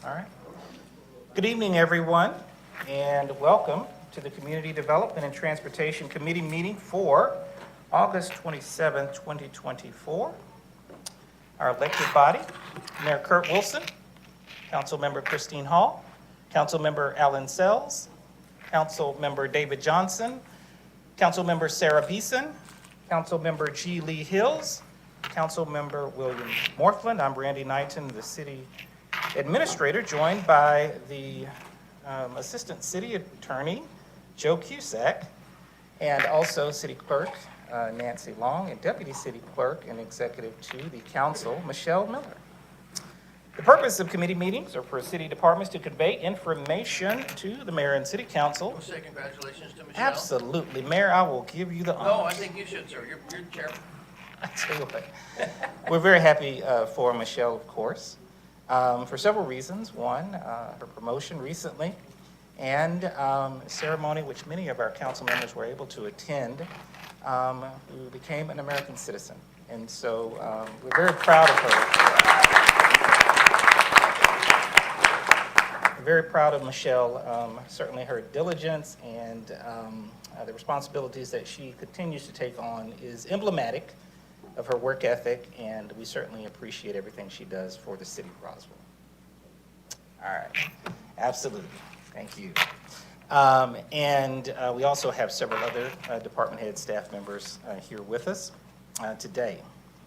All right. Good evening, everyone, and welcome to the Community Development and Transportation Committee meeting for August 27, 2024. Our elected body, Mayor Kurt Wilson, Councilmember Christine Hall, Councilmember Alan Sells, Councilmember David Johnson, Councilmember Sarah Beeson, Councilmember G. Lee Hills, Councilmember William Morthland. I'm Randy Knighton, the City Administrator, joined by the Assistant City Attorney, Joe Cusack, and also City Clerk, Nancy Long, and Deputy City Clerk and Executive to the Council, Michelle Miller. The purpose of committee meetings are for city departments to convey information to the mayor and city council. We'll say congratulations to Michelle. Absolutely. Mayor, I will give you the honor. No, I think you should, sir. You're the chairman. I tell you what, we're very happy for Michelle, of course, for several reasons. One, her promotion recently, and a ceremony which many of our council members were able to attend, who became an American citizen. And so we're very proud of her. Very proud of Michelle, certainly her diligence and the responsibilities that she continues to take on is emblematic of her work ethic, and we certainly appreciate everything she does for the city of Roswell. All right, absolutely, thank you. And we also have several other department head staff members here with us today.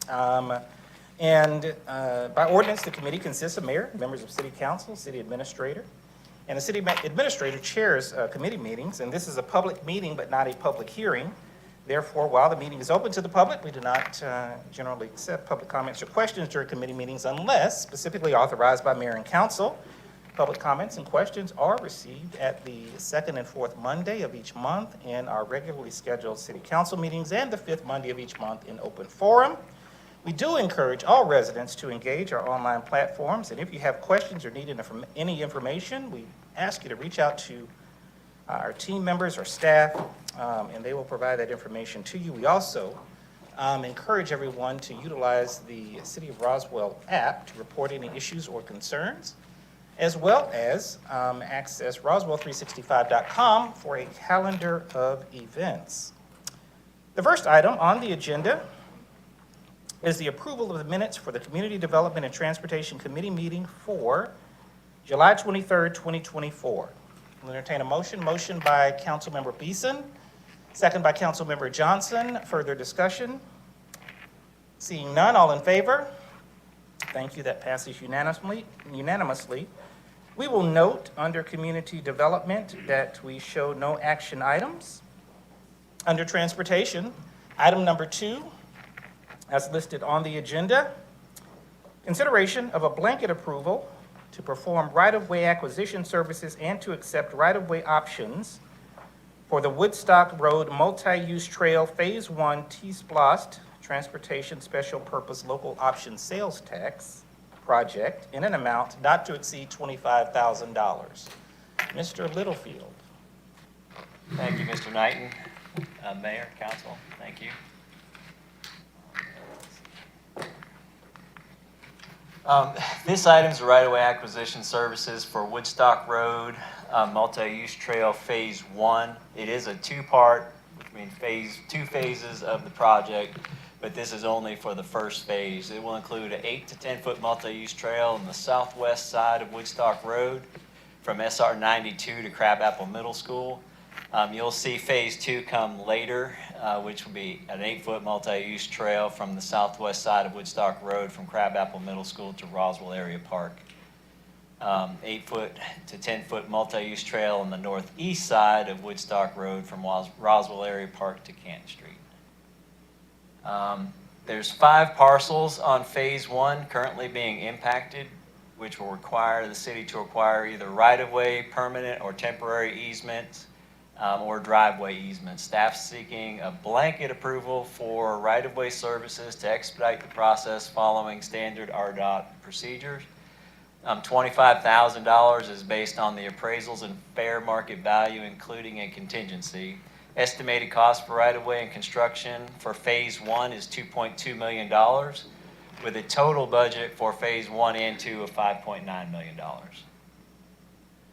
And by ordinance, the committee consists of mayor, members of city council, city administrator, and the city administrator chairs committee meetings, and this is a public meeting but not a public hearing. Therefore, while the meeting is open to the public, we do not generally accept public comments or questions during committee meetings unless specifically authorized by mayor and council. Public comments and questions are received at the second and fourth Monday of each month in our regularly scheduled city council meetings and the fifth Monday of each month in open forum. We do encourage all residents to engage our online platforms, and if you have questions or need any information, we ask you to reach out to our team members or staff, and they will provide that information to you. We also encourage everyone to utilize the City of Roswell app to report any issues or concerns, as well as access Roswell365.com for a calendar of events. The first item on the agenda is the approval of the minutes for the Community Development and Transportation Committee meeting for July 23rd, 2024. We'll entertain a motion. Motion by Councilmember Beeson, second by Councilmember Johnson. Further discussion? Seeing none, all in favor? Thank you, that passes unanimously. We will note under Community Development that we show no action items. Under Transportation, item number 2, as listed on the agenda, consideration of a blanket approval to perform right-of-way acquisition services and to accept right-of-way options for the Woodstock Road Multi-Use Trail Phase 1 T-Splost Transportation Special Purpose Local Option Sales Tax project in an amount not to exceed $25,000. Mr. Littlefield. Thank you, Mr. Knighton. Mayor, Council, thank you. This item is right-of-way acquisition services for Woodstock Road Multi-Use Trail Phase 1. It is a two-part, which means two phases of the project, but this is only for the first phase. It will include an 8 to 10 foot multi-use trail on the southwest side of Woodstock Road from SR 92 to Crabapple Middle School. You'll see phase 2 come later, which will be an 8-foot multi-use trail from the southwest side of Woodstock Road from Crabapple Middle School to Roswell Area Park. 8-foot to 10-foot multi-use trail on the northeast side of Woodstock Road from Roswell Area Park to Canton Street. There's 5 parcels on phase 1 currently being impacted, which will require the city to acquire either right-of-way, permanent or temporary easements, or driveway easements. Staff seeking a blanket approval for right-of-way services to expedite the process following standard RDOT procedures. $25,000 is based on the appraisals and fair market value, including a contingency. Estimated cost for right-of-way and construction for phase 1 is $2.2 million, with a total budget for phase 1 and 2 of $5.9 million.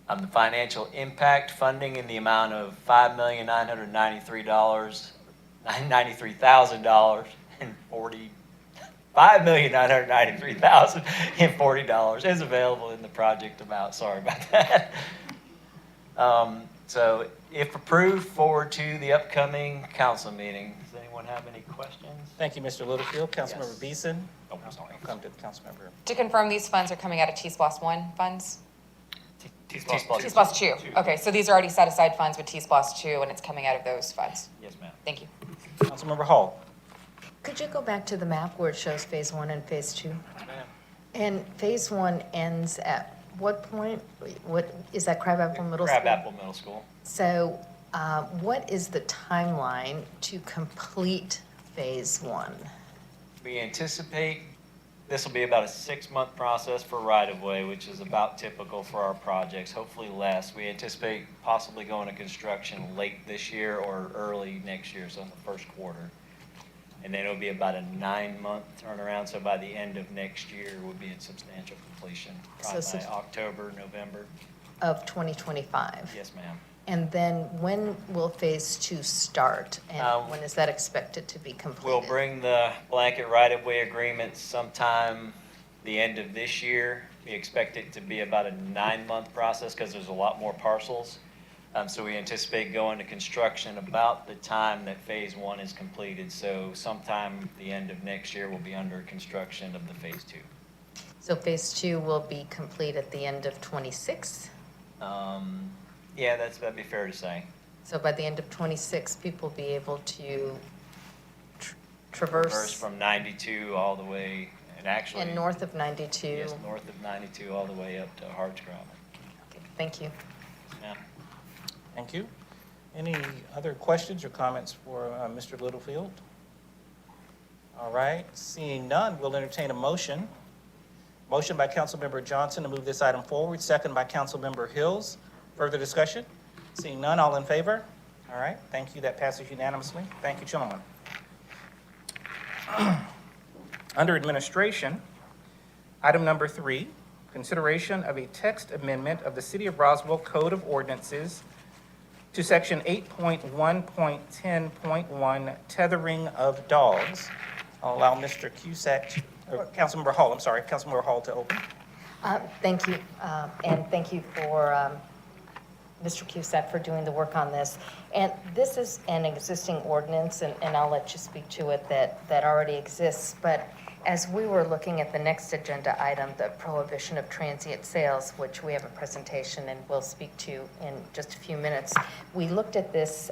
The financial impact funding in the amount of $5,993,000 and $5,993,040 is available in the project amount. Sorry about that. So if approved, forward to the upcoming council meeting. Does anyone have any questions? Thank you, Mr. Littlefield. Councilmember Yes. Beeson? Oh, I'm sorry. I'll come to the councilmember. To confirm, these funds are coming out of T-SPLOST 1 funds? T-Splosh. T-SPLOST 2. Okay, so these are already set aside funds with T-SPLOST 2, and it's coming out of those funds. Yes, ma'am. Thank you. Councilmember Hall? Could you go back to the map where it shows phase 1 and phase 2? And phase 1 ends at what point? What, is that Crabapple Middle School? Crabapple Middle School. So what is the timeline to complete phase 1? We anticipate this will be about a 6-month process for right-of-way, which is about typical for our projects, hopefully less. We anticipate possibly going to construction late this year or early next year, so in the first quarter. And then it'll be about a 9-month turnaround, so by the end of next year, we'll be in substantial completion, probably So by October, November. Of 2025? Yes, ma'am. And then when will phase 2 start? And when is that expected to be completed? We'll bring the blanket right-of-way agreement sometime the end of this year. We expect it to be about a 9-month process because there's a lot more parcels. So we anticipate going to construction about the time that phase 1 is completed. So sometime the end of next year, we'll be under construction of the phase 2. So phase 2 will be complete at the end of 26? Yeah, that'd be fair to say. So by the end of 26, people will be able to Reverse traverse from 92 all the way, and actually. and north of 92? Yes, north of 92 all the way up to Hardscrabble. Okay, thank you. Yeah. Thank you. Any other questions or comments for Mr. Littlefield? All right, seeing none, we'll entertain a motion. Motion by Councilmember Johnson to move this item forward, second by Councilmember Hills. Further discussion? Seeing none, all in favor? All right, thank you. That passes unanimously. Thank you, gentlemen. Under administration, item number 3, consideration of a text amendment of the City of Roswell Code of Ordinances to section 8.1.10.1, tethering of dogs. I'll allow Mr. Cusack, or Councilmember Hall, I'm sorry, Councilmember Hall to open. Thank you, and thank you for Mr. Cusack for doing the work on this. And this is an existing ordinance, and I'll let you speak to it, that already exists. But as we were looking at the next agenda item, the prohibition of transient sales, which we have a presentation and we'll speak to in just a few minutes, we looked at this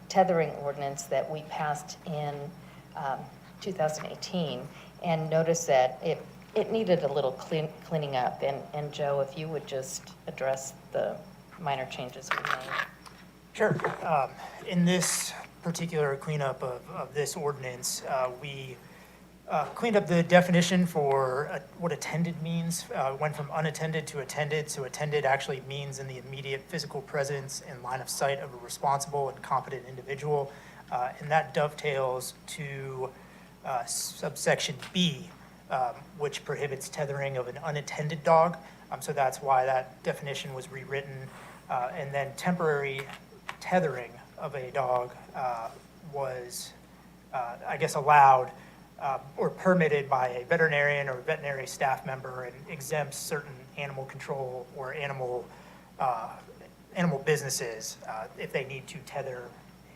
tethering ordinance that we passed in 2018 and noticed that it needed a little cleaning up. And Joe, if you would just address the minor changes we made. Sure. In this particular cleanup of this ordinance, we cleaned up the definition for what attended means. Went from unattended to attended. So attended actually means in the immediate physical presence and line of sight of a responsible and competent individual. And that dovetails to subsection B, which prohibits tethering of an unattended dog. So that's why that definition was rewritten. And then temporary tethering of a dog was, I guess, allowed or permitted by a veterinarian or veterinary staff member and exempts certain animal control or animal businesses if they need to tether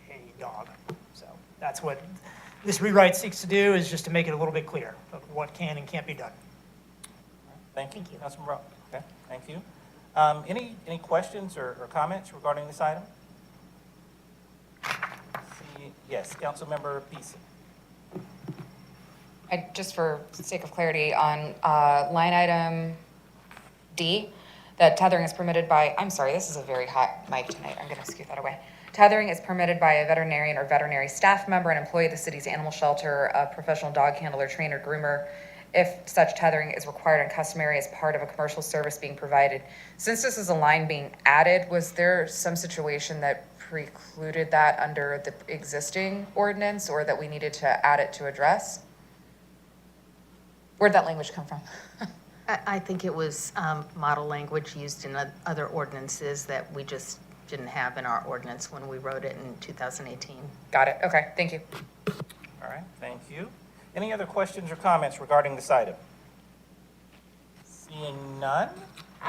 a dog. So that's what this rewrite seeks to do, is just to make it a little bit clear of what can and can't be done. Thank you. Councilmember Rowe. Okay, thank you. Any questions or comments regarding this item? Yes, Councilmember Beeson. Just for sake of clarity, on line item D, that tethering is permitted by, I'm sorry, this is a very hot mic tonight. I'm going to scoot that away. Tethering is permitted by a veterinarian or veterinary staff member, an employee of the city's animal shelter, a professional dog handler, trainer, groomer, if such tethering is required and customary as part of a commercial service being provided. Since this is a line being added, was there some situation that precluded that under the existing ordinance, or that we needed to add it to address? Where'd that language come from? I think it was model language used in other ordinances that we just didn't have in our ordinance when we wrote it in 2018. Got it, okay, thank you. All right, thank you. Any other questions or comments regarding this item? Seeing none,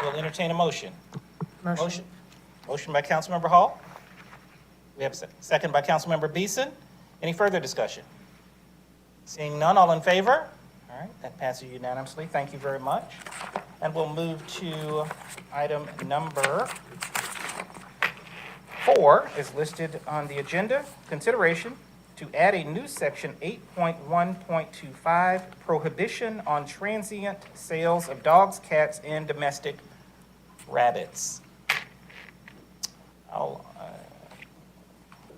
we'll entertain a motion. Motion. Motion by Councilmember Hall. We have a second by Councilmember Beeson. Any further discussion? Seeing none, all in favor? All right, that passes unanimously. Thank you very much. And we'll move to item number 4 is listed on the agenda. Consideration to add a new section 8.1.25, prohibition on transient sales of dogs, cats, and domestic rabbits.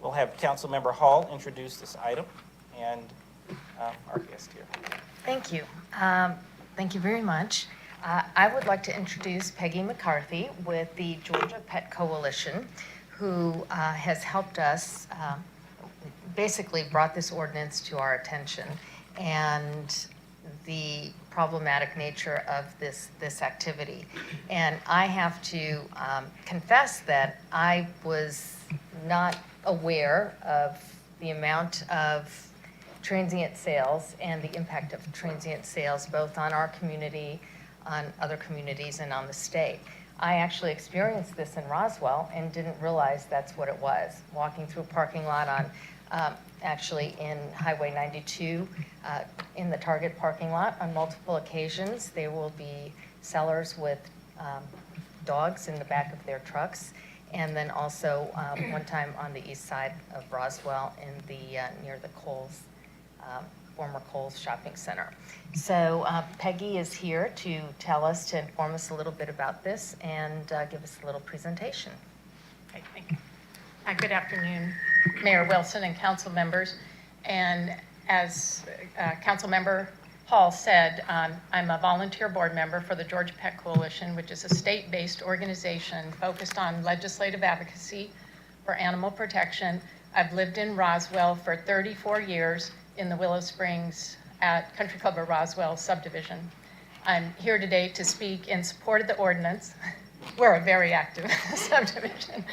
We'll have Councilmember Hall introduce this item and our guest here. Thank you. Thank you very much. I would like to introduce Peggy McCarthy with the Georgia Pet Coalition, who has helped us, basically brought this ordinance to our attention and the problematic nature of this activity. And I have to confess that I was not aware of the amount of transient sales and the impact of transient sales both on our community, on other communities, and on the state. I actually experienced this in Roswell and didn't realize that's what it was. Walking through a parking lot on, actually in Highway 92, in the Target parking lot on multiple occasions, there will be sellers with dogs in the back of their trucks. And then also one time on the east side of Roswell in the near the Kohl's, former Kohl's shopping center. So Peggy is here to inform us a little bit about this and give us a little presentation. Okay, thank you. Good afternoon, Mayor Wilson and council members. And as Council Member Hall said, I'm a volunteer board member for the Georgia Pet Coalition, which is a state-based organization focused on legislative advocacy for animal protection. I've lived in Roswell for 34 years in the Willow Springs at Country Club of Roswell subdivision. I'm here today to speak in support of the ordinance. We're a very active subdivision.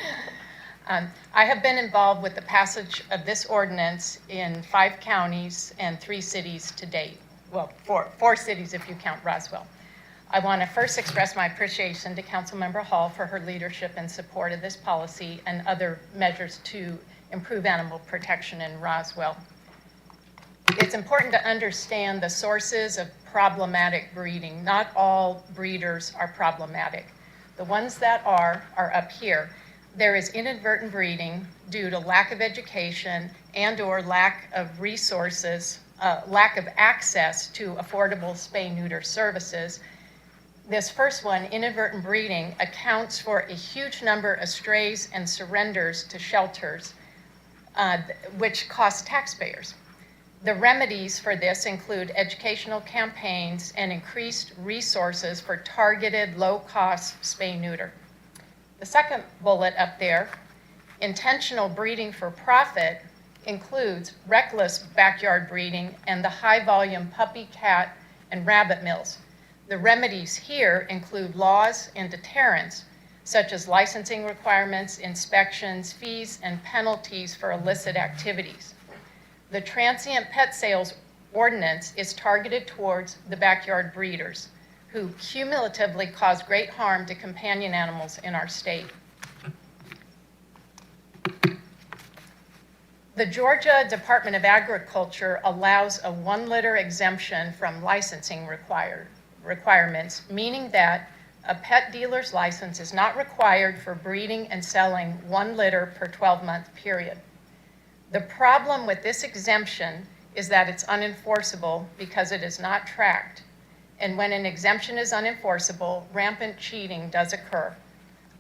I have been involved with the passage of this ordinance in 5 counties and 3 cities to date. Well, four cities if you count Roswell. I want to first express my appreciation to Councilmember Hall for her leadership and support of this policy and other measures to improve animal protection in Roswell. It's important to understand the sources of problematic breeding. Not all breeders are problematic. The ones that are up here. There is inadvertent breeding due to lack of education and/or lack of resources, lack of access to affordable spay-neuter services. This first one, inadvertent breeding, accounts for a huge number of strays and surrenders to shelters, which cost taxpayers. The remedies for this include educational campaigns and increased resources for targeted, low-cost spay-neuter. The second bullet up there, intentional breeding for profit, includes reckless backyard breeding and the high-volume puppy, cat, and rabbit mills. The remedies here include laws and deterrents, such as licensing requirements, inspections, fees, and penalties for illicit activities. The transient pet sales ordinance is targeted towards the backyard breeders, who cumulatively cause great harm to companion animals in our state. The Georgia Department of Agriculture allows a 1-litter exemption from licensing requirements, meaning that a pet dealer's license is not required for breeding and selling 1 litter per 12-month period. The problem with this exemption is that it's unenforceable because it is not tracked. And when an exemption is unenforceable, rampant cheating does occur.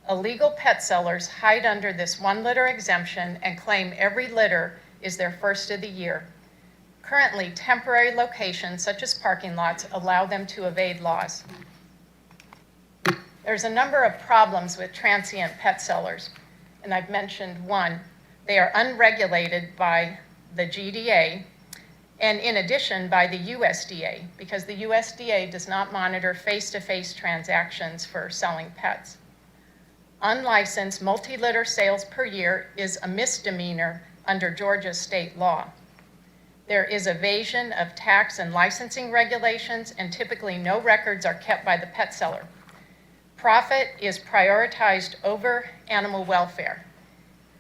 Illegal pet sellers hide under this 1-litter exemption and claim every litter is their first of the year. Currently, temporary locations such as parking lots allow them to evade laws. There's a number of problems with transient pet sellers, and I've mentioned one. They are unregulated by the GDA, And in addition, by the USDA, because the USDA does not monitor face-to-face transactions for selling pets. Unlicensed multi-litter sales per year is a misdemeanor under Georgia state law. There is evasion of tax and licensing regulations, and typically no records are kept by the pet seller. Profit is prioritized over animal welfare.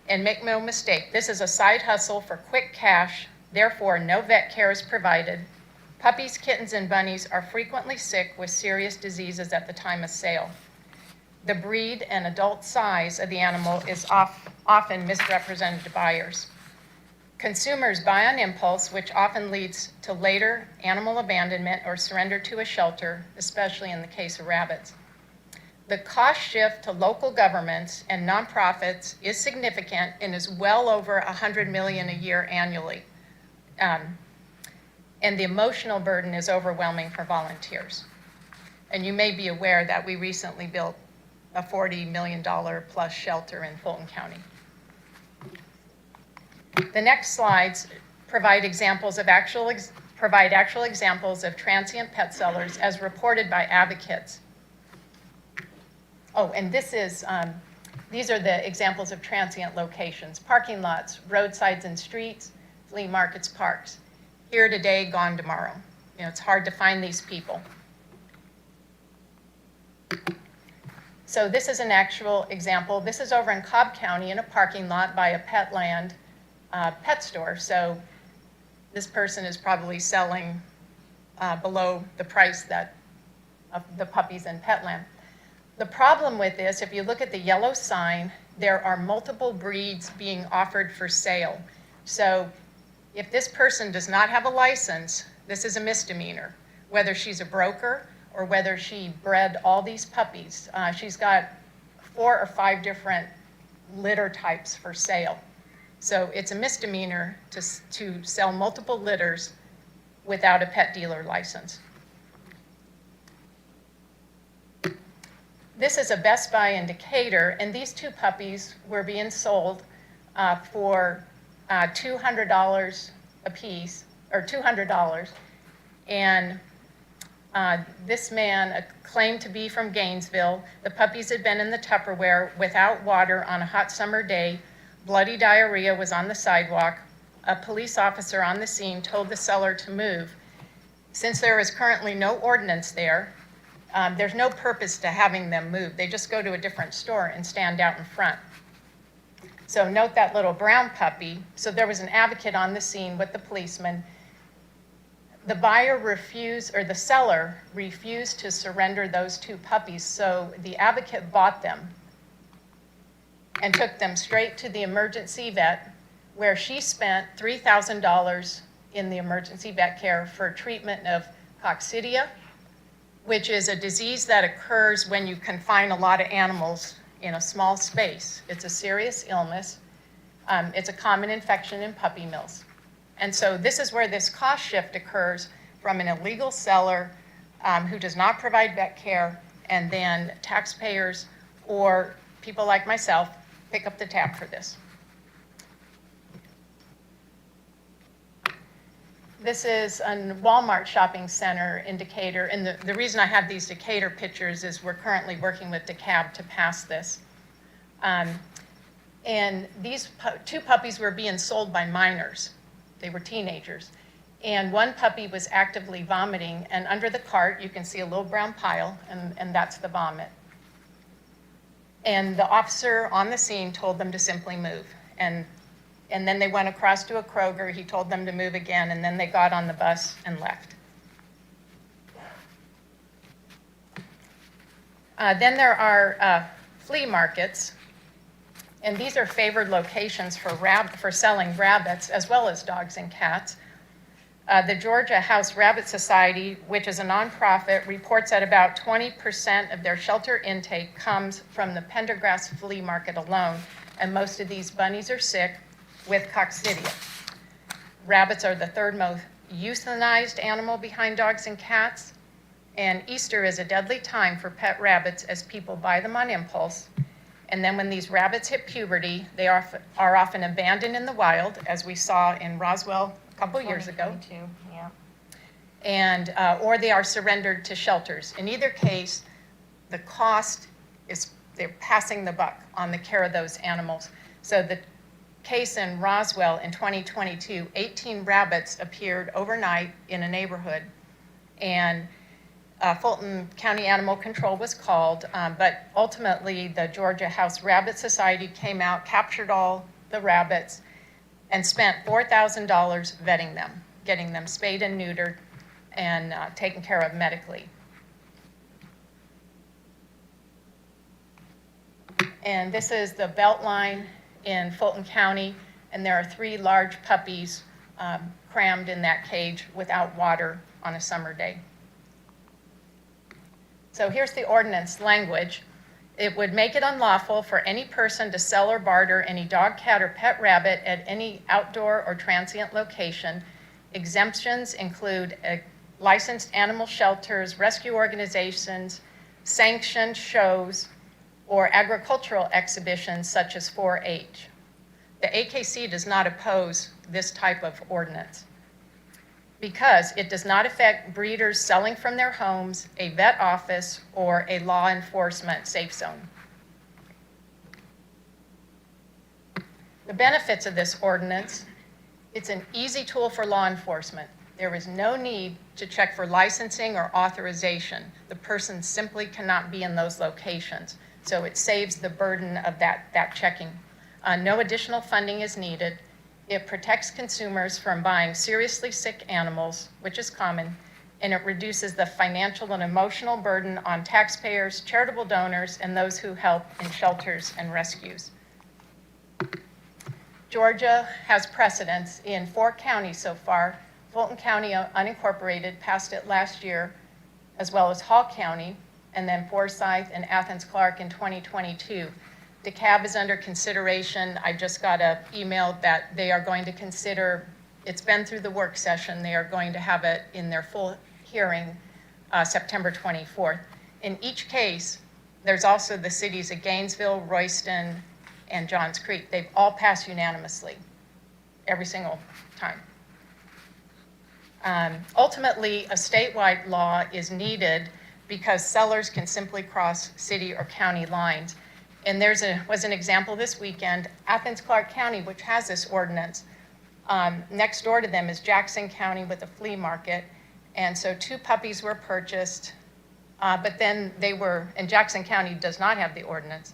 And make no mistake, this is a side hustle for quick cash, therefore no vet care is provided. Puppies, kittens, and bunnies are frequently sick with serious diseases at the time of sale. The breed and adult size of the animal is often misrepresented to buyers. Consumers buy on impulse, which often leads to later animal abandonment or surrender to a shelter, especially in the case of rabbits. The cost shift to local governments and nonprofits is significant and is well over $100 million a year annually. And the emotional burden is overwhelming for volunteers. And you may be aware that we recently built a $40 million plus shelter in Fulton County. The next slides provide actual examples of transient pet sellers as reported by advocates. Oh, and these are the examples of transient locations: parking lots, roadsides and streets, flea markets, parks. Here today, gone tomorrow. You know, it's hard to find these people. So this is an actual example. This is over in Cobb County in a parking lot by a Petland pet store. So this person is probably selling below the price of the puppies in Petland. The problem with this, if you look at the yellow sign, there are multiple breeds being offered for sale. So if this person does not have a license, this is a misdemeanor, whether she's a broker or whether she bred all these puppies. She's got 4 or 5 different litter types for sale. So it's a misdemeanor to sell multiple litters without a pet dealer license. This is a Best Buy in Decatur, and these 2 puppies were being sold for $200 a piece, or $200. And this man claimed to be from Gainesville. The puppies had been in the Tupperware without water on a hot summer day. Bloody diarrhea was on the sidewalk. A police officer on the scene told the seller to move. Since there is currently no ordinance there, there's no purpose to having them move. They just go to a different store and stand out in front. So note that little brown puppy. So there was an advocate on the scene with the policeman. The the seller refused to surrender those 2 puppies, so the advocate bought them and took them straight to the emergency vet, where she spent $3,000 in the emergency vet care for treatment of coccidia, which is a disease that occurs when you confine a lot of animals in a small space. It's a serious illness. It's a common infection in puppy mills. And so this is where this cost shift occurs from an illegal seller who does not provide vet care, and then taxpayers or people like myself pick up the tab for this. This is a Walmart shopping center in Decatur, and the reason I have these Decatur pictures is we're currently working with DeKalb to pass this. And these 2 puppies were being sold by minors. They were teenagers. And one puppy was actively vomiting, and under the cart you can see a little brown pile, and that's the vomit. And the officer on the scene told them to simply move. And then they went across to a Kroger. He told them to move again, and then they got on the bus and left. Then there are flea markets, and these are favored locations for selling rabbits as well as dogs and cats. The Georgia House Rabbit Society, which is a nonprofit, reports that about 20% of their shelter intake comes from the Pendergrass flea market alone, and most of these bunnies are sick with coccidia. Rabbits are the 3rd most euthanized animal behind dogs and cats, and Easter is a deadly time for pet rabbits as people buy them on impulse. And then when these rabbits hit puberty, they are often abandoned in the wild, as we saw in Roswell, couple years ago. 2022, yeah. And, or they are surrendered to shelters. In either case, the cost is, they're passing the buck on the care of those animals. So the case in Roswell in 2022, 18 rabbits appeared overnight in a neighborhood, and Fulton County Animal Control was called, but ultimately the Georgia House Rabbit Society came out, captured all the rabbits, and spent $4,000 vetting them, getting them spayed and neutered and taken care of medically. And this is the Beltline in Fulton County, and there are 3 large puppies crammed in that cage without water on a summer day. So here's the ordinance language. It would make it unlawful for any person to sell or barter any dog, cat, or pet rabbit at any outdoor or transient location. Exemptions include licensed animal shelters, rescue organizations, sanctioned shows, or agricultural exhibitions such as 4-H. The AKC does not oppose this type of ordinance because it does not affect breeders selling from their homes, a vet office, or a law enforcement safe zone. The benefits of this ordinance: it's an easy tool for law enforcement. There is no need to check for licensing or authorization. The person simply cannot be in those locations. So it saves the burden of that checking. No additional funding is needed. It protects consumers from buying seriously sick animals, which is common, and it reduces the financial and emotional burden on taxpayers, charitable donors, and those who help in shelters and rescues. Georgia has precedence in 4 counties so far. Fulton County unincorporated passed it last year, as well as Hall County, and then Forsyth and Athens-Clarke in 2022. DeKalb is under consideration. I just got an email that they are going to consider, it's been through the work session, they are going to have it in their full hearing September 24th. In each case, there's also the cities of Gainesville, Royston, and Johns Creek. They've all passed unanimously, every single time. Ultimately, a statewide law is needed because sellers can simply cross city or county lines. And was an example this weekend, Athens-Clarke County, which has this ordinance. Next door to them is Jackson County with a flea market. And so 2 puppies were purchased, but then and Jackson County does not have the ordinance.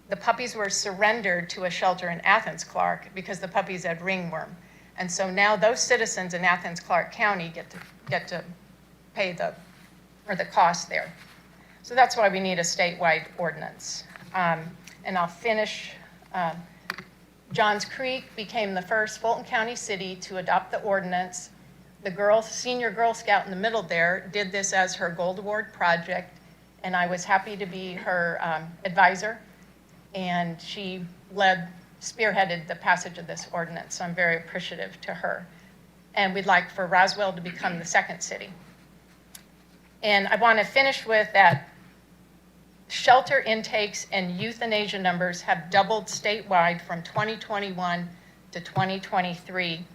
The puppies were surrendered to a shelter in Athens-Clarke because the puppies had ringworm. And so now those citizens in Athens-Clarke County get to pay the cost there. So that's why we need a statewide ordinance. And I'll finish. Johns Creek became the first Fulton County city to adopt the ordinance. The senior Girl Scout in the middle there did this as her Gold Award project, and I was happy to be her advisor. And she spearheaded the passage of this ordinance, so I'm very appreciative to her. And we'd like for Roswell to become the 2nd city. And I want to finish with that shelter intakes and euthanasia numbers have doubled statewide from 2021 to 2023.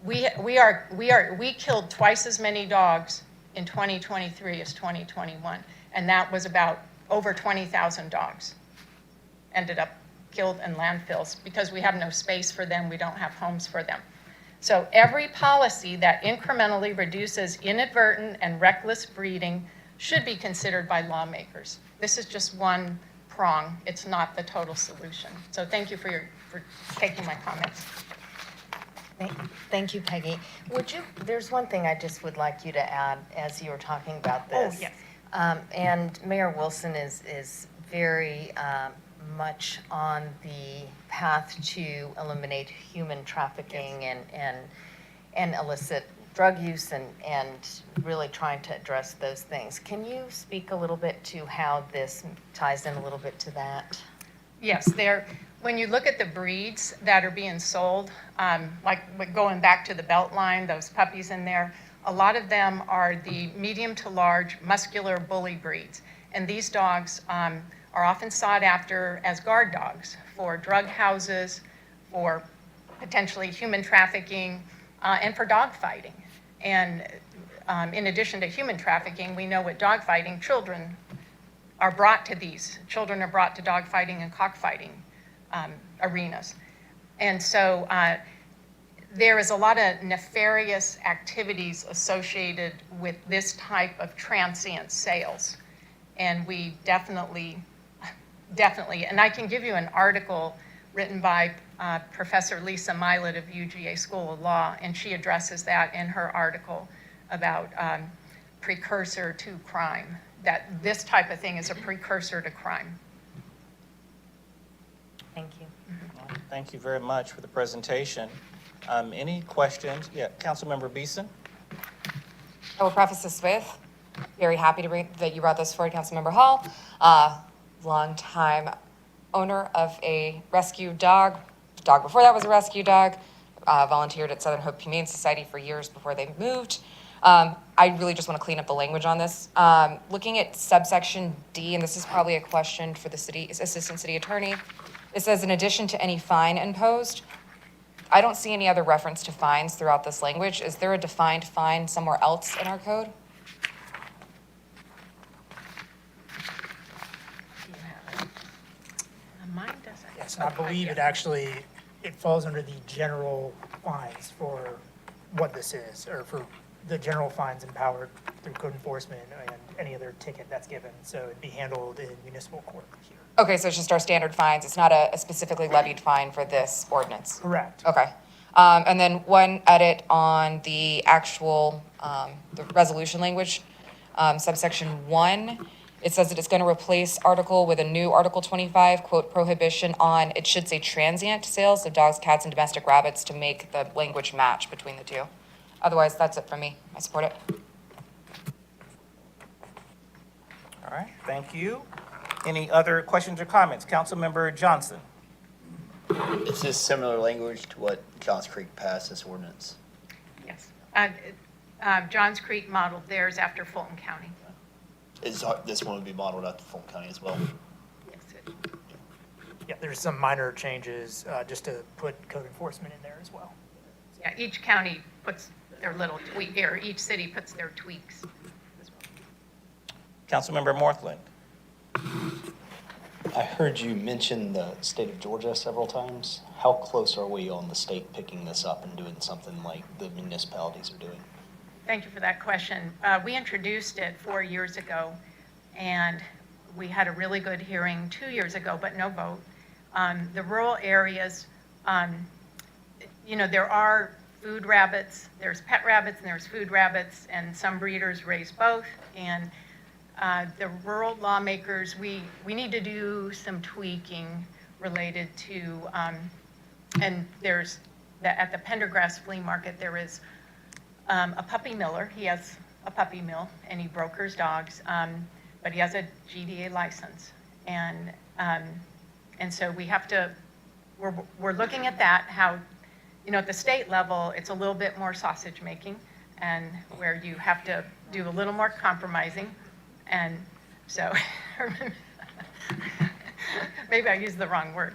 We killed twice as many dogs in 2023 as 2021, and that was about over 20,000 dogs ended up killed in landfills because we have no space for them, we don't have homes for them. So every policy that incrementally reduces inadvertent and reckless breeding should be considered by lawmakers. This is just one prong. It's not the total solution. So thank you for taking my comments. Thank you, Peggy. There's one thing I just would like you to add as you were talking about this. Oh, yes. And Mayor Wilson is very much on the path to eliminate human trafficking and illicit drug use and really trying to address those things. Can you speak a little bit to how this ties in a little bit to that? Yes, when you look at the breeds that are being sold, like going back to the Beltline, those puppies in there, a lot of them are the medium to large muscular bully breeds. And these dogs are often sought after as guard dogs for drug houses, for potentially human trafficking. and for dog fighting. And in addition to human trafficking, we know with dog fighting, children are brought to dog fighting and cockfighting arenas. And so there is a lot of nefarious activities associated with this type of transient sales. And we definitely, and I can give you an article written by Professor Lisa Milet of UGA School of Law, and she addresses that in her article about precursor to crime, that this type of thing is a precursor to crime. Thank you. Thank you very much for the presentation. Any questions? Yeah, Councilmember Beeson? I will preface this with, very happy that you brought this forward, Councilmember Hall. Longtime owner of a rescue dog. Dog before that was a rescue dog. Volunteered at Southern Hope Humane Society for years before they moved. I really just want to clean up the language on this. Looking at subsection D, and this is probably a question for the Assistant City Attorney. It says, in addition to any fine imposed. I don't see any other reference to fines throughout this language. Is there a defined fine somewhere else in our code? Do you have it? Mine doesn't. Yes, and I believe it falls under the general fines for what this is, or for the general fines empowered through code enforcement and any other ticket that's given. So it'd be handled in municipal court here. Okay, so it's just our standard fines. It's not a specifically levied fine for this ordinance? Correct. Okay. And then one edit on the actual, the resolution language, subsection 1. It says that it's going to replace article with a new Article 25, quote, prohibition on, it should say transient sales of dogs, cats, and domestic rabbits to make the language match between the two. Otherwise, that's it for me. I support it. All right, thank you. Any other questions or comments? Councilmember Johnson? Is this similar language to what Johns Creek passed this ordinance? Yes. Johns Creek modeled theirs after Fulton County. Is this one would be modeled after Fulton County as well? Yes, Yeah, there's some minor changes just to put code enforcement in there as well. yeah, each county puts their little tweak, or each city puts their tweaks as well. Councilmember Morthland? I heard you mention the state of Georgia several times. How close are we on the state picking this up and doing something like the municipalities are doing? Thank you for that question. We introduced it 4 years ago, and we had a really good hearing 2 years ago, but no vote. The rural areas, there are food rabbits, there's pet rabbits, and there's food rabbits, and some breeders raise both. And the rural lawmakers, we need to do some tweaking related to, and there's, at the Pendergrass Flea Market, there is a puppy miller. He has a puppy mill, and he brokers dogs, but he has a GDA license. And so we have to, we're looking at that, how, at the state level, it's a little bit more sausage making, and where you have to do a little more compromising. And so, maybe I used the wrong word.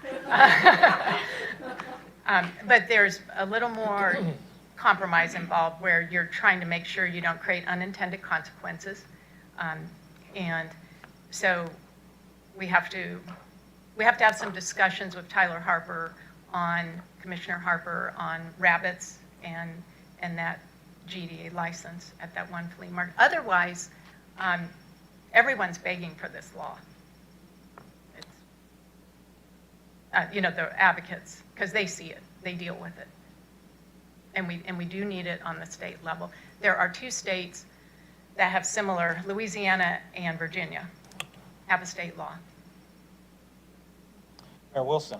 But there's a little more compromise involved where you're trying to make sure you don't create unintended consequences. And so we have to have some discussions with Commissioner Harper on rabbits and that GDA license at that one flea market. Otherwise, everyone's begging for this law. It's, the advocates, because they see it, they deal with it. And we do need it on the state level. There are 2 states that have similar, Louisiana and Virginia, have a state law. Mayor Wilson?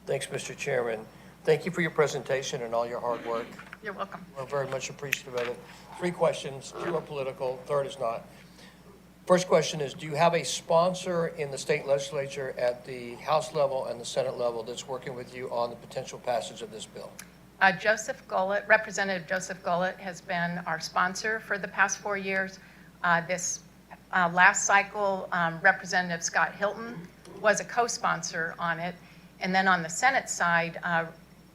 Thanks, Mr. Chairman. Thank you for your presentation and all your hard work. You're welcome. We're very much appreciative of it. 3 questions, 2 are political, 3rd is not. First question is, do you have a sponsor in the state legislature at the House level and the Senate level that's working with you on the potential passage of this bill? Representative Joseph Gullett has been our sponsor for the past 4 years. This last cycle, Representative Scott Hilton was a co-sponsor on it. And then on the Senate side,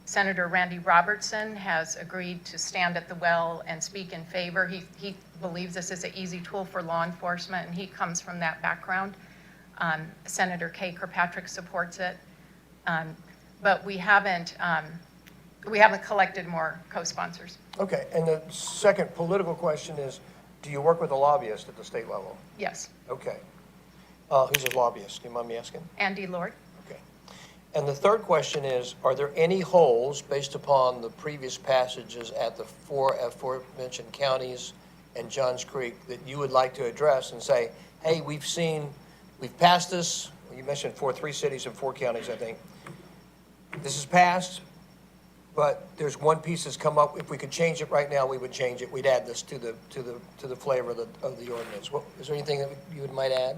Senator Randy Robertson has agreed to stand at the well and speak in favor. He believes this is an easy tool for law enforcement, and he comes from that background. Senator Kay Kirkpatrick supports it. But we haven't collected more co-sponsors. Okay, and the second political question is, do you work with a lobbyist at the state level? Yes. Okay. Who's a lobbyist? Do you mind me asking? Andy Lord? Okay. And the third question is, are there any holes based upon the previous passages at the four aforementioned counties and Johns Creek that you would like to address and say, hey, we've passed this, you mentioned three cities and 4 counties, I think. This is passed, but there's one piece that's come up. If we could change it right now, we would change it. We'd add this to the flavor of the ordinance. Is there anything that you might add?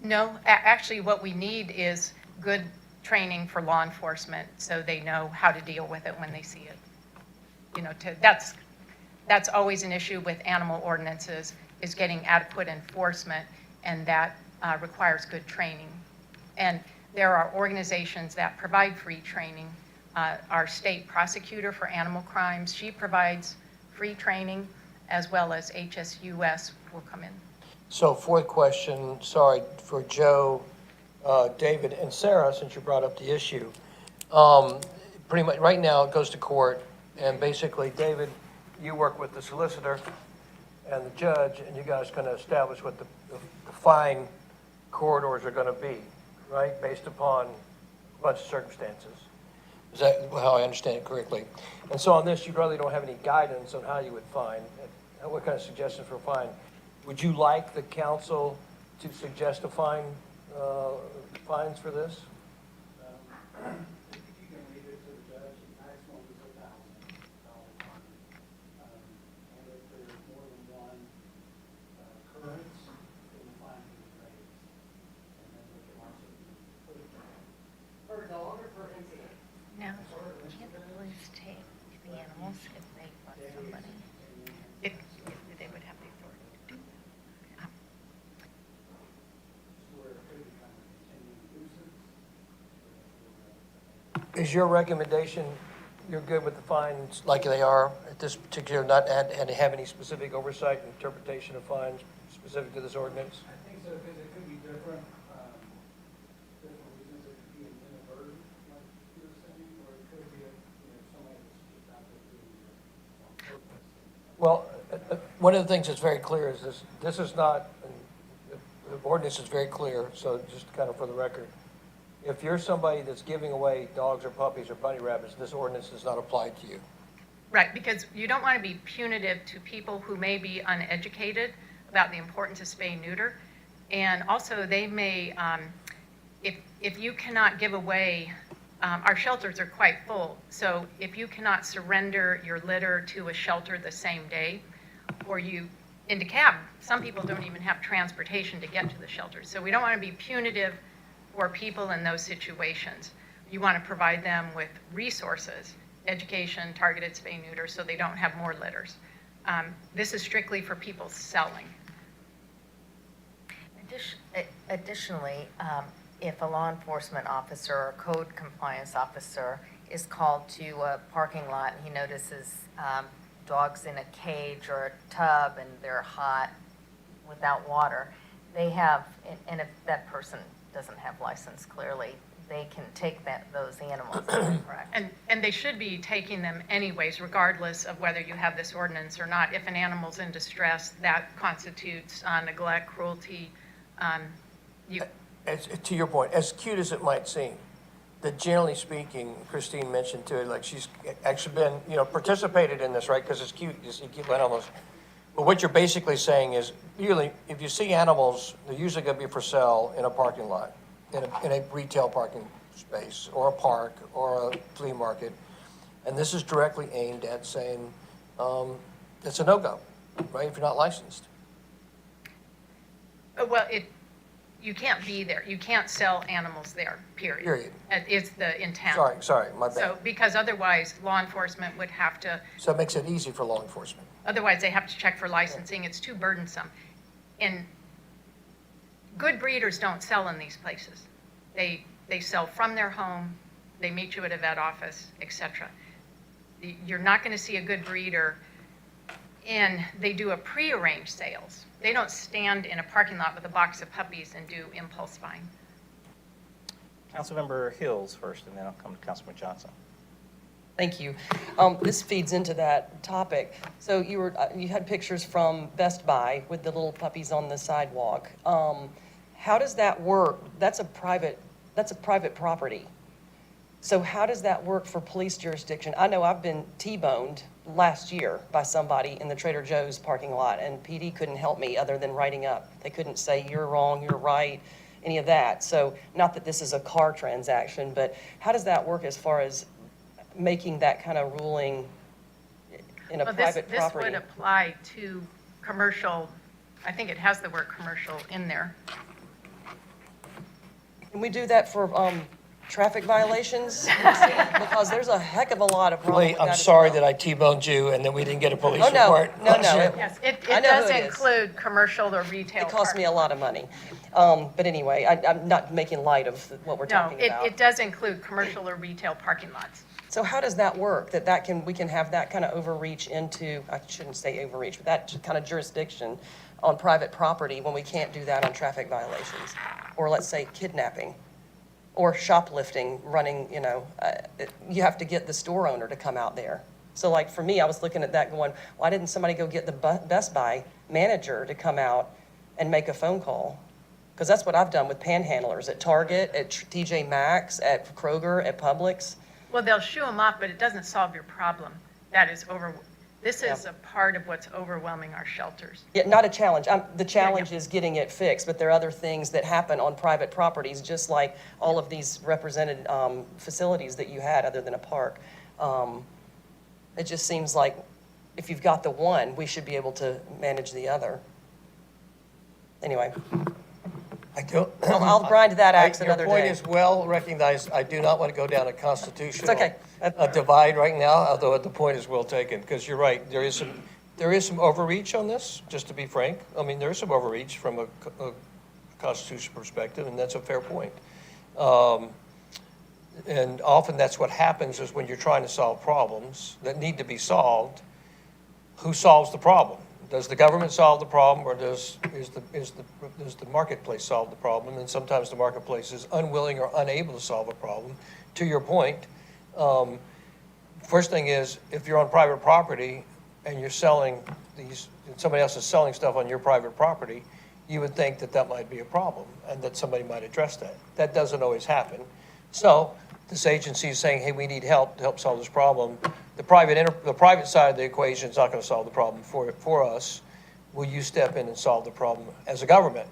No, actually what we need is good training for law enforcement so they know how to deal with it when they see it. You know, that's always an issue with animal ordinances, is getting adequate enforcement, and that requires good training. And there are organizations that provide free training. Our state prosecutor for animal crimes, she provides free training, as well as HSUS will come in. So fourth question, sorry, for Joe, David, and Sarah, since you brought up the issue. Pretty much, right now, it goes to court, and basically, David, you work with the solicitor and the judge, and you guys going to establish what the fine corridors are going to be, right, based upon a bunch of circumstances. Is that how I understand it correctly? And so on this, you really don't have any guidance on how you would fine, what kind of suggestions for fine. Would you like the council to suggest a fines for this? If you can leave it to the judge, the maximum is $1,000 fine. And if there's more than one occurrence, then the fine can be raised. And then we can also put it per dog or per incident. Now, can't the police take the animals if they bust somebody? If they would have the authority to do that. Where it could become a continuing nuisance. Is your recommendation, you're good with the fines like they are at this particular, not add have any specific oversight and interpretation of fines specific to this ordinance? I think so, because it could be different, different reasons. It could be an inadvertent, like you were saying, or it could be, somebody that's just out there doing it on purpose. Well, one of the things that's very clear is this is not, the ordinance is very clear, so just kind of for the record, if you're somebody that's giving away dogs or puppies or bunny rabbits, this ordinance does not apply to you. Right, because you don't want to be punitive to people who may be uneducated about the importance of spay and neuter. And also, they may, if you cannot give away, our shelters are quite full. So if you cannot surrender your litter to a shelter the same day, or in DeKalb, some people don't even have transportation to get to the shelter. So we don't want to be punitive for people in those situations. You want to provide them with resources, education, targeted spay and neuter, so they don't have more litters. This is strictly for people selling. Additionally, if a law enforcement officer or code compliance officer is called to a parking lot and he notices dogs in a cage or a tub and they're hot without water, they have, and if that person doesn't have license clearly, they can take those animals, correct? And they should be taking them anyways, regardless of whether you have this ordinance or not. If an animal's in distress, that constitutes neglect, cruelty. To your point, as cute as it might seem, that generally speaking, Christine mentioned too, like she's actually been, participated in this, right? Because it's cute, you see cute animals. But what you're basically saying is, usually, if you see animals, they're usually going to be for sale in a parking lot, in a retail parking space, or a park, or a flea market. And this is directly aimed at saying, it's a no-go, right, if you're not licensed. Well, you can't be there. You can't sell animals there, period. Period. It's the intent. Sorry, my bad. So, because otherwise, law enforcement would have to, So it makes it easy for law enforcement. otherwise they have to check for licensing. It's too burdensome. And good breeders don't sell in these places. They sell from their home they meet you at a vet office, et cetera. You're not going to see a good breeder, and they do a prearranged sales. They don't stand in a parking lot with a box of puppies and do impulse buying. Councilmember Hills first, and then I'll come to Councilman Johnson. Thank you. This feeds into that topic. So you had pictures from Best Buy with the little puppies on the sidewalk. How does that work? That's a private property. So how does that work for police jurisdiction? I know I've been T-boned last year by somebody in the Trader Joe's parking lot, and PD couldn't help me other than writing up. They couldn't say, you're wrong, you're right, any of that. So not that this is a car transaction, but how does that work as far as making that kind of ruling in a Well, private This property? would apply to commercial, I think it has the word commercial in there. Can we do that for traffic violations? Because there's a heck of a lot of problems Wait, with I'm that as sorry well. that I T-boned you and then we didn't get a police Oh, no, report. no. Yes, it I know does who it is. include commercial or retail. It cost me a parking. lot of money. But anyway, I'm not making light of what we're No, talking about. it does include commercial or retail parking lots. So how does that work? We can have that kind of overreach into, I shouldn't say overreach, but that kind of jurisdiction on private property when we can't do that on traffic violations? Or let's say kidnapping or shoplifting, running, you have to get the store owner to come out there. So like for me, I was looking at that going, why didn't somebody go get the Best Buy manager to come out and make a phone call? Because that's what I've done with panhandlers at Target, at TJ Maxx, at Kroger, at Publix. Well, they'll shoo them off, but it doesn't solve your problem. This is a part of what's overwhelming our shelters. Yeah, not a challenge. The challenge is getting it fixed, but there are other things that happen on private properties, just like all of these represented facilities that you had other than a park. It just seems like if you've got the one, we should be able to manage the other. Anyway, I don't. I'll grind that axe another Your point day. is well recognized. I do not want to go down a constitutional It's okay. divide right now, although the point is well taken, because you're right. There is some overreach on this, just to be frank. I mean, there is some overreach from a constitutional perspective, and that's a fair point. And often that's what happens is when you're trying to solve problems that need to be solved, who solves the problem? Does the government solve the problem, or does the marketplace solve the problem? And sometimes the marketplace is unwilling or unable to solve a problem. To your point, first thing is, if you're on private property and you're selling somebody else is selling stuff on your private property, you would think that that might be a problem and that somebody might address that. That doesn't always happen. So this agency is saying, hey, we need help to help solve this problem. The private side of the equation is not going to solve the problem for us. Will you step in and solve the problem as a government?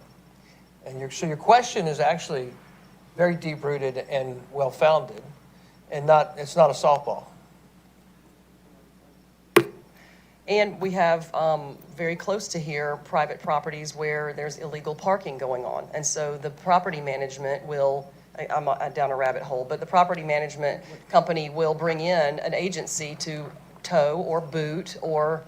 And so your question is actually very deep-rooted and well-founded, and it's not a softball. And we have, very close to here, private properties where there's illegal parking going on. And so the property management will, I'm down a rabbit hole, but the property management company will bring in an agency to tow or boot or,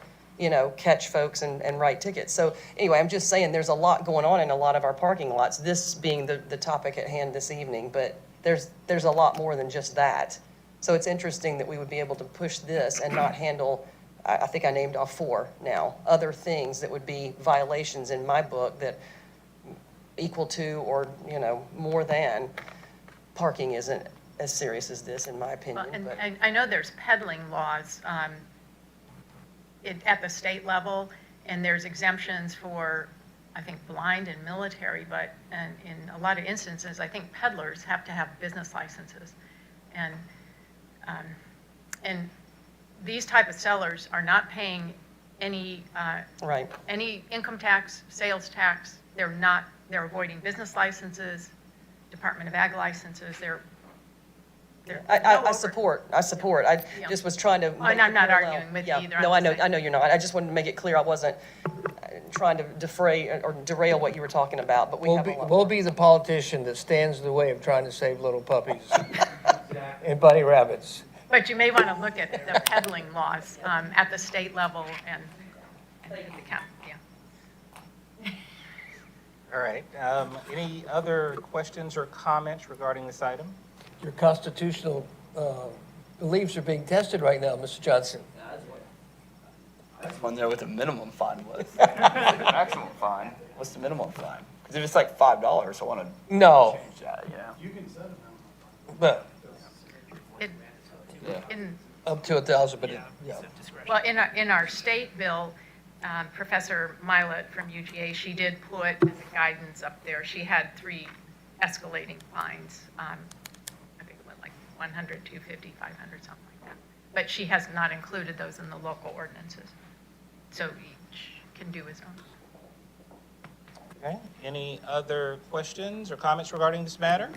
catch folks and write tickets. So anyway, I'm just saying there's a lot going on in a lot of our parking lots, this being the topic at hand this evening, but there's a lot more than just that. So it's interesting that we would be able to push this and not handle, I think I named off 4 now, other things that would be violations in my book that equal to or, more than. Parking isn't as serious as this, in my opinion. Well, and but I know there's peddling laws at the state level, and there's exemptions for, I think, blind and military, but in a lot of instances, I think peddlers have to have business licenses. And these type of sellers are not paying any Right. any income tax, sales tax. They're avoiding business licenses, Department of Ag licenses. I support. I Yeah. just was trying to. And make I'm the not parallel. arguing with you Yeah. either. No, I'm just I know you're not. I just wanted to make it clear I wasn't trying to defray or derail what you were talking about, but we have a lot. We'll be the politician that stands in the way of trying to save little puppies and bunny rabbits. But you may want to look at the peddling laws at the state level and the county, yeah. All right. Any other questions or comments regarding this item? Your constitutional beliefs are being tested right now, Mr. Johnson. That's one there with a minimum fine was. Maximum fine. What's the minimum fine? Because if it's like $5, I want to No, change that, you know? You can set a minimum. but In- Yeah. In, up to 1,000, but, yeah. well, in our state bill, Professor Milet from UGA, she did put as a guidance up there, she had 3 escalating fines. I think it went like 100, 250, 500, something like that. But she has not included those in the local ordinances. So each can do his own. Okay, any other questions or comments regarding this matter?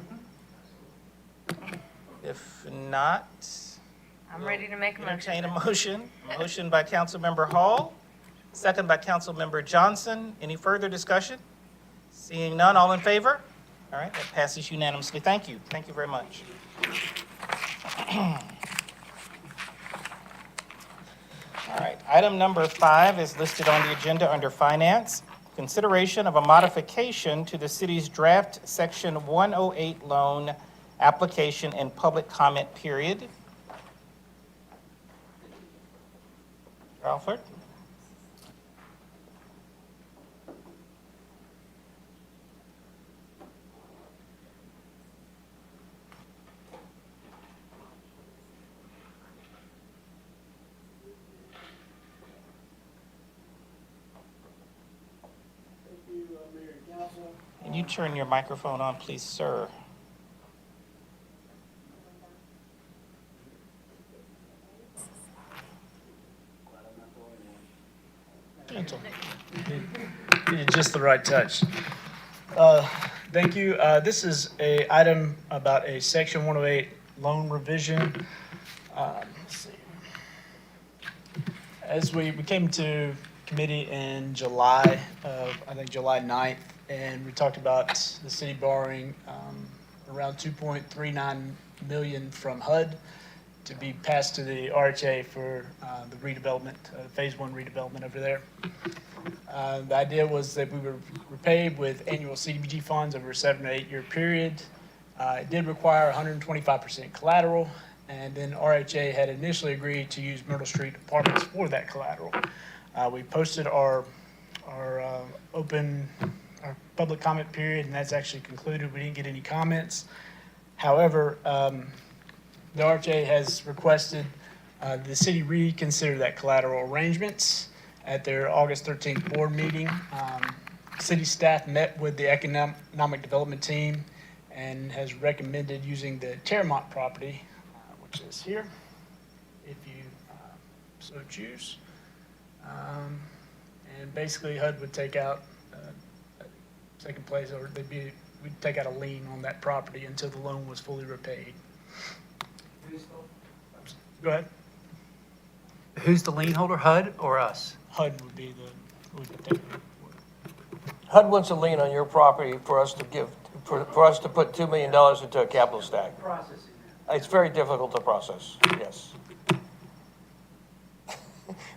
If not, I'm ready to make a motion. entertain a motion by Councilmember Hall, second by Councilmember Johnson. Any further discussion? Seeing none, all in favor? All right, that passes unanimously. Thank you very much. All right, item number 5 is listed on the agenda under Finance. Consideration of a modification to the city's draft Section 108 loan application and public comment period. Alfred? Thank you, Mayor and Council. Can you turn your microphone on, please, sir? Just the right touch. Thank you. This is a item about a Section 108 loan revision. Let's see. As we came to committee in July, I think July 9th, and we talked about the city borrowing around $2.39 million from HUD to be passed to the RHA for the redevelopment, Phase 1 redevelopment over there. The idea was that we were repaid with annual CDBG funds over a 7 to 8 year period. It did require 125% collateral, and then RHA had initially agreed to use Myrtle Street Apartments for that collateral. We posted our public comment period, and that's actually concluded. We didn't get any comments. However, the RHA has requested the city reconsider that collateral arrangements at their August 13th board meeting. City staff met with the economic development team and has recommended using the Terramont property, which is here, if you so choose. And basically HUD would take out second place, or we'd take out a lien on that property until the loan was fully repaid. Go ahead. Who's the lien holder, HUD or us? HUD would be would take it. HUD wants a lien on your property for us to for us to put $2 million into a capital stack. Processing It's very difficult to process, yes.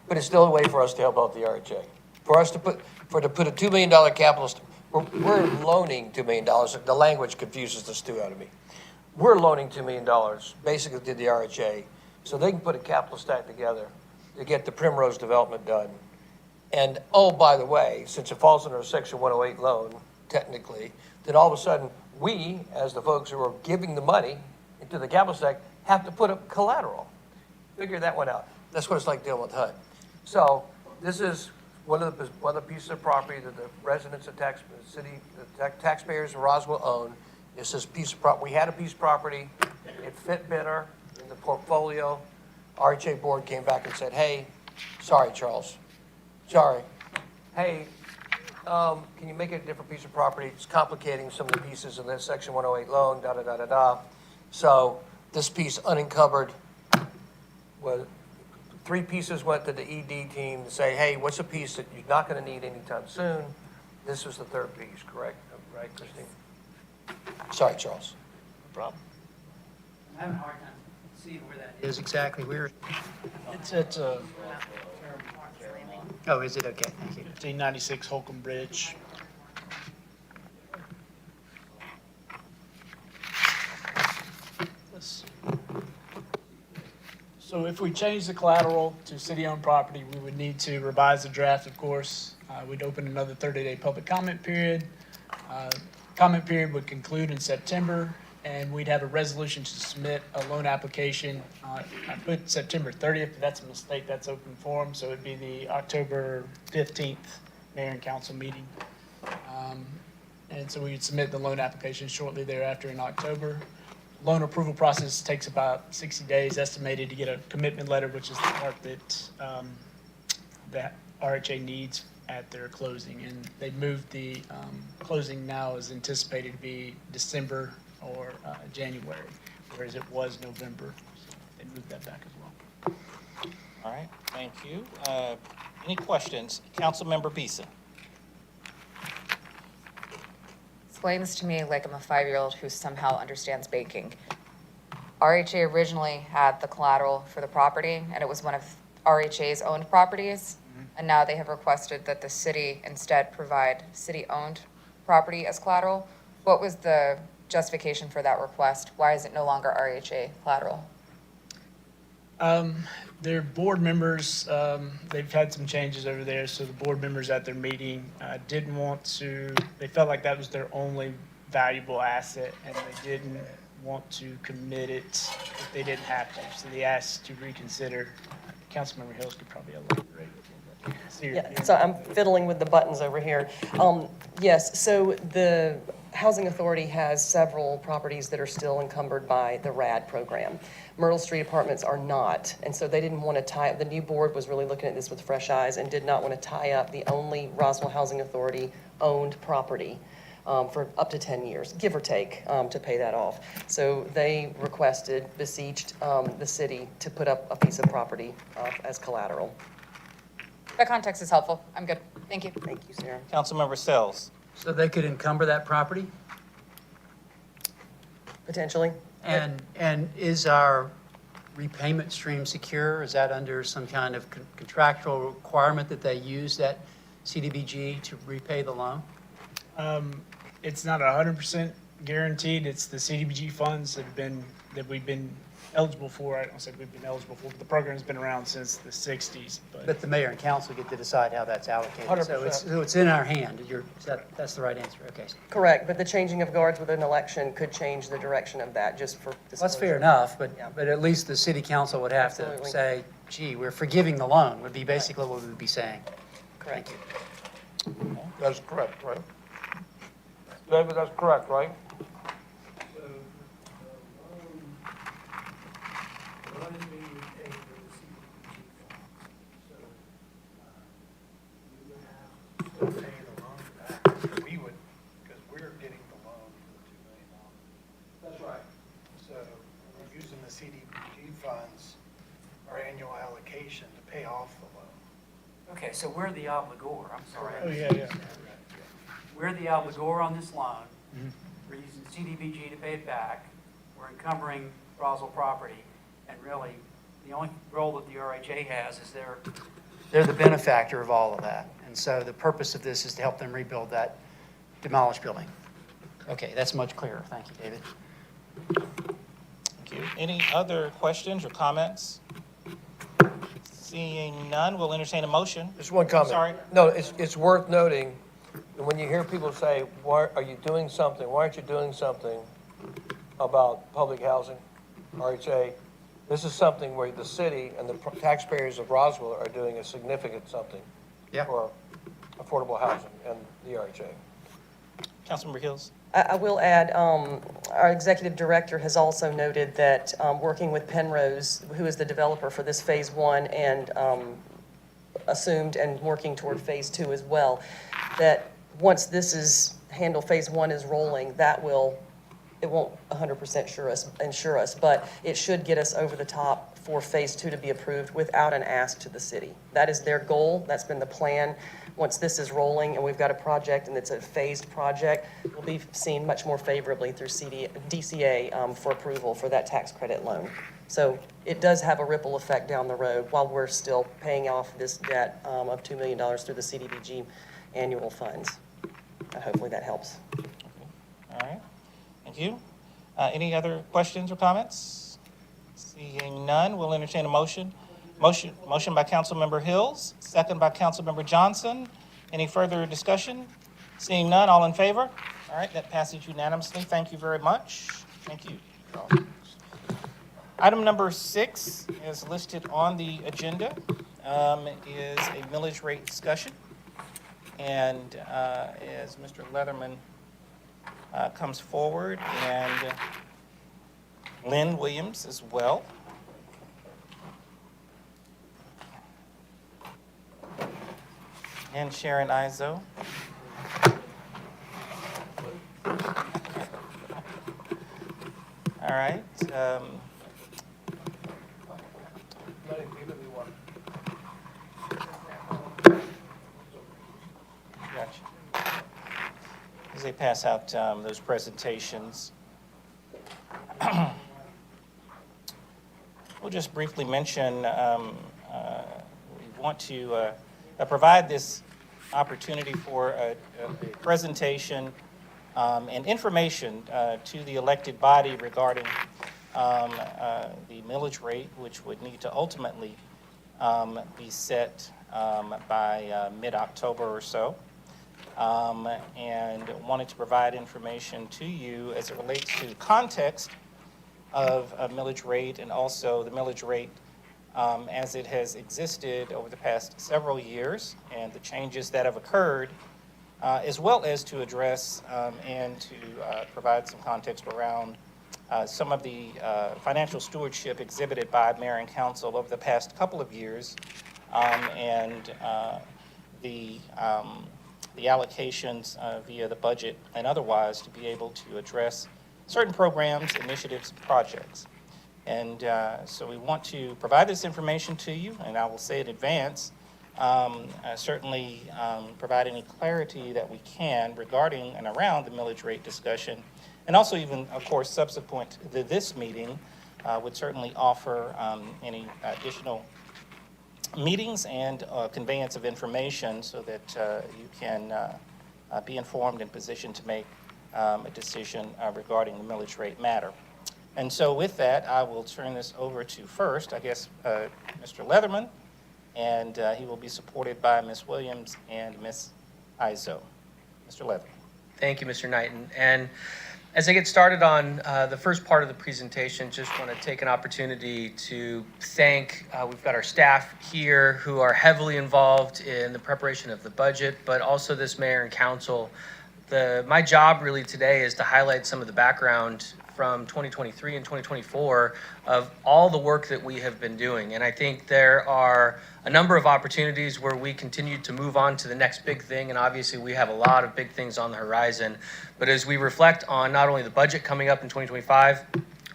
But it's still a way for us to help out the RHA. For us to put a $2 million capital, we're loaning $2 million. The language confuses the stew out of me. We're loaning $2 million, basically to the RHA, so they can put a capital stack together to get the Primrose development done. And, oh, by the way, since it falls under a Section 108 loan, technically, then all of a sudden, we, as the folks who are giving the money into the capital stack, have to put up collateral. Figure that one out. That's what it's like dealing with HUD. So this is one of the pieces of property that the residents of taxpayers in Roswell own. It's this piece of property. We had a piece of property. It fit better in the portfolio. RHA board came back and said, hey, sorry, Charles. Sorry. Hey, can you make it a different piece of property? It's complicating some of the pieces in this Section 108 loan, da-da-da-da-da. So this piece unencumbered, was 3 pieces went to the ED team to say, hey, what's a piece that you're not going to need anytime soon? This was the 3rd piece, correct? Right, Christine? Sorry, Charles. No problem. I'm having a hard time seeing where that is exactly. Where? It's Oh, is it? Okay, thank you. 1896 Holcomb Bridge. So if we change the collateral to city-owned property, we would need to revise the draft, of course. We'd open another 30-day public comment period. Comment period would conclude in September, and we'd have a resolution to submit a loan application. I put September 30th, but that's a mistake. That's open forum, so it'd be the October 15th mayor and council meeting. And so we'd submit the loan application shortly thereafter in October. Loan approval process takes about 60 days estimated to get a commitment letter, which is the part that RHA needs at their closing. And they moved the closing now is anticipated to be December or January, whereas it was November. So they moved that back as well. All right, thank you. Any questions? Councilmember Beeson. Explain this to me like I'm a 5-year-old who somehow understands banking. RHA originally had the collateral for the property, and it was one of RHA's owned properties. And now they have requested that the city instead provide city-owned property as collateral. What was the justification for that request? Why is it no longer RHA collateral? Their board members, they've had some changes over there, so the board members at their meeting didn't want to, they felt like that was their only valuable asset, and they didn't want to commit it if they didn't have to. So they asked to reconsider. Councilmember Hills could probably elaborate. Yeah, so I'm fiddling with the buttons over here. Yes, so the Housing Authority has several properties that are still encumbered by the RAD program. Myrtle Street Apartments are not, and so they didn't want to tie up, the new board was really looking at this with fresh eyes and did not want to tie up the only Roswell Housing Authority owned property for up to 10 years, give or take, to pay that off. So they requested, beseeched the city to put up a piece of property as collateral. That context is helpful. I'm good. Thank you. Thank you, Sarah. Councilmember Sells. So they could encumber that property? Potentially. And is our repayment stream secure? Is that under some kind of contractual requirement that they use that CDBG to repay the loan? It's not 100% guaranteed. It's the CDBG funds that we've been eligible for. I don't say we've been eligible for, but the program's been around since the 60s. But the mayor and council get to decide how that's allocated. 100%. So it's in our hand. That's the right answer. Okay. Correct, but the changing of guards with an election could change the direction of that, just for disclosure. That's fair enough, but Yeah. at least the city council would have to Absolutely. say, gee, we're forgiving the loan, would be basically what we would be saying. Correct. Thank you. That's correct, right? David, that's correct, right? So the loan is being repaid with the CDBG fund. So we would have to still pay the loan back. We would, because we're getting the loan for the $2 million. That's right. So we're using the CDBG funds, our annual allocation, to pay off the loan. Okay, so we're the obligor, I'm sorry. Oh, yeah. We're the obligor on this loan. We're using CDBG to pay it back. We're encumbering Roswell property. And really, the only role that the RHA has is they're the benefactor of all of that. And so the purpose of this is to help them rebuild that demolished building. Okay, that's much clearer. Thank you, David. Thank you. Any other questions or comments? Seeing none, we'll entertain a motion. Just one comment. Sorry. No, it's worth noting, that when you hear people say, why are you doing something, why aren't you doing something about public housing, RHA, this is something where the city and the taxpayers of Roswell are doing a significant something Yeah. for affordable housing and the RHA. Councilmember Hills. I will add, our executive director has also noted that, working with Penrose, who is the developer for this Phase 1 and assumed and working toward Phase 2 as well, that once this is handled, Phase 1 is rolling, it won't 100% ensure us, but it should get us over the top for Phase 2 to be approved without an ask to the city. That is their goal. That's been the plan. Once this is rolling and we've got a project and it's a phased project, we'll be seen much more favorably through DCA for approval for that tax credit loan. So it does have a ripple effect down the road while we're still paying off this debt of $2 million through the CDBG annual funds. Hopefully that helps. All right, thank you. Any other questions or comments? Seeing none, we'll entertain a motion. Motion by Councilmember Hills, second by Councilmember Johnson. Any further discussion? Seeing none, all in favor? All right, that passes unanimously. Thank you very much. Thank you. Item number 6 is listed on the agenda, is a millage rate discussion. And as Mr. Leatherman comes forward, and Lynn Williams as well. And Sharon Izzo. All right. Gotcha. As they pass out those presentations, we'll just briefly mention we want to provide this opportunity for a presentation and information to the elected body regarding the millage rate, which would need to ultimately be set by mid-October or so. And wanted to provide information to you as it relates to the context of a millage rate and also the millage rate as it has existed over the past several years and the changes that have occurred, as well as to address and to provide some context around some of the financial stewardship exhibited by mayor and council over the past couple of years, and the allocations via the budget and otherwise to be able to address certain programs, initiatives, and projects. And so we want to provide this information to you, and I will say in advance, certainly provide any clarity that we can regarding and around the millage rate discussion, and also even, of course, subsequent to this meeting, would certainly offer any additional meetings and conveyance of information so that you can be informed and positioned to make a decision regarding the millage rate matter. And so with that, I will turn this over to first, I guess, Mr. Leatherman, and he will be supported by Ms. Williams and Ms. Izzo. Mr. Leatherman. Thank you, Mr. Knighton. And as I get started on the first part of the presentation, just want to take an opportunity to thank, we've got our staff here who are heavily involved in the preparation of the budget, but also this mayor and council. My job really today is to highlight some of the background from 2023 and 2024 of all the work that we have been doing. And I think there are a number of opportunities where we continue to move on to the next big thing. And obviously we have a lot of big things on the horizon. But as we reflect on not only the budget coming up in 2025,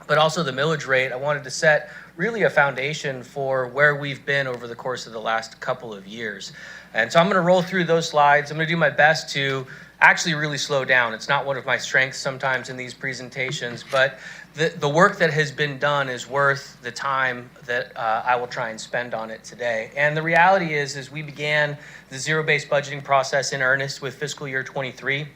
but also the millage rate, I wanted to set really a foundation for where we've been over the course of the last couple of years. And so I'm gonna roll through those slides. I'm gonna do my best to actually really slow down. It's not one of my strengths sometimes in these presentations, but the work that has been done is worth the time that I will try and spend on it today. And the reality is we began the zero-based budgeting process in earnest with fiscal year 23.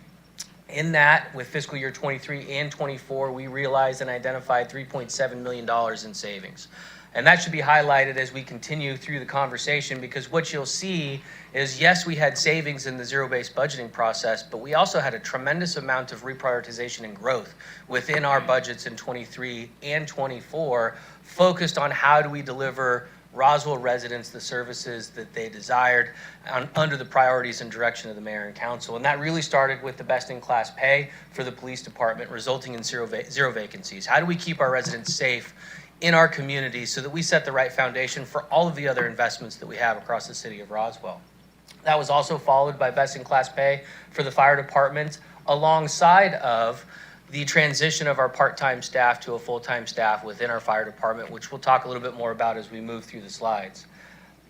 In that, with fiscal year 23 and 24, we realized and identified $3.7 million in savings. And that should be highlighted as we continue through the conversation, because what you'll see is, yes, we had savings in the zero-based budgeting process, but we also had a tremendous amount of reprioritization and growth within our budgets in 23 and 24, focused on how do we deliver Roswell residents the services that they desired under the priorities and direction of the mayor and council. And that really started with the best-in-class pay for the police department, resulting in zero vacancies. How do we keep our residents safe in our communities so that we set the right foundation for all of the other investments that we have across the city of Roswell? That was also followed by best-in-class pay for the fire department, alongside of the transition of our part-time staff to a full-time staff within our fire department, which we'll talk a little bit more about as we move through the slides.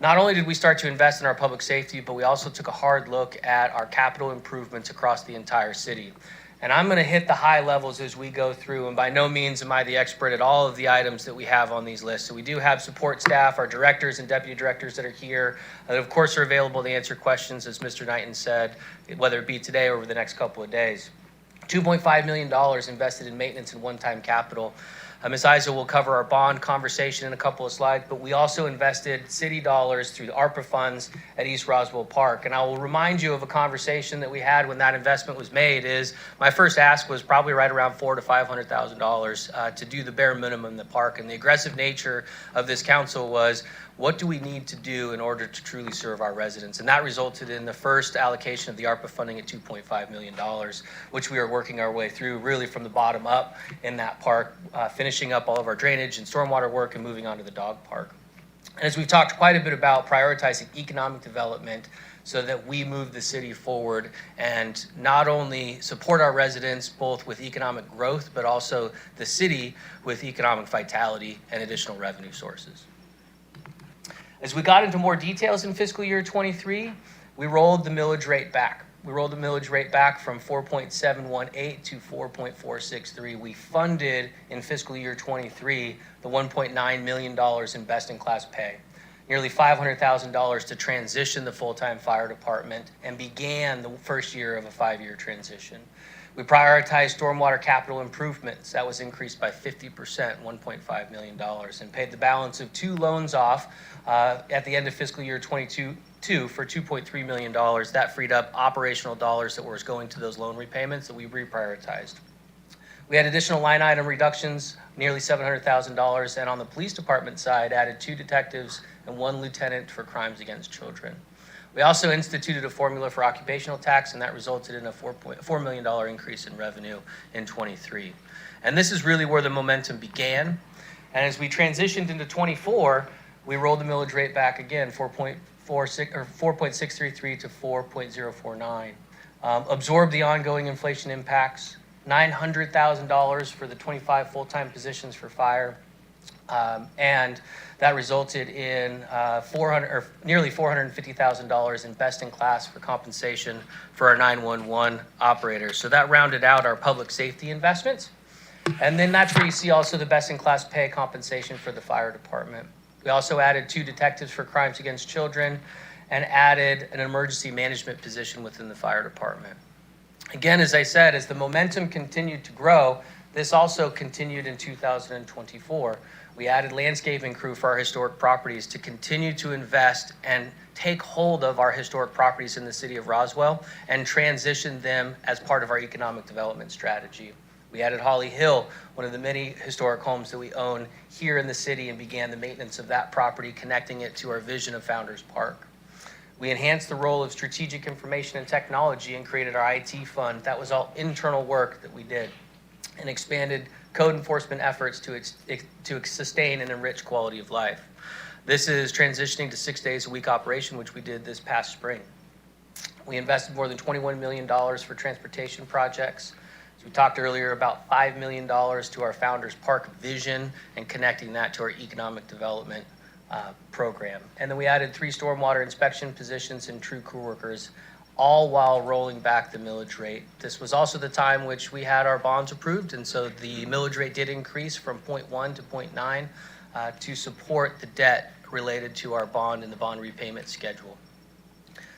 Not only did we start to invest in our public safety, but we also took a hard look at our capital improvements across the entire city. And I'm going to hit the high levels as we go through, and by no means am I the expert at all of the items that we have on these lists. So we do have support staff, our directors and deputy directors that are here, that of course are available to answer questions, as Mr. Knighton said, whether it be today or over the next couple of days. $2.5 million invested in maintenance and one-time capital. Ms. Isa will cover our bond conversation in a couple of slides, but we also invested city dollars through the ARPA funds at East Roswell Park. And I will remind you of a conversation that we had when that investment was made. Is my first ask was probably right around $400,000 to $500,000 to do the bare minimum in the park. And the aggressive nature of this council was, what do we need to do in order to truly serve our residents? And that resulted in the first allocation of the ARPA funding at $2.5 million, which we are working our way through really from the bottom up in that park, finishing up all of our drainage and stormwater work and moving on to the dog park. And as we've talked quite a bit about prioritizing economic development so that we move the city forward and not only support our residents both with economic growth, but also the city with economic vitality and additional revenue sources. As we got into more details in fiscal year 23, we rolled the millage rate back. We rolled the millage rate back from 4.718 to 4.463. We funded in fiscal year 23 the $1.9 million in best-in-class pay, nearly $500,000 to transition the full-time fire department, and began the first year of a 5-year transition. We prioritized stormwater capital improvements. That was increased by 50%, $1.5 million, and paid the balance of 2 loans off at the end of fiscal year 22 for $2.3 million. That freed up operational dollars that were going to those loan repayments that we reprioritized. We had additional line item reductions, nearly $700,000, and on the police department side, added 2 detectives and 1 lieutenant for crimes against children. We also instituted a formula for occupational tax, and that resulted in a $4 million increase in revenue in 23. And this is really where the momentum began. And as we transitioned into 24, we rolled the millage rate back again, 4.633 to 4.049. Absorbed the ongoing inflation impacts, $900,000 for the 25 full-time positions for fire. And that resulted in nearly $450,000 in best-in-class for compensation for our 911 operators. So that rounded out our public safety investments. And then that's where you see also the best-in-class pay compensation for the fire department. We also added 2 detectives for crimes against children and added an emergency management position within the fire department. Again, as I said, as the momentum continued to grow, this also continued in 2024. We added landscaping crew for our historic properties to continue to invest and take hold of our historic properties in the city of Roswell and transition them as part of our economic development strategy. We added Holly Hill, one of the many historic homes that we own here in the city, and began the maintenance of that property, connecting it to our vision of Founders Park. We enhanced the role of strategic information and technology and created our IT fund. That was all internal work that we did, and expanded code enforcement efforts to sustain and enrich quality of life. This is transitioning to 6 days a week operation, which we did this past spring. We invested more than $21 million for transportation projects. So we talked earlier about $5 million to our Founders Park vision and connecting that to our economic development program. And then we added 3 stormwater inspection positions and true crew workers, all while rolling back the millage rate. This was also the time which we had our bonds approved, and so the millage rate did increase from 0.1 to 0.9 to support the debt related to our bond and the bond repayment schedule.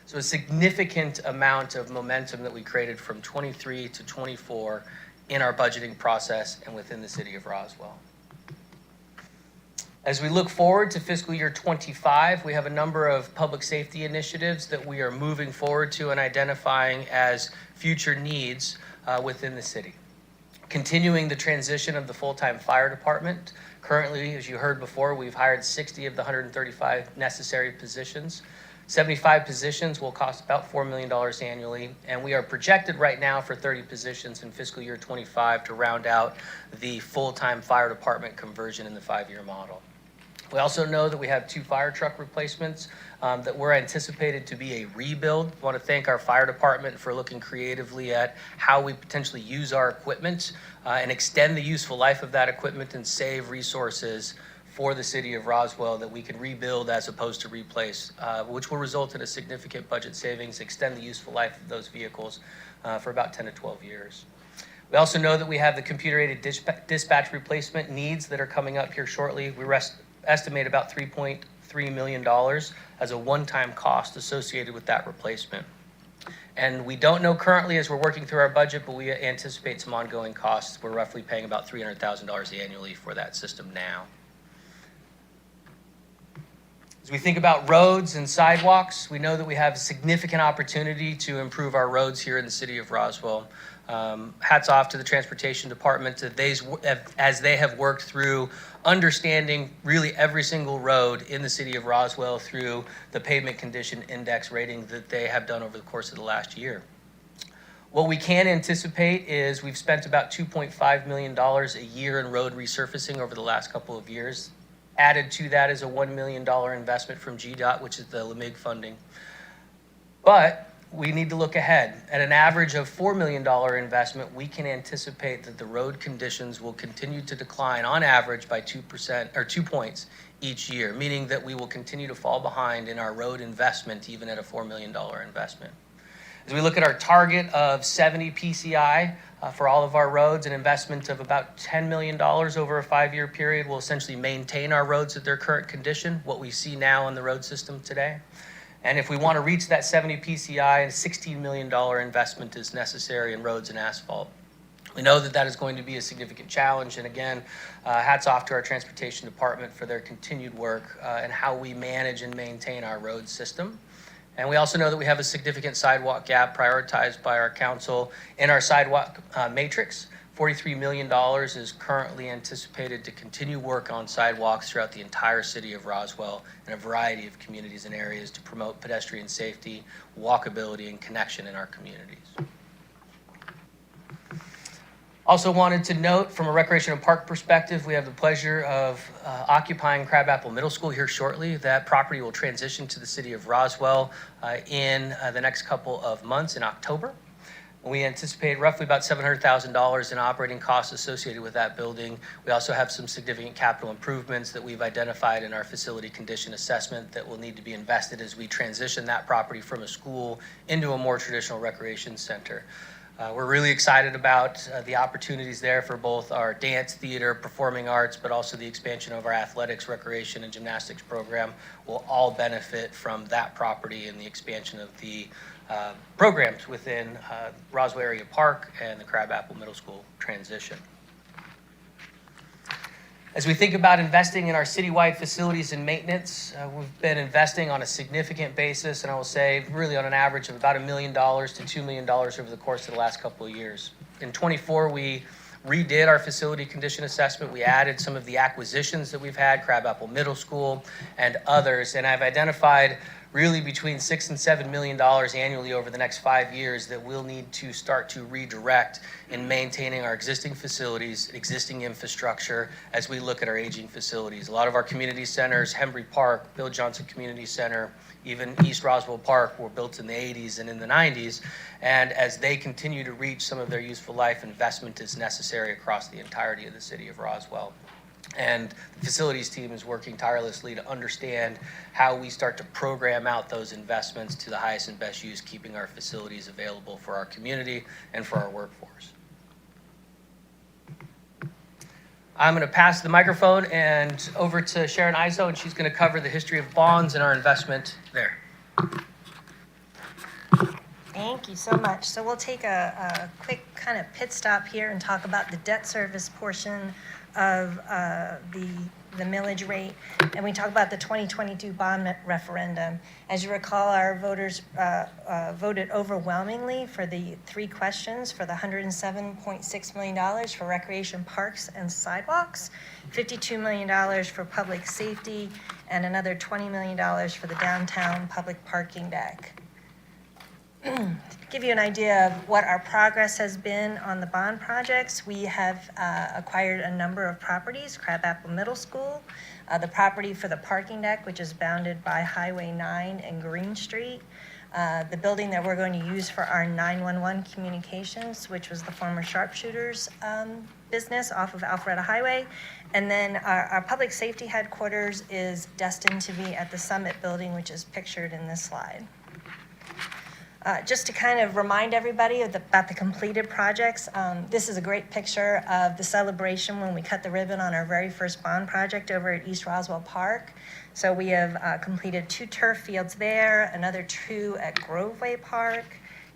So a significant amount of momentum that we created from 23 to 24 in our budgeting process and within the city of Roswell. As we look forward to fiscal year 25, we have a number of public safety initiatives that we are moving forward to and identifying as future needs within the city. Continuing the transition of the full-time fire department. Currently, as you heard before, we've hired 60 of the 135 necessary positions. 75 positions will cost about $4 million annually, and we are projected right now for 30 positions in fiscal year 25 to round out the full-time fire department conversion in the 5-year model. We also know that we have 2 fire truck replacements that were anticipated to be a rebuild. I want to thank our fire department for looking creatively at how we potentially use our equipment and extend the useful life of that equipment and save resources for the city of Roswell that we can rebuild as opposed to replace, which will result in a significant budget savings, extend the useful life of those vehicles for about 10 to 12 years. We also know that we have the computer-aided dispatch replacement needs that are coming up here shortly. We estimate about $3.3 million as a one-time cost associated with that replacement. And we don't know currently as we're working through our budget, but we anticipate some ongoing costs. We're roughly paying about $300,000 annually for that system now. As we think about roads and sidewalks, we know that we have a significant opportunity to improve our roads here in the city of Roswell. Hats off to the Transportation Department as they have worked through understanding really every single road in the city of Roswell through the pavement condition index rating that they have done over the course of the last year. What we can anticipate is we've spent about $2.5 million a year in road resurfacing over the last couple of years. Added to that is a $1 million investment from GDOT, which is the LMIG funding. But we need to look ahead. At an average of $4 million investment, we can anticipate that the road conditions will continue to decline on average by 2% or 2 points each year, meaning that we will continue to fall behind in our road investment even at a $4 million investment. As we look at our target of 70 PCI for all of our roads, an investment of about $10 million over a 5-year period will essentially maintain our roads at their current condition, what we see now in the road system today. And if we want to reach that 70 PCI, a $16 million investment is necessary in roads and asphalt. We know that that is going to be a significant challenge. And again, hats off to our Transportation Department for their continued work and how we manage and maintain our road system. And we also know that we have a significant sidewalk gap prioritized by our council in our sidewalk matrix. $43 million is currently anticipated to continue work on sidewalks throughout the entire city of Roswell in a variety of communities and areas to promote pedestrian safety, walkability, and connection in our communities. Also wanted to note from a recreation and park perspective, we have the pleasure of occupying Crabapple Middle School here shortly. That property will transition to the city of Roswell in the next couple of months in October. We anticipate roughly about $700,000 in operating costs associated with that building. We also have some significant capital improvements that we've identified in our facility condition assessment that will need to be invested as we transition that property from a school into a more traditional recreation center. We're really excited about the opportunities there for both our dance, theater, performing arts, but also the expansion of our athletics, recreation, and gymnastics program will all benefit from that property and the expansion of the programs within Roswell Area Park and the Crabapple Middle School transition. As we think about investing in our citywide facilities and maintenance, we've been investing on a significant basis, and I will say really on an average of about $1 million to $2 million over the course of the last couple of years. In 24, we redid our facility condition assessment. We added some of the acquisitions that we've had, Crabapple Middle School and others, and I've identified really between $6 and $7 million annually over the next 5 years that we'll need to start to redirect in maintaining our existing facilities, existing infrastructure as we look at our aging facilities. A lot of our community centers, Hembry Park, Bill Johnson Community Center, even East Roswell Park were built in the 80s and in the 90s. And as they continue to reach some of their useful life, investment is necessary across the entirety of the city of Roswell. And the facilities team is working tirelessly to understand how we start to program out those investments to the highest and best use, keeping our facilities available for our community and for our workforce. I'm going to pass the microphone and over to Sharon Iso, and she's going to cover the history of bonds and our investment there. Thank you so much. So we'll take a quick kind of pit stop here and talk about the debt service portion of the millage rate, and we talk about the 2022 bond referendum. As you recall, our voters voted overwhelmingly for the 3 questions for the $107.6 million for recreation parks and sidewalks, $52 million for public safety, and another $20 million for the downtown public parking deck. To give you an idea of what our progress has been on the bond projects, we have acquired a number of properties, Crabapple Middle School, the property for the parking deck, which is bounded by Highway 9 and Green Street, the building that we're going to use for our 911 communications, which was the former sharpshooters business off of Alpharetta Highway, and then our public safety headquarters is destined to be at the Summit Building, which is pictured in this slide. Just to kind of remind everybody about the completed projects, this is a great picture of the celebration when we cut the ribbon on our very first bond project over at East Roswell Park. So we have completed 2 turf fields there, another 2 at Groveway Park,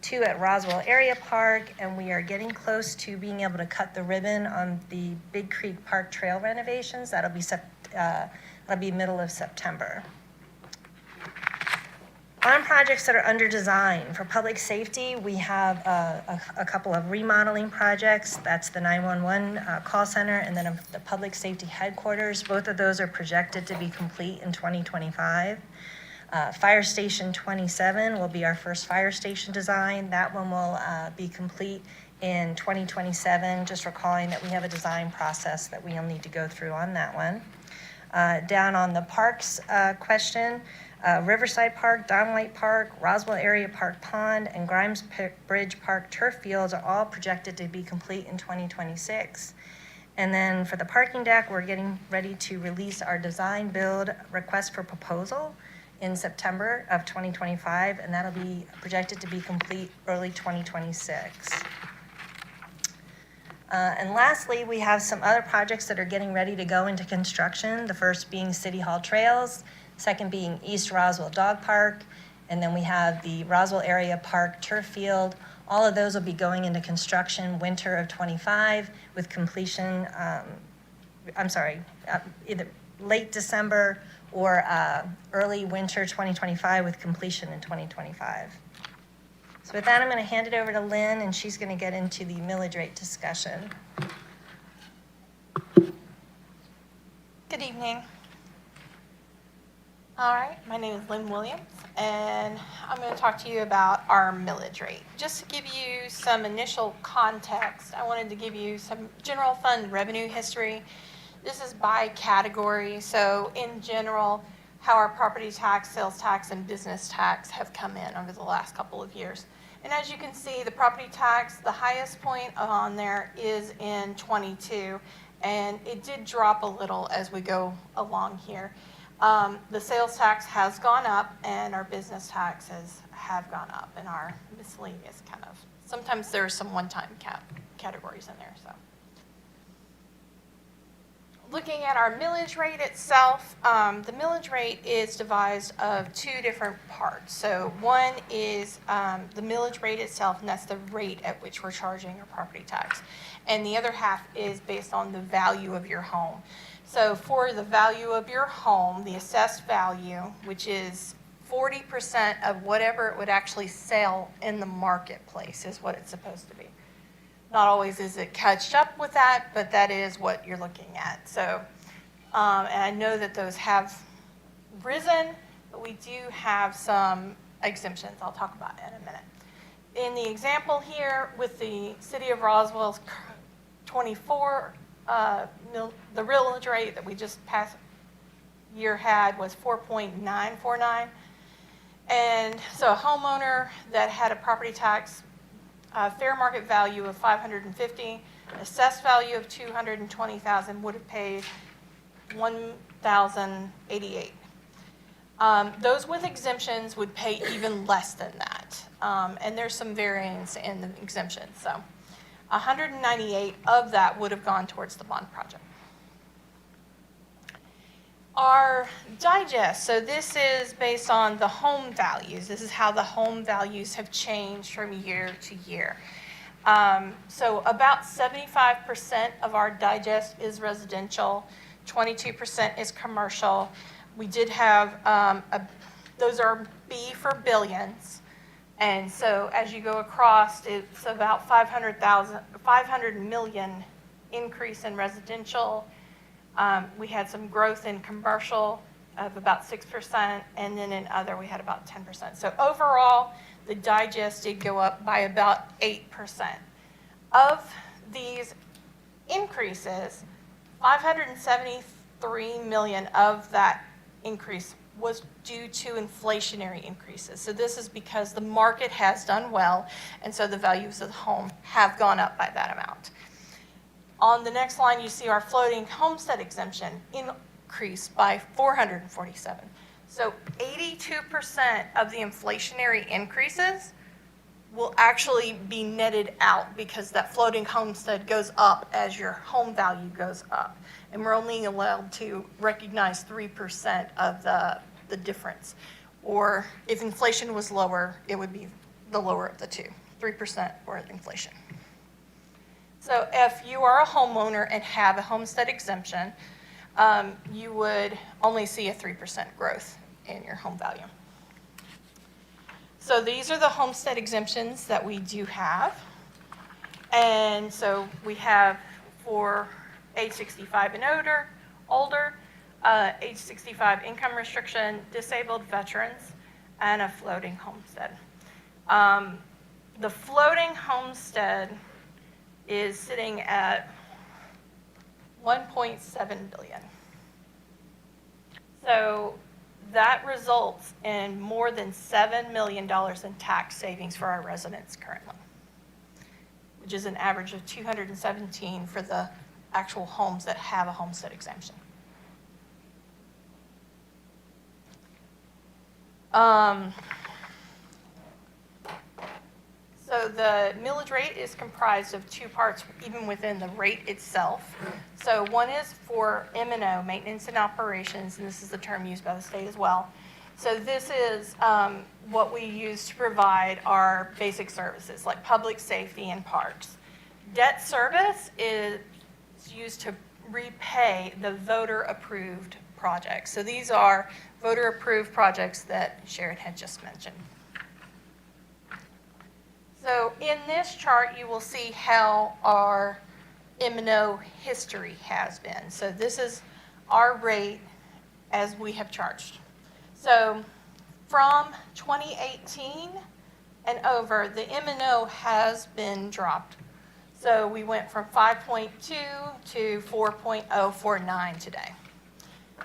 2 at Roswell Area Park, and we are getting close to being able to cut the ribbon on the Big Creek Park Trail renovations. That'll be middle of September. On projects that are under design, for public safety, we have a couple of remodeling projects. That's the 911 call center and then the public safety headquarters. Both of those are projected to be complete in 2025. Fire Station 27 will be our first fire station design. That one will be complete in 2027, just recalling that we have a design process that we'll need to go through on that one. Down on the parks question, Riverside Park, Don White Park, Roswell Area Park Pond, and Grimes Bridge Park turf fields are all projected to be complete in 2026. And then for the parking deck, we're getting ready to release our design build request for proposal in September of 2025, and that'll be projected to be complete early 2026. And lastly, we have some other projects that are getting ready to go into construction, the first being City Hall Trails, second being East Roswell Dog Park, and then we have the Roswell Area Park Turf Field. All of those will be going into construction winter of '25 with completion, either late December or early winter 2025 with completion in 2025. So with that, I'm going to hand it over to Lynn, and she's going to get into the millage rate discussion. Good evening. All right, my name is Lynn Williams, and I'm going to talk to you about our millage rate. Just to give you some initial context, I wanted to give you some general fund revenue history. This is by category, so in general, how our property tax, sales tax, and business tax have come in over the last couple of years. And as you can see, the property tax, the highest point on there is in '22, and it did drop a little as we go along here. The sales tax has gone up, and our business taxes have gone up, and our miscellaneous kind of, sometimes there are some one-time categories in there, so. Looking at our millage rate itself, the millage rate is devised of two different parts. So one is the millage rate itself, and that's the rate at which we're charging our property tax. And the other half is based on the value of your home. So for the value of your home, the assessed value, which is 40% of whatever it would actually sell in the marketplace, is what it's supposed to be. Not always is it catched up with that, but that is what you're looking at. So, and I know that those have risen, but we do have some exemptions I'll talk about in a minute. In the example here with the City of Roswell's 24, the millage rate that we just past year had was 4.949. And so a homeowner that had a property tax fair market value of $550, assessed value of $220,000 would have paid $1,088. Those with exemptions would pay even less than that, and there's some variance in the exemptions. So 198 of that would have gone towards the bond project. Our digest, so this is based on the home values. This is how the home values have changed from year to year. So about 75% of our digest is residential, 22% is commercial. We did have, those are B for billions. And so as you go across, it's about 500 million increase in residential. We had some growth in commercial of about 6%, and then in other we had about 10%. So overall, the digest did go up by about 8%. Of these increases, 573 million of that increase was due to inflationary increases. So this is because the market has done well, and so the values of the home have gone up by that amount. On the next line, you see our floating homestead exemption increased by 447. So 82% of the inflationary increases will actually be netted out because that floating homestead goes up as your home value goes up. And we're only allowed to recognize 3% of the difference. Or if inflation was lower, it would be the lower of the two, 3% or inflation. So if you are a homeowner and have a homestead exemption, you would only see a 3% growth in your home value. So these are the homestead exemptions that we do have. And so we have for age 65 and older, age 65 income restriction, disabled veterans, and a floating homestead. The floating homestead is sitting at 1.7 billion. So that results in more than $7 million in tax savings for our residents currently, which is an average of 217 for the actual homes that have a homestead exemption. So the millage rate is comprised of two parts, even within the rate itself. So one is for M&O, maintenance and operations, and this is the term used by the state as well. So this is what we use to provide our basic services, like public safety and parks. Debt service is used to repay the voter-approved projects. So these are voter-approved projects that Sharon had just mentioned. So in this chart, you will see how our M&O history has been. So this is our rate as we have charged. So from 2018 and over, the M&O has been dropped. So we went from 5.2 to 4.049 today.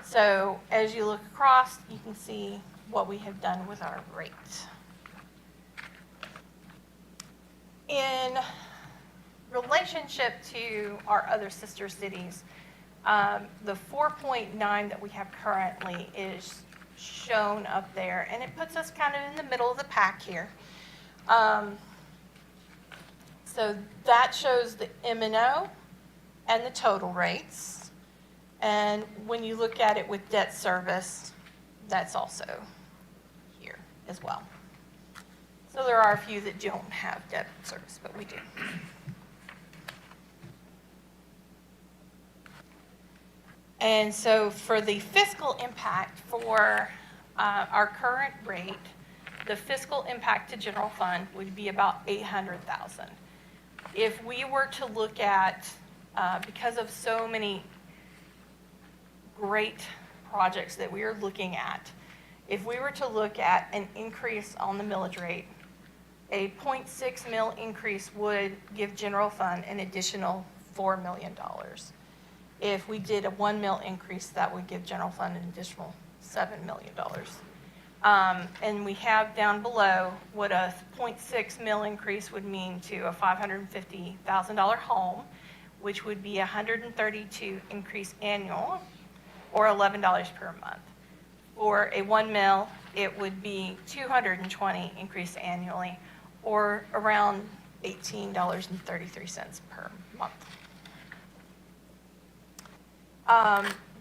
So as you look across, you can see what we have done with our rate. In relationship to our other sister cities, the 4.9 that we have currently is shown up there, and it puts us kind of in the middle of the pack here. So that shows the M&O and the total rates. And when you look at it with debt service, that's also here as well. So there are a few that don't have debt service, but we do. And so for the fiscal impact for our current rate, the fiscal impact to general fund would be about 800,000. If we were to look at, because of so many great projects that we are looking at, if we were to look at an increase on the millage rate, a 0.6 mil increase would give general fund an additional $4 million. If we did a 1 mil increase, that would give general fund an additional $7 million. And we have down below what a 0.6 mil increase would mean to a $550,000 home, which would be $132 increase annual, or $11 per month. For a 1 mil, it would be $220 increase annually, or around $18.33 per month.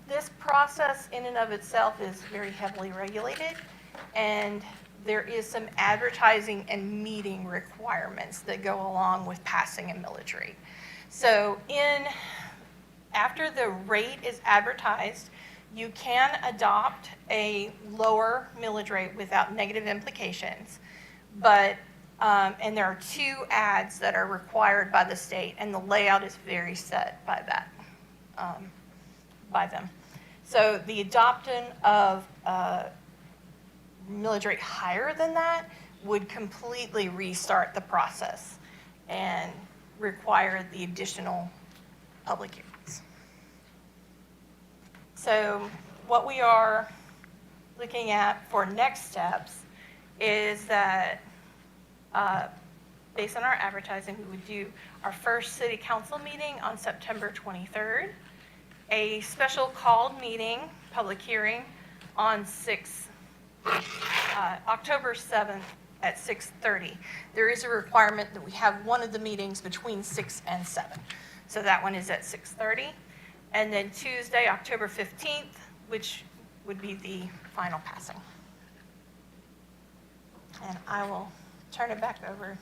This process in and of itself is very heavily regulated, and there is some advertising and meeting requirements that go along with passing a millage rate. So after the rate is advertised, you can adopt a lower millage rate without negative implications, but and there are 2 ads that are required by the state, and the layout is very set by that, by them. So the adoption of millage rate higher than that would completely restart the process and require the additional public hearings. So what we are looking at for next steps is that based on our advertising, we would do our first city council meeting on September 23rd, a special called meeting, public hearing on October 7th at 6:30. There is a requirement that we have one of the meetings between 6 and 7. So that one is at 6:30. And then Tuesday, October 15th, which would be the final passing. And I will turn it back over.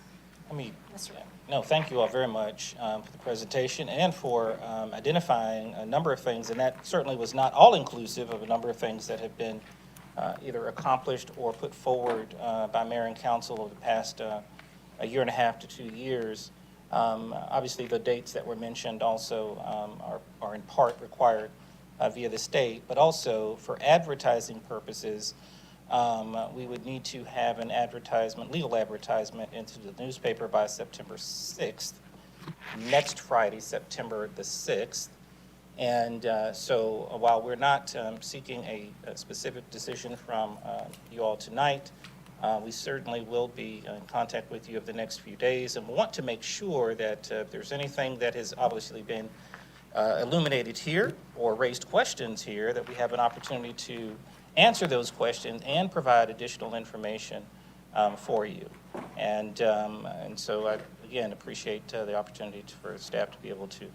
I mean, Mr. no, thank you all very much for the presentation and for identifying a number of things. And that certainly was not all-inclusive of a number of things that have been either accomplished or put forward by mayor and council over the past a year and a half to 2 years. Obviously, the dates that were mentioned also are in part required via the state, but also for advertising purposes, we would need to have an advertisement, legal advertisement into the newspaper by September 6th, next Friday, September the 6th. And so while we're not seeking a specific decision from you all tonight, we certainly will be in contact with you over the next few days, and we want to make sure that if there's anything that has obviously been illuminated here or raised questions here, that we have an opportunity to answer those questions and provide additional information for you. And so I, again, appreciate the opportunity for staff to be able to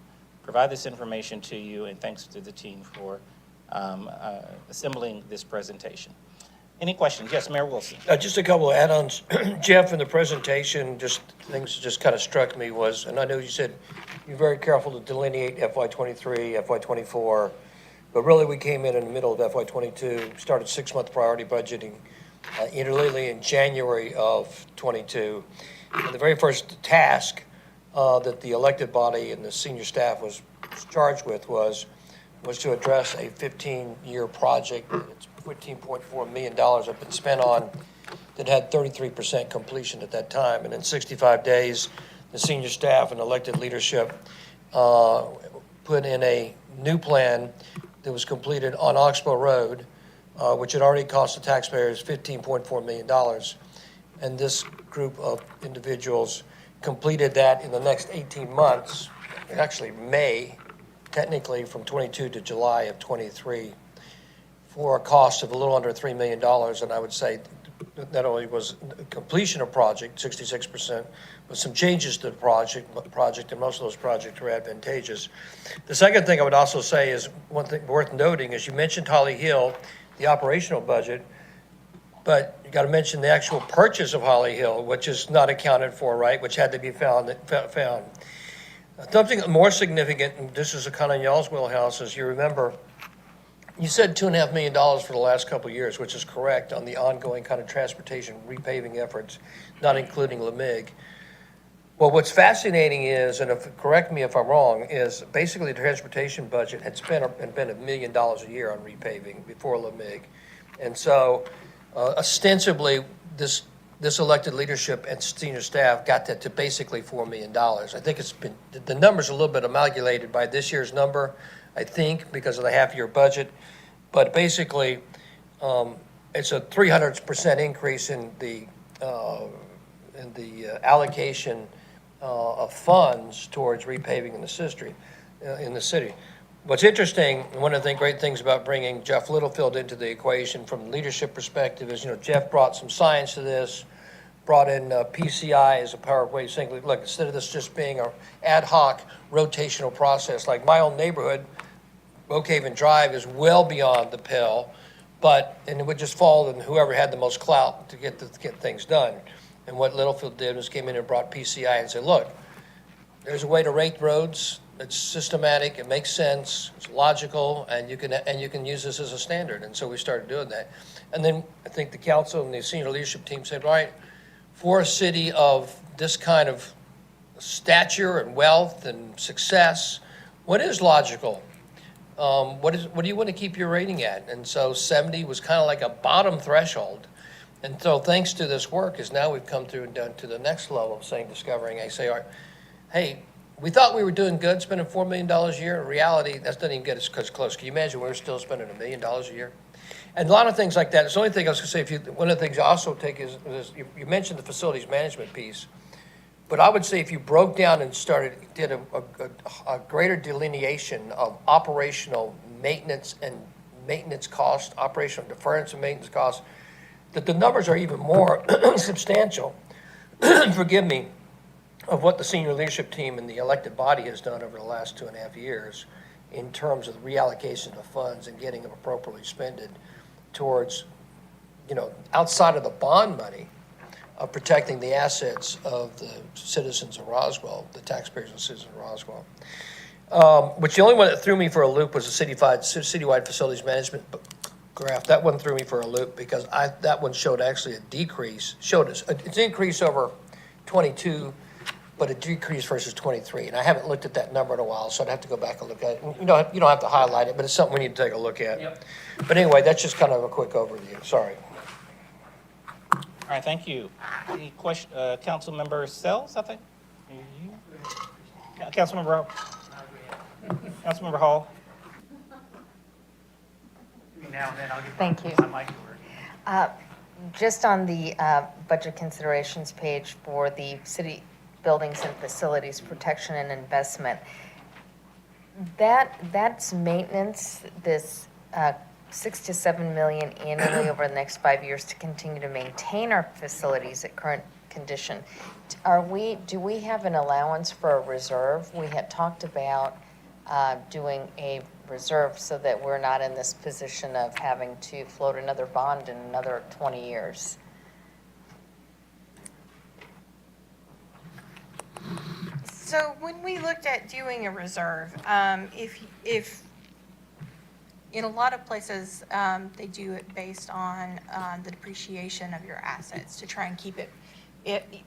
provide this information to you, and thanks to the team for assembling this presentation. Any questions? Yes, Mayor Wilson. Just a couple of add-ons. Jeff, in the presentation, just things that just kind of struck me was, and I know you said you're very careful to delineate FY23, FY24, but really we came in the middle of FY22, started 6-month priority budgeting literally in January of 22. And the very first task that the elected body and the senior staff was charged with was to address a 15-year project. It's $15.4 million had been spent on that had 33% completion at that time. And in 65 days, the senior staff and elected leadership put in a new plan that was completed on Oxbow Road, which had already cost the taxpayers $15.4 million. And this group of individuals completed that in the next 18 months, actually May, technically from 22 to July of 23, for a cost of a little under $3 million. And I would say not only was completion of project, 66%, but some changes to the project, and most of those projects were advantageous. The second thing I would also say is one thing worth noting is you mentioned Holly Hill, the operational budget, but you got to mention the actual purchase of Holly Hill, which is not accounted for, right, which had to be found. Something more significant, and this is a kind of y'all's wheelhouse, as you remember, you said $2.5 million for the last couple of years, which is correct on the ongoing kind of transportation repaving efforts, not including LeMig. Well, what's fascinating is, and correct me if I'm wrong, is basically the transportation budget had been $1 million a year on repaving before LeMig. And so ostensibly, this elected leadership and senior staff got that to basically $4 million. I think the number's a little bit amalgamated by this year's number, I think, because of the half-year budget. But basically, it's a 300% increase in the allocation of funds towards repaving in the city. What's interesting, one of the great things about bringing Jeff Littlefield into the equation from a leadership perspective is, Jeff brought some science to this, brought in PCI as a power way of saying, look, instead of this just being an ad hoc rotational process, like my own neighborhood, Oakhaven Drive is well beyond the pill, and it would just fall on whoever had the most clout to get things done. And what Littlefield did was came in and brought PCI and said, look, there's a way to rate roads. It's systematic. It makes sense. It's logical, and you can use this as a standard. And so we started doing that. And then I think the council and the senior leadership team said, right, for a city of this kind of stature and wealth and success, what is logical? What do you want to keep your rating at? And so 70 was kind of like a bottom threshold. And so thanks to this work is now we've come through and down to the next level of discovering, hey, we thought we were doing good, spending $4 million a year. In reality, that doesn't even get us close. Can you imagine we're still spending $1 million a year? And a lot of things like that. It's the only thing I was going to say, one of the things I also take is you mentioned the facilities management piece. But I would say if you broke down and did a greater delineation of operational maintenance and maintenance cost, operational deference and maintenance costs, that the numbers are even more substantial, forgive me, of what the senior leadership team and the elected body has done over the last 2.5 years in terms of the reallocation of funds and getting them appropriately spended towards, outside of the bond money, protecting the assets of the citizens of Roswell, the taxpayers and citizens of Roswell. Which the only one that threw me for a loop was the citywide facilities management graph. That one threw me for a loop because that one showed actually a decrease, it's an increase over 22, but a decrease versus 23. And I haven't looked at that number in a while, so I'd have to go back and look at it. You don't have to highlight it, but it's something we need to take a look at. Yep. But anyway, that's just kind of a quick overview. Sorry. All right, thank you. Any question, Councilmember Sells, I think? Councilmember Hall? Councilmember Hall? Now and then I'll get Thank you. my mic to work. Just on the budget considerations page for the city buildings and facilities protection and investment, that's maintenance, this 6 to 7 million annually over the next 5 years to continue to maintain our facilities at current condition. Do we have an allowance for a reserve? We had talked about doing a reserve so that we're not in this position of having to float another bond in another 20 years. So when we looked at doing a reserve, if in a lot of places, they do it based on the depreciation of your assets to try and keep it,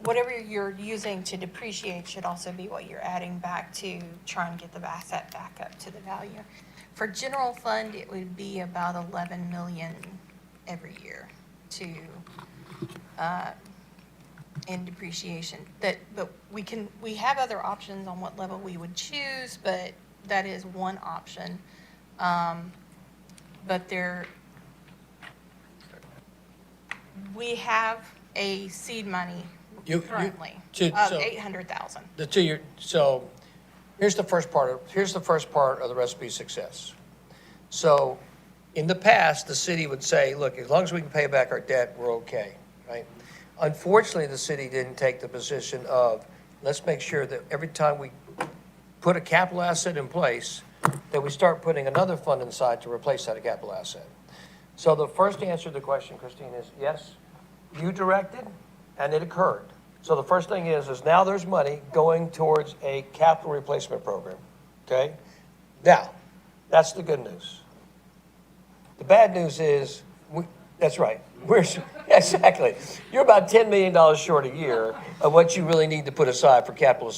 whatever you're using to depreciate should also be what you're adding back to try and get the asset back up to the value. For general fund, it would be about 11 million every year to in depreciation. But we have other options on what level we would choose, but that is one option. But we have a seed money currently of 800,000. So here's the first part of the recipe of success. So in the past, the city would say, look, as long as we can pay back our debt, we're okay, right? Unfortunately, the city didn't take the position of, let's make sure that every time we put a capital asset in place, that we start putting another fund inside to replace that capital asset. So the first answer to the question, Christine, is yes, you directed, and it occurred. So the first thing is now there's money going towards a capital replacement program, okay? Now, that's the good news. The bad news is, that's right, exactly. You're about $10 million short a year of what you really need to put aside for capital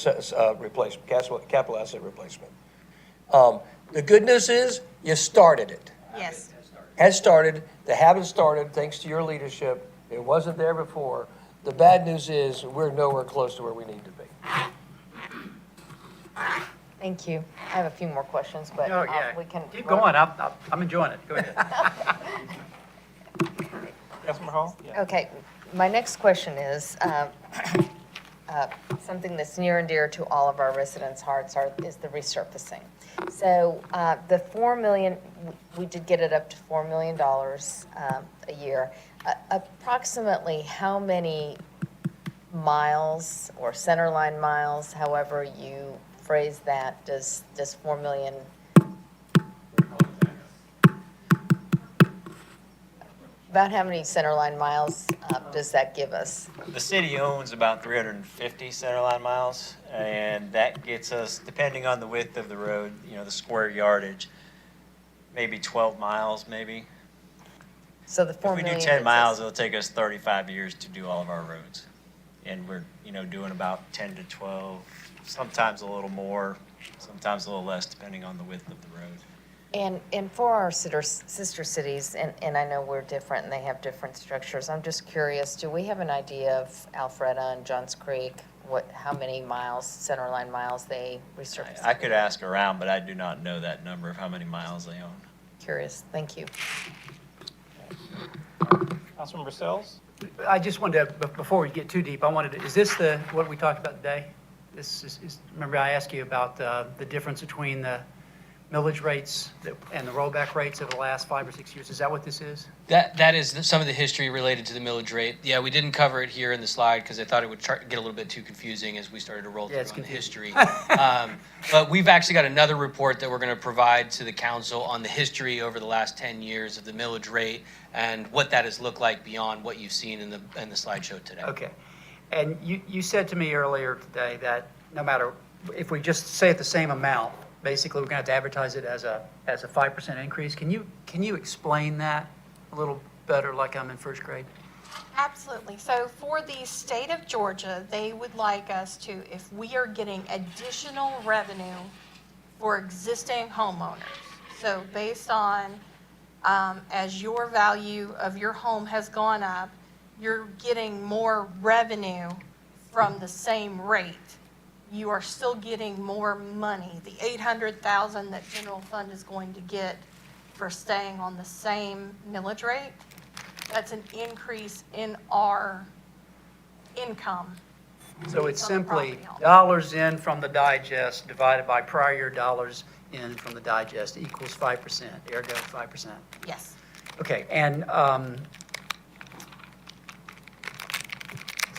replacement, capital asset replacement. The good news is you started it. Yes. Has started, the habit started thanks to your leadership. It wasn't there before. The bad news is we're nowhere close to where we need to be. Thank you. I have a few more questions, but Oh, yeah. we can. Keep going. I'm enjoying it. Go ahead. Councilmember Hall? Yeah. Okay, my next question is something that's near and dear to all of our residents' hearts is the resurfacing. So the 4 million, we did get it up to $4 million a year. Approximately how many miles or centerline miles, however you phrase that, does 4 million? About how many centerline miles does that give us? The city owns about 350 centerline miles, and that gets us, depending on the width of the road, the square yardage, maybe 12 miles, maybe. So the 4 If we million. do 10 miles, it'll take us 35 years to do all of our roads. And we're, doing about 10 to 12, sometimes a little more, sometimes a little less, depending on the width of the road. And for our sister cities, and I know we're different and they have different structures, I'm just curious, do we have an idea of Alpharetta and Johns Creek, how many miles, centerline miles they resurface? I could ask around, but I do not know that number of how many miles they own. Curious, thank you. Councilmember Sells? I just wanted to, before we get too deep, is this what we talked about today? This is, remember I asked you about the difference between millage rates and the rollback rates over the last 5 or 6 years? Is that what this is? That is some of the history related to the millage rate. Yeah, we didn't cover it here in the slide because I thought it would get a little bit too confusing as we started to roll Yeah, it's through on the confusing. history. But we've actually got another report that we're going to provide to the council on the history over the last 10 years of the millage rate and what that has looked like beyond what you've seen in the slideshow today. Okay. And you said to me earlier today that no matter, if we just say it the same amount, basically we're going to have to advertise it as a 5% increase. Can you explain that a little better, like I'm in first grade? Absolutely. So for the state of Georgia, they would like us to, if we are getting additional revenue for existing homeowners, so based on as your value of your home has gone up, you're getting more revenue from the same rate. You are still getting more money. The $800,000 that general fund is going to get for staying on the same millage rate, that's an increase in our income. So it's based on the simply property home. dollars in from the digest divided by prior year dollars in from the digest equals 5%, ergo 5%. Yes. Okay, and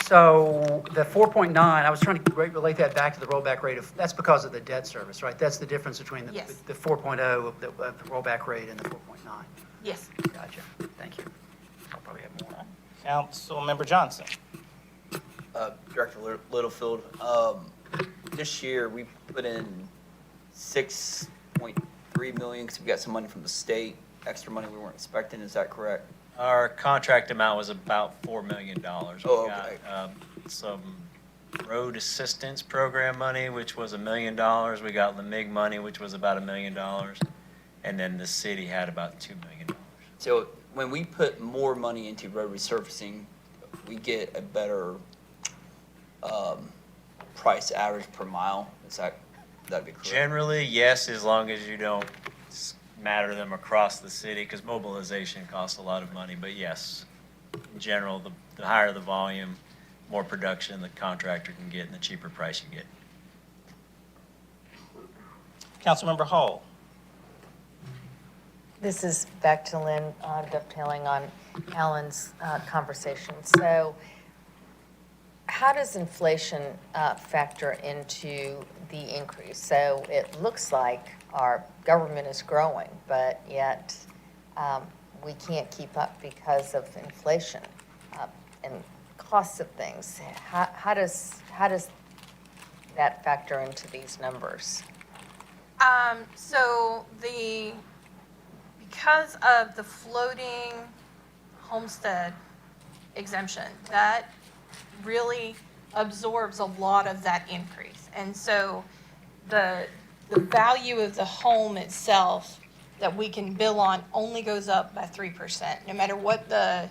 so the 4.9, I was trying to relate that back to the rollback rate of, that's because of the debt service, right? That's the difference between the Yes. 4.0 of the rollback rate and the 4.9. Yes. Gotcha, thank you. I'll probably have more. Councilmember Johnson. Director Littlefield, this year we put in 6.3 million because we got some money from the state, extra money we weren't expecting. Is that correct? Our contract amount was about $4 million. Oh, We got okay. some road assistance program money, which was $1 million. We got LMIG money, which was about $1 million. And then the city had about $2 million. So when we put more money into road resurfacing, we get a better price average per mile. That'd be correct? Generally, yes, as long as you don't matter them across the city, because mobilization costs a lot of money. But yes, in general, the higher the volume, more production the contractor can get, and the cheaper price you get. Councilmember Hall. This is back to Lynn, dovetailing on Alan's conversation. So how does inflation factor into the increase? So it looks like our government is growing, but yet we can't keep up because of inflation and costs of things. How does that factor into these numbers? So because of the floating homestead exemption, that really absorbs a lot of that increase. And so the value of the home itself that we can bill on only goes up by 3%, no matter what the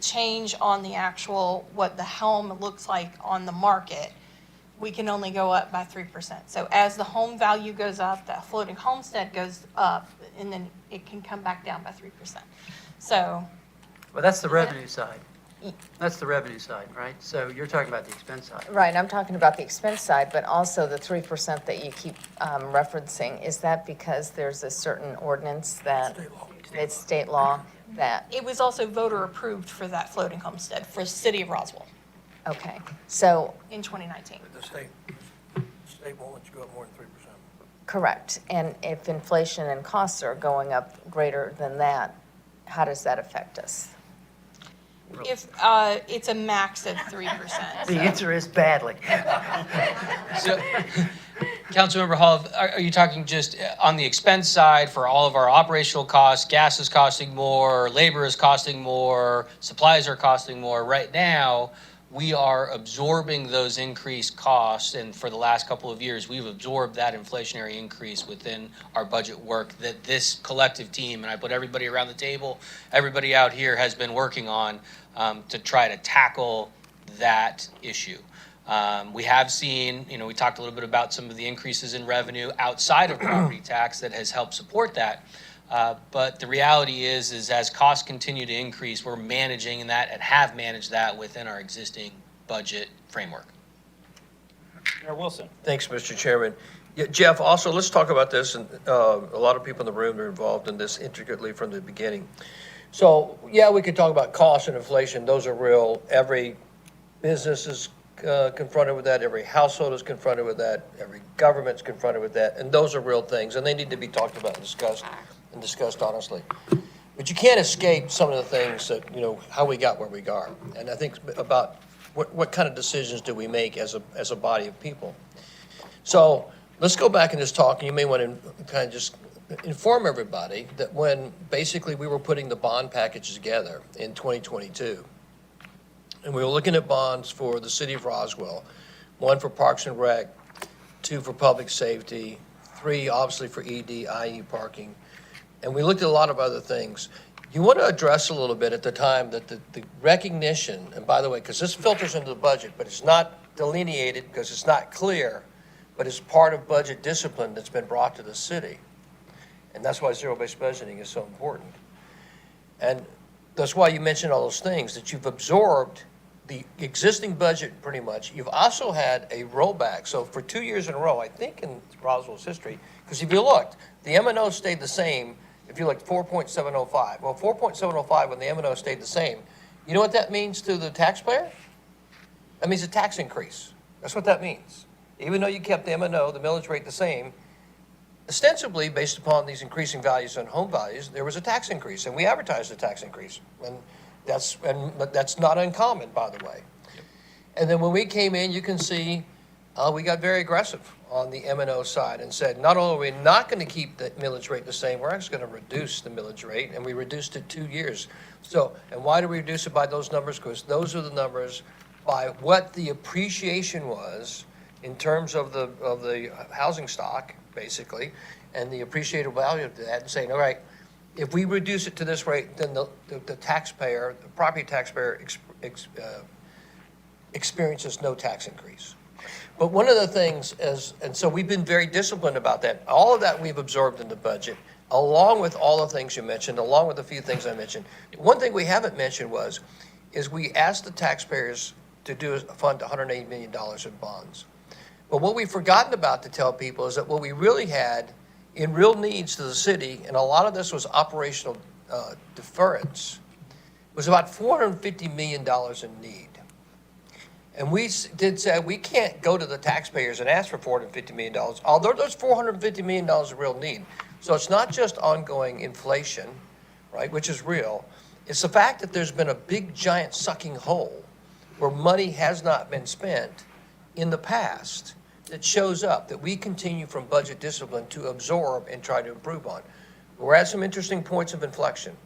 change on the actual, what the home looks like on the market, we can only go up by 3%. So as the home value goes up, that floating homestead goes up, and then it can come back down by 3%. So. Well, that's the revenue side. That's the revenue side, right? So you're talking about the expense side. Right, I'm talking about the expense side, but also the 3% that you keep referencing. Is that because there's a certain ordinance that, it's state law, that, It was also voter approved for that floating homestead for the city of Roswell okay, so, in 2019. The state won't let you go up more than 3%. correct. And if inflation and costs are going up greater than that, how does that affect us? If, it's a max of 3%. The answer is badly. So, Councilmember Hall, are you talking just on the expense side for all of our operational costs? Gas is costing more, labor is costing more, supplies are costing more. Right now, we are absorbing those increased costs, and for the last couple of years, we've absorbed that inflationary increase within our budget work that this collective team, and I put everybody around the table, everybody out here has been working on to try to tackle that issue. We have seen, we talked a little bit about some of the increases in revenue outside of property tax that has helped support that. But the reality is as costs continue to increase, we're managing that and have managed that within our existing budget framework. Mayor Wilson. Thanks, Mr. Chairman. Yeah, Jeff, also, let's talk about this, and a lot of people in the room are involved in this intricately from the beginning. So, yeah, we could talk about cost and inflation. Those are real. Every business is confronted with that. Every household is confronted with that. Every government's confronted with that. And those are real things, and they need to be talked about and discussed honestly. But you can't escape some of the things that, how we got where we are. And I think about what kind of decisions do we make as a body of people. So let's go back and just talk, and you may want to kind of just inform everybody that when basically we were putting the bond package together in 2022, and we were looking at bonds for the city of Roswell, 1 for Parks and Rec, 2 for public safety, 3 obviously for ED, IE parking, and we looked at a lot of other things. You want to address a little bit at the time that the recognition, and by the way, because this filters into the budget, but it's not delineated because it's not clear, but it's part of budget discipline that's been brought to the city. And that's why zero-based budgeting is so important. And that's why you mentioned all those things, that you've absorbed the existing budget pretty much. You've also had a rollback. So for 2 years in a row, I think in Roswell's history, because if you looked, the M&O stayed the same. If you looked 4.705, well, 4.705 when the M&O stayed the same, you know what that means to the taxpayer? That means a tax increase. That's what that means. Even though you kept the M&O, the millage rate the same, ostensibly based upon these increasing values on home values, there was a tax increase, and we advertised a tax increase. And that's not uncommon, by the way. And then when we came in, you can see we got very aggressive on the M&O side and said, not only are we not going to keep the millage rate the same, we're actually going to reduce the millage rate, and we reduced it 2 years. So, and why do we reduce it by those numbers? Because those are the numbers by what the appreciation was in terms of the housing stock, basically, and the appreciated value of that, and saying, all right, if we reduce it to this rate, then the taxpayer, the property taxpayer experiences no tax increase. But one of the things is, and so we've been very disciplined about that. All of that we've absorbed in the budget, along with all the things you mentioned, along with a few things I mentioned. One thing we haven't mentioned is we asked the taxpayers to fund $180 million in bonds. But what we've forgotten about to tell people is that what we really had in real needs to the city, and a lot of this was operational deference, was about $450 million in need. And we did say we can't go to the taxpayers and ask for $450 million, although there's $450 million of real need. So it's not just ongoing inflation, right, which is real. It's the fact that there's been a big, giant sucking hole where money has not been spent in the past that shows up, that we continue from budget discipline to absorb and try to improve on. We're at some interesting points of inflection.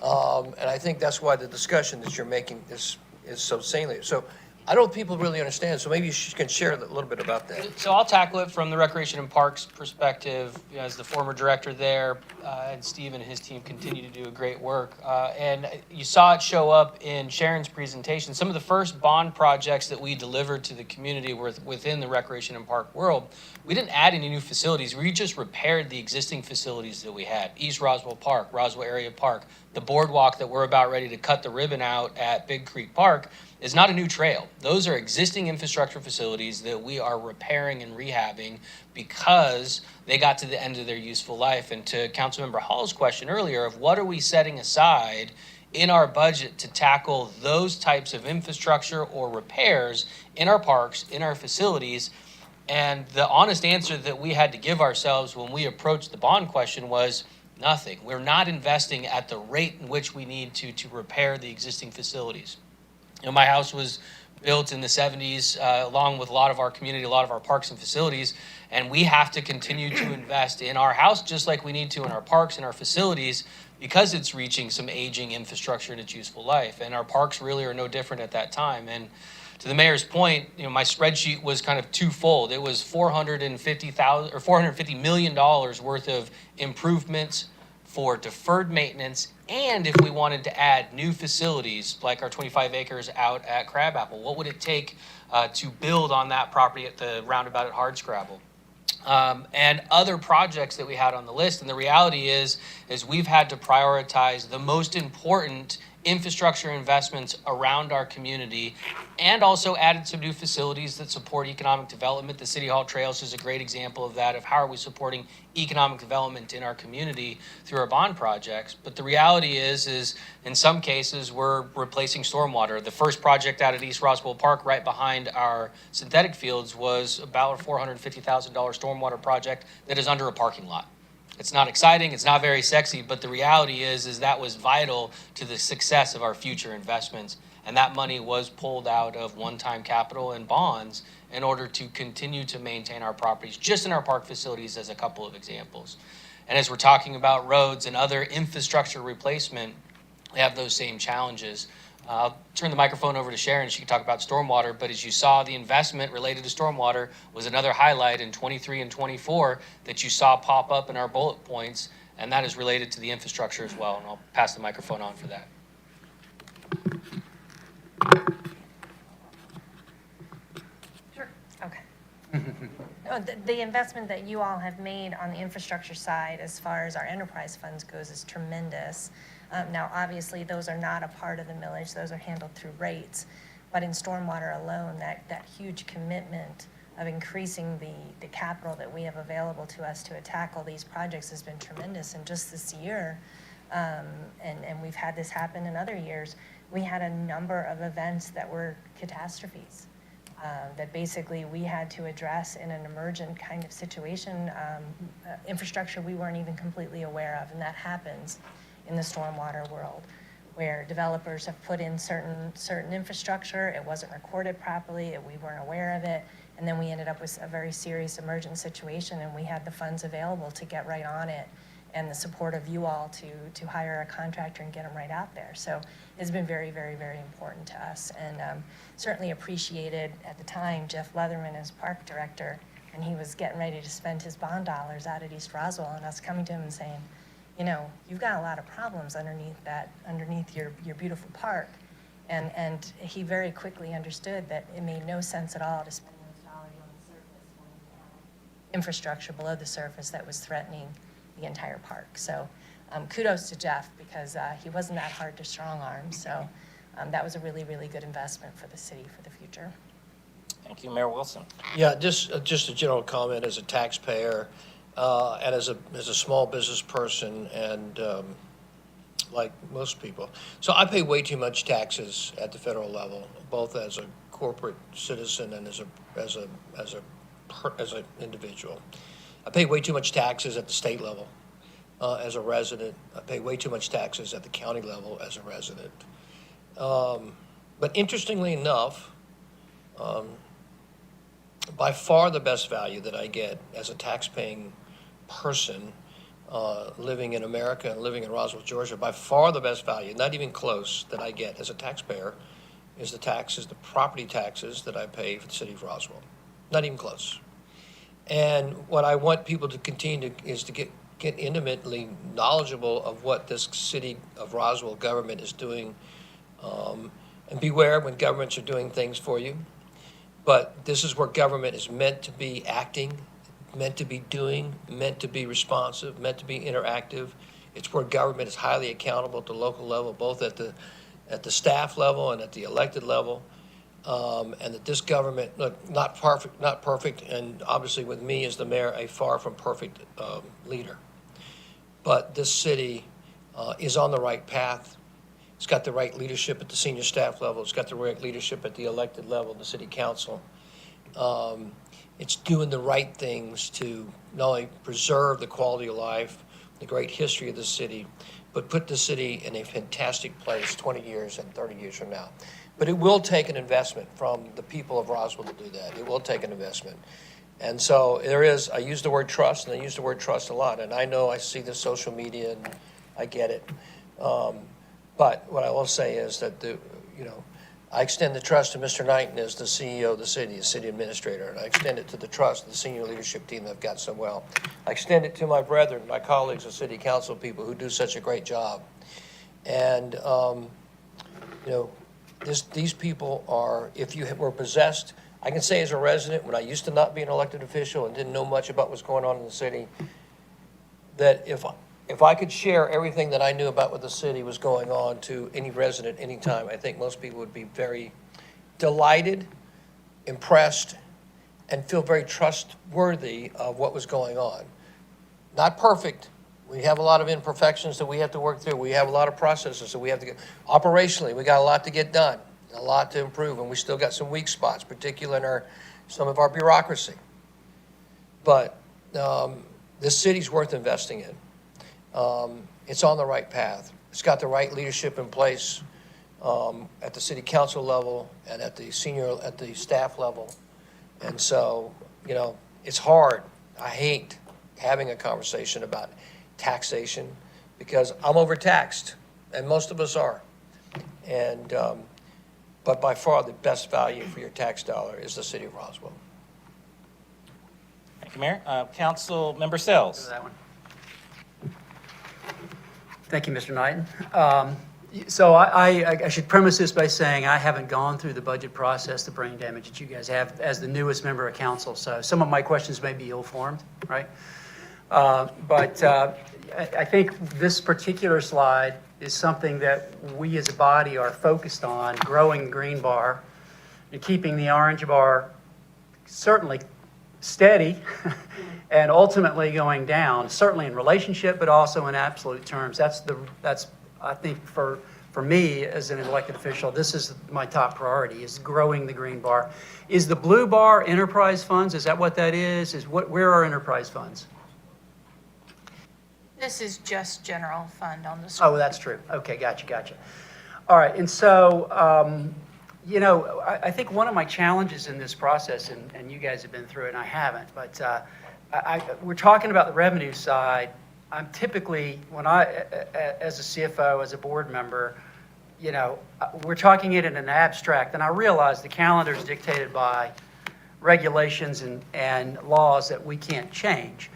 And I think that's why the discussion that you're making is so salient. So I don't think people really understand, so maybe you can share a little bit about that. So I'll tackle it from the Recreation and Parks perspective, as the former director there, and Steve and his team continue to do a great work. And you saw it show up in Sharon's presentation. Some of the first bond projects that we delivered to the community were within the Recreation and Park world. We didn't add any new facilities. We just repaired the existing facilities that we had. East Roswell Park, Roswell Area Park, the boardwalk that we're about ready to cut the ribbon out at Big Creek Park is not a new trail. Those are existing infrastructure facilities that we are repairing and rehabbing because they got to the end of their useful life. And to Councilmember Hall's question earlier of what are we setting aside in our budget to tackle those types of infrastructure or repairs in our parks, in our facilities, and the honest answer that we had to give ourselves when we approached the bond question was nothing. We're not investing at the rate in which we need to repair the existing facilities. You know, my house was built in the 70s, along with a lot of our community, a lot of our parks and facilities, and we have to continue to invest in our house just like we need to in our parks and our facilities because it's reaching some aging infrastructure in its useful life. And our parks really are no different at that time. And to the mayor's point, you know, my spreadsheet was kind of twofold. It was $450 million worth of improvements for deferred maintenance, and if we wanted to add new facilities like our 25 acres out at Crabapple, what would it take to build on that property at the roundabout at Hardscrabble? And other projects that we had on the list. And the reality is we've had to prioritize the most important infrastructure investments around our community, and also added some new facilities that support economic development. The City Hall Trails is a great example of that, of how are we supporting economic development in our community through our bond projects. But the reality is in some cases, we're replacing stormwater. The first project out at East Roswell Park, right behind our synthetic fields, was about a $450,000 stormwater project that is under a parking lot. It's not exciting, it's not very sexy, but the reality is that was vital to the success of our future investments. And that money was pulled out of one-time capital and bonds in order to continue to maintain our properties, just in our park facilities as a couple of examples. And as we're talking about roads and other infrastructure replacement, we have those same challenges. I'll turn the microphone over to Sharon. She can talk about stormwater, but as you saw, the investment related to stormwater was another highlight in 23 and 24 that you saw pop up in our bullet points, and that is related to the infrastructure as well. And I'll pass the microphone on for that. Sure. Okay. No, the investment that you all have made on the infrastructure side, as far as our enterprise funds goes, is tremendous. Now, obviously, those are not a part of the millage. Those are handled through rates. But in stormwater alone, that huge commitment of increasing the capital that we have available to us to tackle these projects has been tremendous. And just this year, and we've had this happen in other years, we had a number of events that were catastrophes that basically we had to address in an emergent kind of situation, infrastructure we weren't even completely aware of, and that happens in the stormwater world, where developers have put in certain infrastructure, it wasn't recorded properly, we weren't aware of it, and then we ended up with a very serious emergent situation, and we had the funds available to get right on it, and the support of you all to hire a contractor and get them right out there. So it's been very, very, very important to us, and certainly appreciated at the time Jeff Leatherman as park director, and he was getting ready to spend his bond dollars out at East Roswell, and us coming to him and saying, you know, you've got a lot of problems underneath your beautiful park. And he very quickly understood that it made no sense at all to spend those dollars on the surface when we had infrastructure below the surface that was threatening the entire park. So kudos to Jeff, because he wasn't that hard to strong arm. So that was a really, really good investment for the city for the future. Thank you, Mayor Wilson. Yeah, just a general comment as a taxpayer and as a small business person, and like most people. So I pay way too much taxes at the federal level, both as a corporate citizen and as an individual. I pay way too much taxes at the state level as a resident. I pay way too much taxes at the county level as a resident. But interestingly enough, by far the best value that I get as a tax-paying person living in America and living in Roswell, Georgia, by far the best value, not even close, that I get as a taxpayer is the property taxes that I pay for the city of Roswell. Not even close. And what I want people to continue is to get intimately knowledgeable of what this city of Roswell government is doing. And beware when governments are doing things for you. But this is where government is meant to be acting, meant to be doing, meant to be responsive, meant to be interactive. It's where government is highly accountable at the local level, both at the staff level and at the elected level. And that this government, look, not perfect, and obviously with me as the mayor, a far from perfect leader. But this city is on the right path. It's got the right leadership at the senior staff level. It's got the right leadership at the elected level, the city council. It's doing the right things to not only preserve the quality of life, the great history of the city, but put the city in a fantastic place 20 years and 30 years from now. But it will take an investment from the people of Roswell to do that. It will take an investment. And so I use the word trust, and I use the word trust a lot. And I know I see the social media, and I get it. But what I will say is that I extend the trust to Mr. Knighton as the CEO of the city administrator, and I extend it to the trust of the senior leadership team that I've got so well. I extend it to my brethren, my colleagues, the city council people who do such a great job. And, these people are, if you were possessed, I can say as a resident, when I used to not be an elected official and didn't know much about what's going on in the city, that if if I could share everything that I knew about what the city was going on to any resident anytime, I think most people would be very delighted, impressed, and feel very trustworthy of what was going on. Not perfect. We have a lot of imperfections that we have to work through. We have a lot of processes that we have to get. Operationally, we got a lot to get done, a lot to improve, and we still got some weak spots, particularly in some of our bureaucracy. But this city's worth investing in. It's on the right path. It's got the right leadership in place at the city council level and at the staff level. And so, it's hard. I hate having a conversation about taxation because I'm overtaxed, and most of us are. And but by far the best value for your tax dollar is the city of Roswell. Thank you, Mayor. Council Member Sells. That one. Thank you, Mr. Knighton. So I should premise this by saying I haven't gone through the budget process, the brain damage that you guys have as the newest member of council. So some of my questions may be ill-formed, right? But I think this particular slide is something that we as a body are focused on, growing the green bar and keeping the orange bar certainly steady and ultimately going down, certainly in relationship, but also in absolute terms. That's I think for me as an elected official, this is my top priority, is growing the green bar. Is the blue bar enterprise funds? Is that what that is? Where are enterprise funds? This is just general fund on the screen. Oh, that's true. Okay, gotcha. All right, and so, I think one of my challenges in this process, and you guys have been through it and I haven't, but we're talking about the revenue side. I'm typically, as a CFO, as a board member, we're talking it in an abstract, and I realize the calendar is dictated by regulations and laws that we can't change.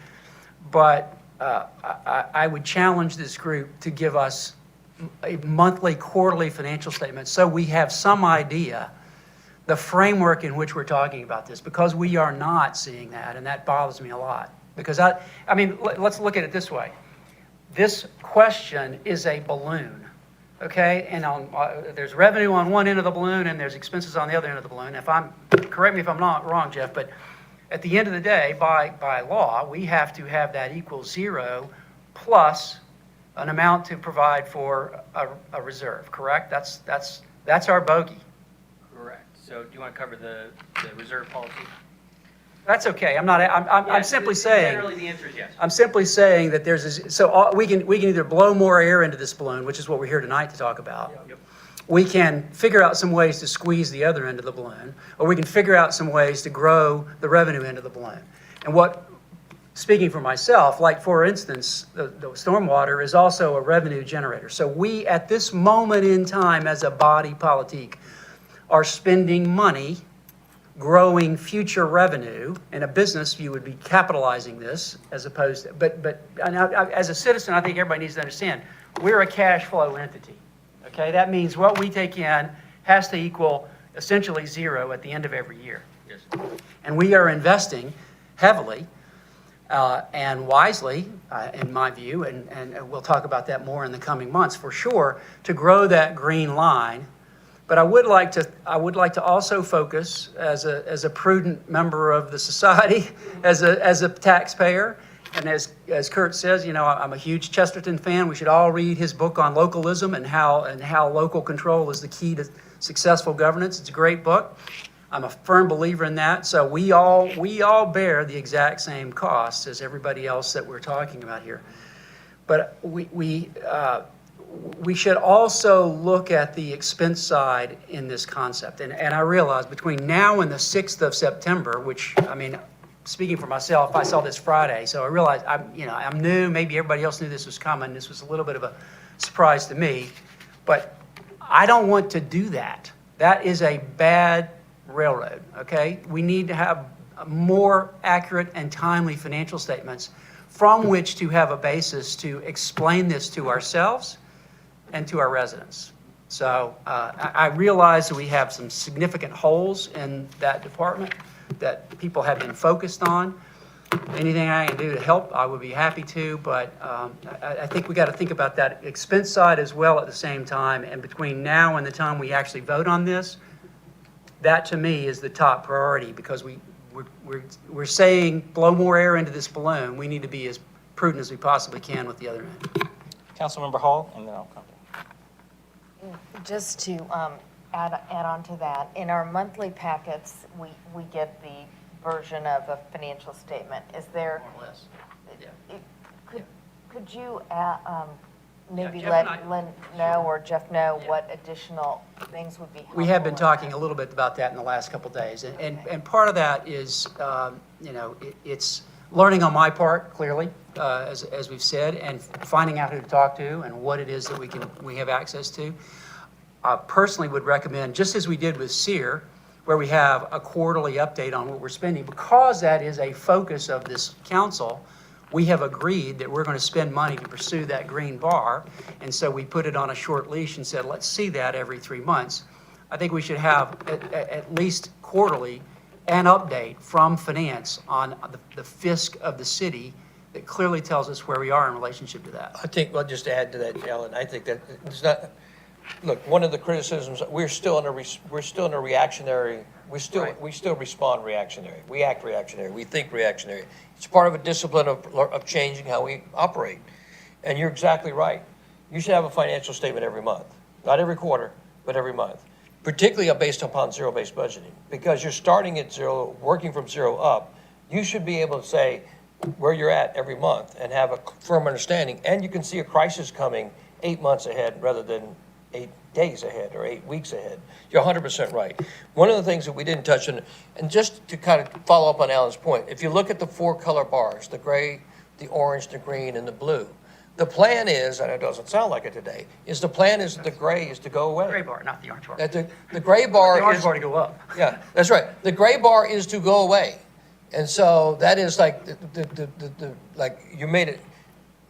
But I would challenge this group to give us a monthly, quarterly financial statement so we have some idea the framework in which we're talking about this, because we are not seeing that, and that bothers me a lot. Because let's look at it this way. This question is a balloon, okay? And there's revenue on one end of the balloon and there's expenses on the other end of the balloon. Correct me if I'm not wrong, Jeff, but at the end of the day, by law, we have to have that equal zero plus an amount to provide for a reserve, correct? That's our bogey. Correct. So do you want to cover the reserve policy? That's okay. I'm simply saying. Generally, the answer is yes. I'm simply saying that we can either blow more air into this balloon, which is what we're here tonight to talk about. Yep. We can figure out some ways to squeeze the other end of the balloon, or we can figure out some ways to grow the revenue end of the balloon. And speaking for myself, like for instance, the stormwater is also a revenue generator. So we, at this moment in time as a body politique, are spending money growing future revenue. In a business, you would be capitalizing this as opposed to, but as a citizen, I think everybody needs to understand, we're a cash flow entity, okay? That means what we take in has to equal essentially zero at the end of every year. Yes. And we are investing heavily and wisely, in my view, and we'll talk about that more in the coming months for sure, to grow that green line. But I would like to also focus as a prudent member of the society, as a taxpayer, and as Kurt says, I'm a huge Chesterton fan. We should all read his book on localism and how local control is the key to successful governance. It's a great book. I'm a firm believer in that. So we all bear the exact same costs as everybody else that we're talking about here. But we should also look at the expense side in this concept. And I realize between now and the 6th of September, which, speaking for myself, I saw this Friday, so I realize I'm new. Maybe everybody else knew this was coming. This was a little bit of a surprise to me. But I don't want to do that. That is a bad railroad, okay? We need to have more accurate and timely financial statements from which to have a basis to explain this to ourselves and to our residents. So I realize that we have some significant holes in that department that people have been focused on. anything I can do to help, I would be happy to, but I think we got to think about that expense side as well at the same time. And between now and the time we actually vote on this, that to me is the top priority, because we're saying blow more air into this balloon. We need to be as prudent as we possibly can with the other end. Councilmember Hall, and then I'll come back. Just to add on to that, in our monthly packets, we get the version of a financial statement. Is there? More or less. Could you maybe Jeff let and I- Lynn know or Jeff know what additional things would be helpful? We have been in talking that? a little bit about that in the last couple of days. And part of that is, it's learning on my part, clearly, as we've said, and finding out who to talk to and what it is that we have access to. I personally would recommend, just as we did with SEER, where we have a quarterly update on what we're spending, because that is a focus of this council. We have agreed that we're going to spend money to pursue that green bar, and so we put it on a short leash and said, let's see that every 3 months. I think we should have at least quarterly an update from finance on the fisc of the city that clearly tells us where we are in relationship to that. I think, well, just to add to that, Alan, I think that it's not, look, one of the criticisms, we're still in a reactionary, we still respond reactionary. We act reactionary. We think reactionary. It's part of a discipline of changing how we operate. And you're exactly right. You should have a financial statement every month, not every quarter, but every month, particularly based upon zero-based budgeting, because you're starting at zero, working from zero up. You should be able to say where you're at every month and have a firm understanding. And you can see a crisis coming 8 months ahead rather than 8 days ahead or 8 weeks ahead. You're 100% right. One of the things that we didn't touch on, and just to kind of follow up on Alan's point, if you look at the 4 color bars, the gray, the orange, the green, and the blue, the plan is, and it doesn't sound like it today, is the plan is the gray is to go away. Gray bar, not the orange bar. That the gray bar The orange is, bar to go up. yeah, that's right. The gray bar is to go away. And so that is like, like you made it,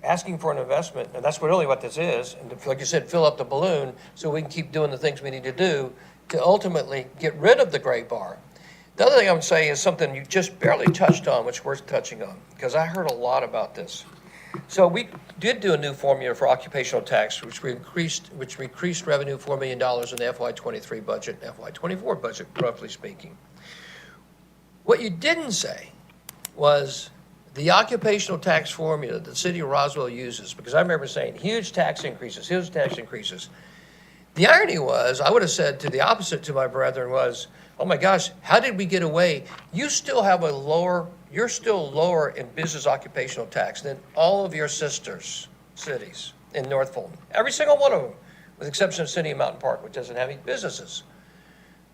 asking for an investment, and that's really what this is, and like you said, fill up the balloon so we can keep doing the things we need to do to ultimately get rid of the gray bar. The other thing I would say is something you just barely touched on, which worth touching on, because I heard a lot about this. So we did do a new formula for occupational tax, which increased revenue $4 million in the FY23 budget, FY24 budget, roughly speaking. What you didn't say was the occupational tax formula that the city of Roswell uses, because I remember saying huge tax increases, huge tax increases. The irony was, I would have said to the opposite to my brethren was, oh my gosh, how did we get away? You still have you're still lower in business occupational tax than all of your sisters cities in North Fulton. Every single one of them, with the exception of City of Mountain Park, which doesn't have any businesses.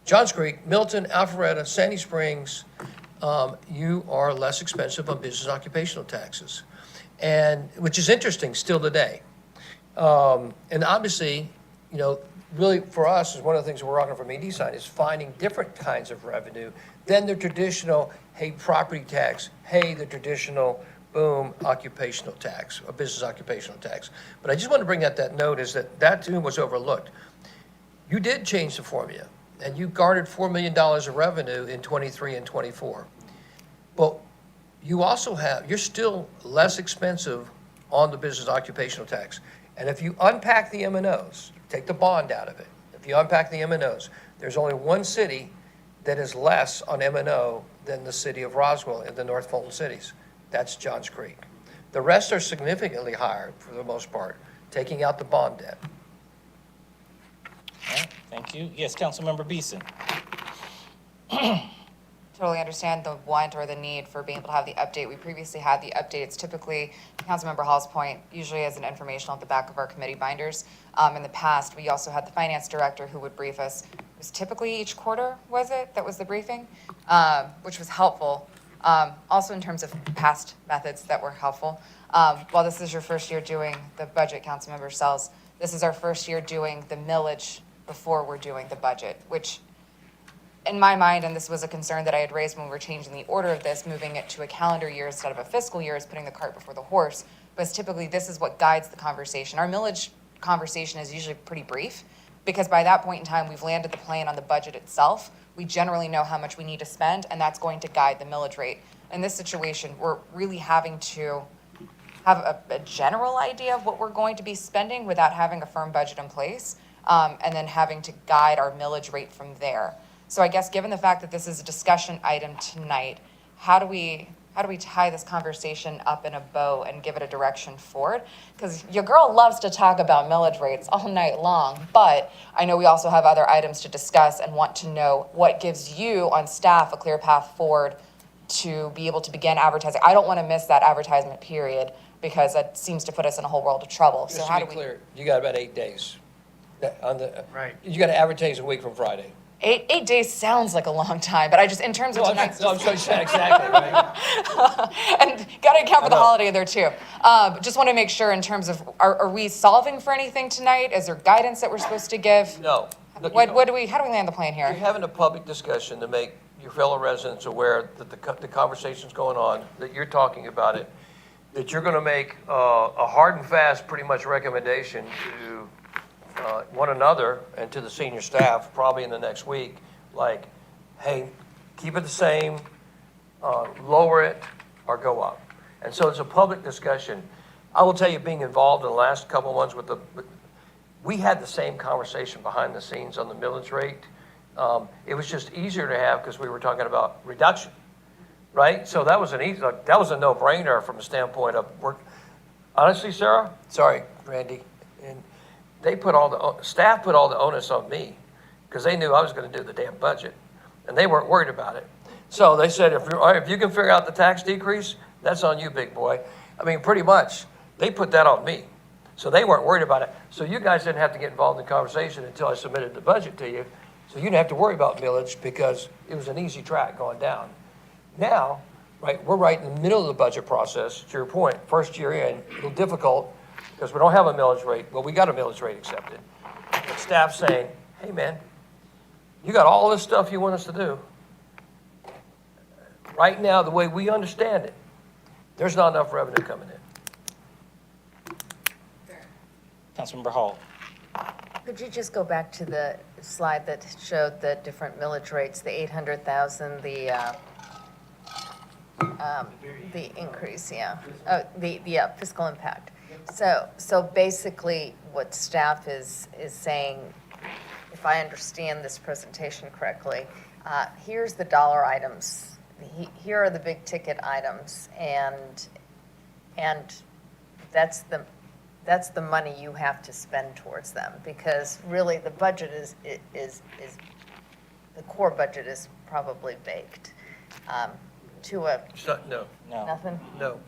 Johns Creek, Milton, Alpharetta, Sandy Springs, you are less expensive on business occupational taxes, and which is interesting still today. And obviously, really for us is one of the things we're working on from AD side is finding different kinds of revenue than the traditional, hey, property tax, hey, the traditional, boom, occupational tax, or business occupational tax. But I just want to bring that note is that too was overlooked. You did change the formula, and you garnered $4 million of revenue in 23 and 24. Well, you also you're still less expensive on the business occupational tax. And if you unpack the M&Os, take the bond out of it, if you unpack the M&Os, there's only one city that is less on M&O than the city of Roswell in the North Fulton cities. That's Johns Creek. The rest are significantly higher for the most part, taking out the bond debt. All right, thank you. Yes, Councilmember Beeson. Totally understand the want or the need for being able to have the update. We previously had the update. It's typically, to Councilmember Hall's point, usually as an informational at the back of our committee binders. In the past, we also had the finance director who would brief us. It was typically each quarter, was it? That was the briefing, which was helpful. Also in terms of past methods that were helpful. While this is your first year doing the budget, Councilmember Sells, this is our first year doing the millage before we're doing the budget, which in my mind, and this was a concern that I had raised when we were changing the order of this, moving it to a calendar year instead of a fiscal year is putting the cart before the horse, but typically this is what guides the conversation. Our millage conversation is usually pretty brief because by that point in time, we've landed the plane on the budget itself. We generally know how much we need to spend, and that's going to guide the millage rate. in this situation, we're really having to have a general idea of what we're going to be spending without having a firm budget in place, and then having to guide our millage rate from there. So I guess given the fact that this is a discussion item tonight, how do we tie this conversation up in a bow and give it a direction forward? Because your girl loves to talk about millage rates all night long, but I know we also have other items to discuss and want to know what gives you on staff a clear path forward to be able to begin advertising. I don't want to miss that advertisement period because that seems to put us in a whole world of trouble. So Just how to do be we? clear, you got about 8 days. Right. You got to advertise a week from Friday. 8 days sounds like a long time, but I just, in terms of tonight's I'm so exactly, right? and gotta account for the I know. holiday there too. Just want to make sure in terms of, are we solving for anything tonight? Is there guidance that we're supposed to give? No. Look, How do we land the plane You're here? having a public discussion to make your fellow residents aware that the conversation's going on, that you're talking about it, that you're going to make a hard and fast, pretty much recommendation to one another and to the senior staff, probably in the next week, like, hey, keep it the same, lower it, or go up. And so it's a public discussion. I will tell you, being involved in the last couple of months we had the same conversation behind the scenes on the millage rate. It was just easier to have because we were talking about reduction, right? So that was that was a no-brainer from the standpoint of work. Honestly, Sarah, sorry, Randy, and staff put all the onus on me because they knew I was going to do the damn budget, and they weren't worried about it. So they said, if you can figure out the tax decrease, that's on you, big boy. I mean, pretty much, they put that on me. So they weren't worried about it. So you guys didn't have to get involved in the conversation until I submitted the budget to you. So you didn't have to worry about millage because it was an easy track going down. Now, right, we're right in the middle of the budget process. To your point, first year in, a little difficult because we don't have a millage rate. Well, we got a millage rate accepted. But staff saying, hey, man, you got all this stuff you want us to do. Right now, the way we understand it, there's not enough revenue coming in. Councilmember Hall. Could you just go back to the slide that showed the different millage rates, the 800,000, the increase, yeah, the fiscal impact. So basically, what staff is saying, if I understand this presentation correctly, here's the dollar items. Here are the big ticket items, and that's the money you have to spend towards them, because really the budget is the core budget is probably baked to a, No, nothing? no.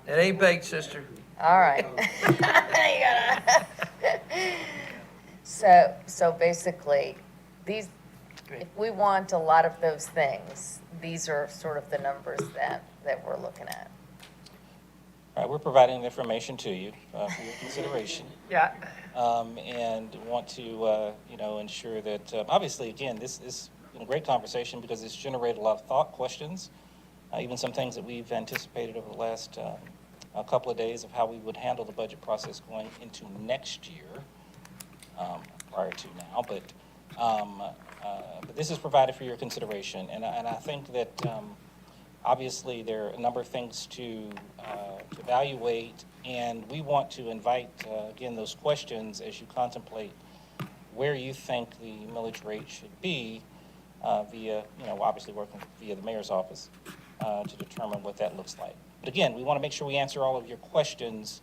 It ain't baked, sister. All right. So basically, if we want a lot of those things, these are sort of the numbers that we're looking at. All right, we're providing the information to you for your consideration. Yeah. And want to, ensure that, obviously, again, this is a great conversation because it's generated a lot of thought, questions, even some things that we've anticipated over the last a couple of days of how we would handle the budget process going into next year, prior to now. But this is provided for your consideration, and I think that obviously there are a number of things to evaluate, and we want to invite again those questions as you contemplate where you think the millage rate should be via obviously working via the mayor's office to determine what that looks like. But again, we want to make sure we answer all of your questions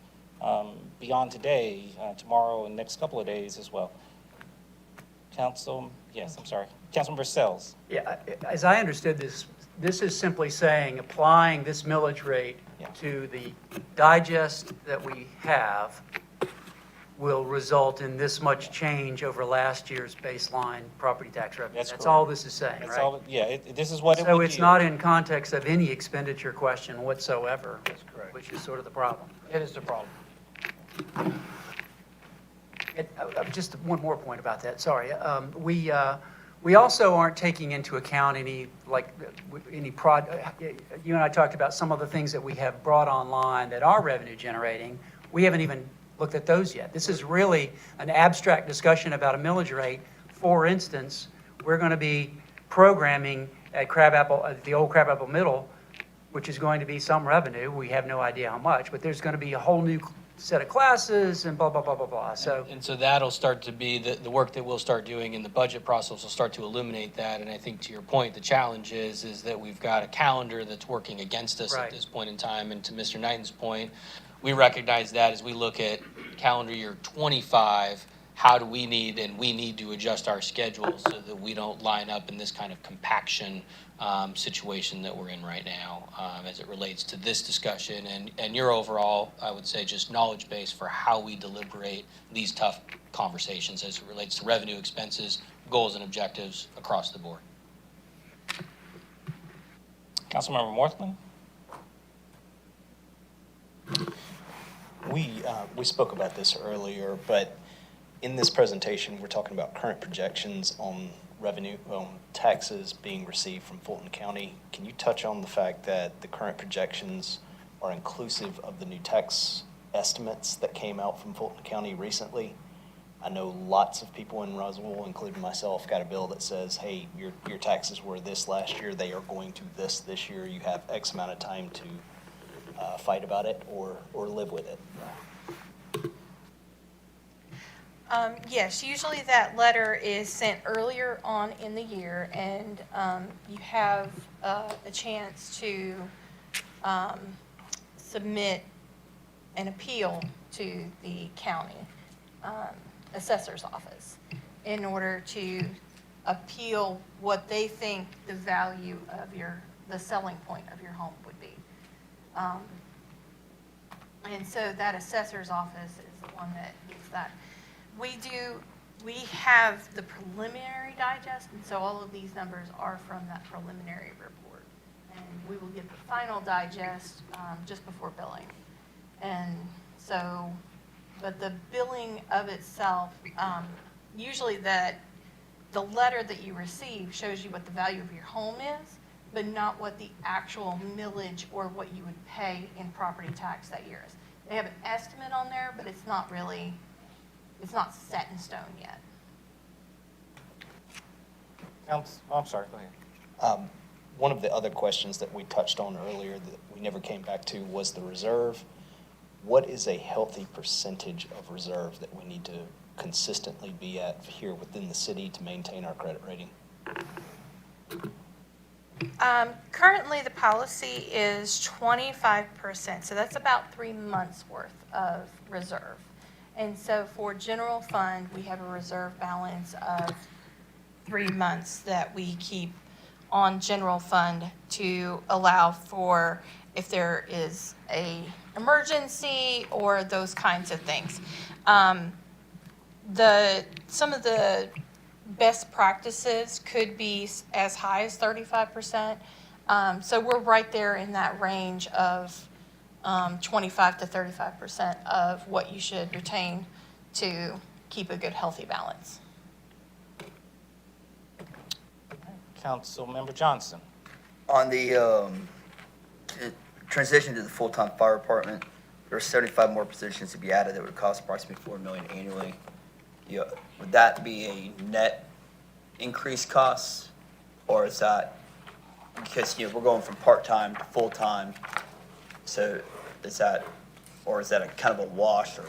beyond today, tomorrow, and next couple of days as well. Councilmember Sells. Yeah, as I understood this is simply saying applying this millage rate to the digest that we have will result in this much change over last year's baseline property tax revenue. That's correct. all this is saying, That's right? all. Yeah, this is what it So would it's yield. not in context of any expenditure question whatsoever. That's correct. Which is sort of the problem. It is the problem. Just one more point about that, sorry. We also aren't taking into account you and I talked about some of the things that we have brought online that are revenue generating. We haven't even looked at those yet. This is really an abstract discussion about a millage rate. For instance, we're going to be programming at the old Crabapple Middle, which is going to be some revenue. We have no idea how much, but there's going to be a whole new set of classes and blah, blah, blah, blah, blah. So And so that'll start to be, the work that we'll start doing in the budget process will start to illuminate that. And I think to your point, the challenge is that we've got a calendar that's working against us Right. at this point in time. And to Mr. Knighton's point, we recognize that as we look at calendar year 25, how do we need to adjust our schedule so that we don't line up in this kind of compaction situation that we're in right now as it relates to this discussion and your overall, I would say, just knowledge base for how we deliberate these tough conversations as it relates to revenue, expenses, goals, and objectives across the board. Councilmember Morthman? We spoke about this earlier, but in this presentation, we're talking about current projections on revenue, on taxes being received from Fulton County. Can you touch on the fact that the current projections are inclusive of the new tax estimates that came out from Fulton County recently? I know lots of people in Roswell, including myself, got a bill that says, hey, your taxes were this last year, they are going to this year. You have X amount of time to fight about it or live with it. Yes, usually that letter is sent earlier on in the year, and you have a chance to submit an appeal to the county assessor's office in order to appeal what they think the value of the selling point of your home would be. And so that assessor's office is the one that gets that. We have the preliminary digest, and so all of these numbers are from that preliminary report. And we will get the final digest just before billing. And so, but the billing of itself, usually the letter that you receive shows you what the value of your home is, but not what the actual millage or what you would pay in property tax that year is. They have an estimate on there, but it's not really, it's not set in stone yet. I'm sorry, go ahead. One of the other questions that we touched on earlier that we never came back to was the reserve. What is a healthy percentage of reserve that we need to consistently be at here within the city to maintain our credit rating? Currently, the policy is 25%, so that's about 3 months' worth of reserve. And so for general fund, we have a reserve balance of 3 months that we keep on general fund to allow for if there is a emergency or those kinds of things. Some of the best practices could be as high as 35%. So we're right there in that range of 25 to 35% of what you should retain to keep a good, healthy balance. Councilmember Johnson. On the transition to the full-time fire department, there are 75 more positions to be added that would cost approximately $4 million annually. Would that be a net increased cost, or is that because we're going from part-time to full-time? So is that, or is that a kind of a wash or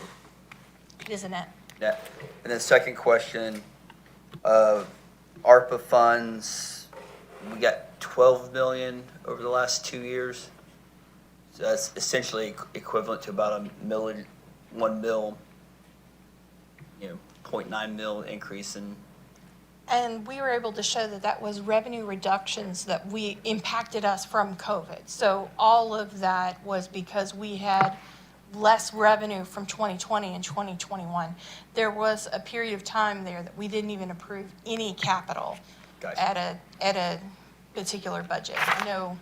It is a net. net? And then second question, ARPA funds, we got 12 million over the last 2 years. So that's essentially equivalent to about a million, 1 mil, 0.9 mil increase in. And we were able to show that that was revenue reductions that we impacted us from COVID. So all of that was because we had less revenue from 2020 and 2021. There was a period of time there that we didn't even approve any capital at a particular budget. I know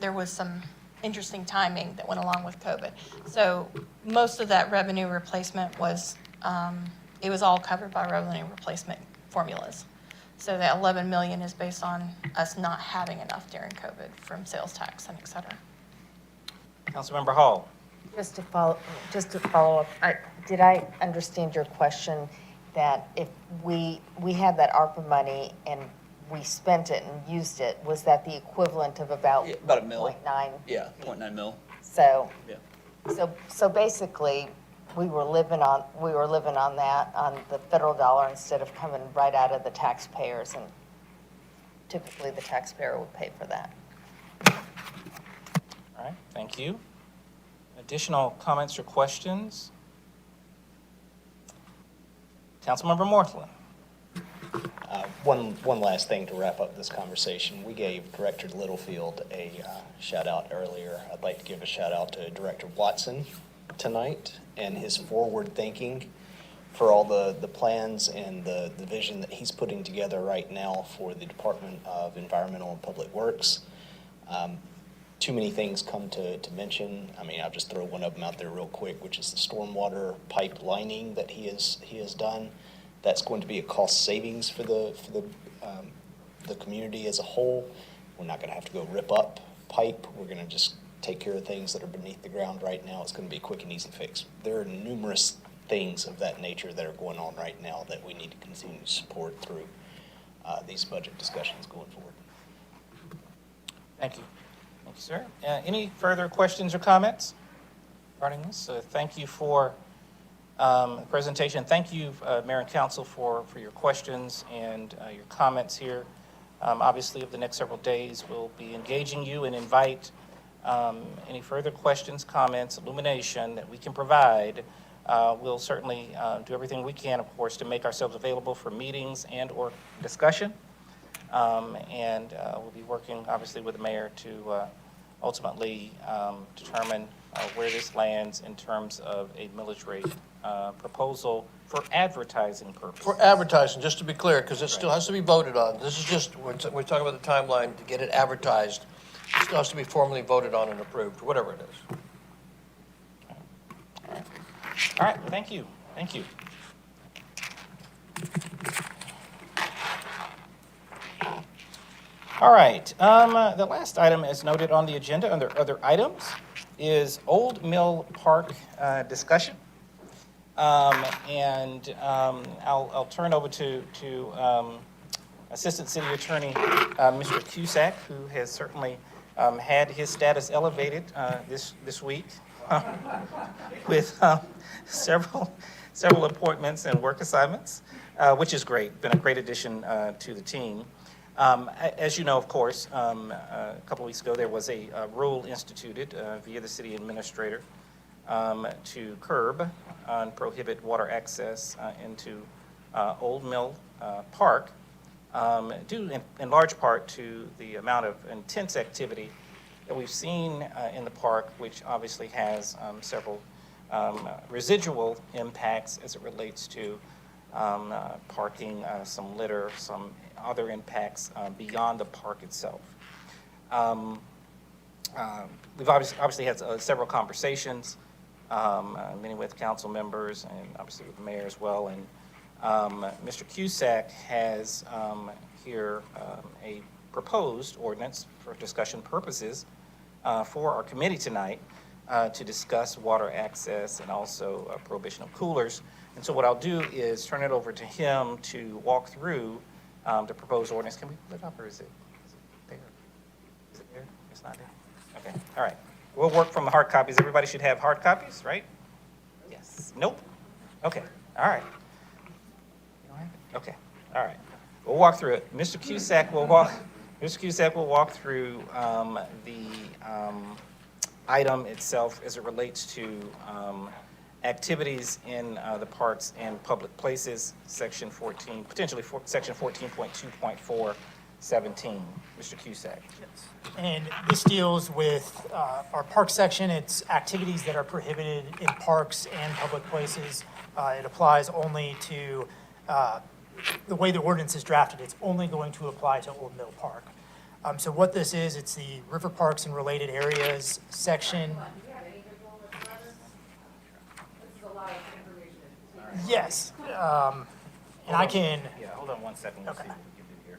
there was some interesting timing that went along with COVID. So most of that revenue replacement was, it was all covered by revenue replacement formulas. So that 11 million is based on us not having enough during COVID from sales tax and et cetera. Councilmember Hall. Just to follow up, did I understand your question that if we have that ARPA money and we spent it and used it, was that the equivalent of about Yeah, about a mil. 0.9? Yeah, 0.9 mil. So, Yeah. so basically, we were living on that, on the federal dollar instead of coming right out of the taxpayers, and typically the taxpayer would pay for that. All right, thank you. Additional comments or questions? Councilmember Morthland. One last thing to wrap up this conversation. We gave Director Littlefield a shout out earlier. I'd like to give a shout out to Director Watson tonight and his forward thinking for all the plans and the vision that he's putting together right now for the Department of Environmental and Public Works. Too many things come to mention. I mean, I'll just throw one of them out there real quick, which is the stormwater pipe lining that he has done. That's going to be a cost savings for the community as a whole. We're not going to have to go rip up pipe. We're going to just take care of things that are beneath the ground right now. It's going to be a quick and easy fix. There are numerous things of that nature that are going on right now that we need to continue to support through these budget discussions going forward. Thank you. Thank you, sir. Any further questions or comments regarding this? Thank you for the presentation. Thank you, Mayor and Council, for your questions and your comments here. Obviously, over the next several days, we'll be engaging you and invite any further questions, comments, illumination that we can provide. We'll certainly do everything we can, of course, to make ourselves available for meetings and or discussion. And we'll be working, obviously, with the mayor to ultimately determine where this lands in terms of a millage rate proposal for advertising purposes. For advertising, just to be clear, because it still has to be voted on. This is just, we're talking about the timeline to get it advertised. It still has to be formally voted on and approved, whatever it is. All right, thank you. Thank you. All right, the last item as noted on the agenda under other items is Old Mill Park discussion. I'll turn over to Assistant City Attorney Mr. Cusack, who has certainly had his status elevated this week with several appointments and work assignments, which is great. Been a great addition to the team. As you know, of course, a couple of weeks ago, there was a rule instituted via the city administrator to curb and prohibit water access into Old Mill Park, due in large part to the amount of intense activity that we've seen in the park, which obviously has several residual impacts as it relates to parking, some litter, some other impacts beyond the park itself. We've obviously had several conversations, many with council members and obviously with the mayor as well. And Mr. Cusack has here a proposed ordinance for discussion purposes for our committee tonight to discuss water access and also prohibition of coolers. And so what I'll do is turn it over to him to walk through the proposed ordinance. Can we pull it up, or is it there? Is it there? It's not there? Okay, all right. We'll work from the hard copies. Everybody should have hard copies, right? Yes. Nope? Okay, all right. You don't have it? Okay, all right. We'll walk through it. Mr. Cusack will walk through the item itself as it relates to activities in the parks and public places, section 14, potentially section 14.2.417. Mr. Cusack. Yes. And this deals with our park section. It's activities that are prohibited in parks and public places. It applies only to, the way the ordinance is drafted, it's only going to apply to Old Mill Park. So what this is, it's the river parks and related areas section. Yes, and I can. Yeah, hold on one second. We'll see what we can do here.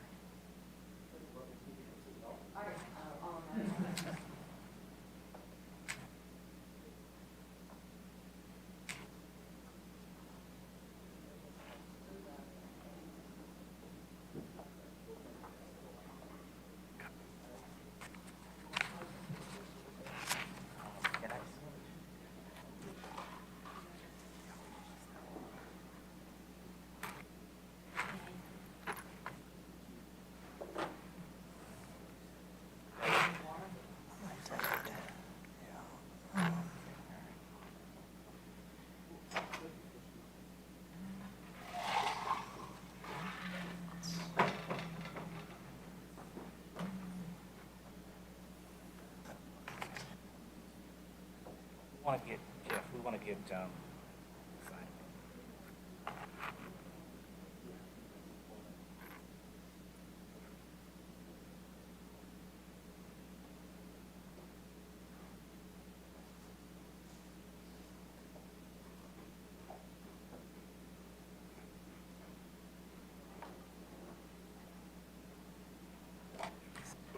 want to get, Jeff, we want to get, signed.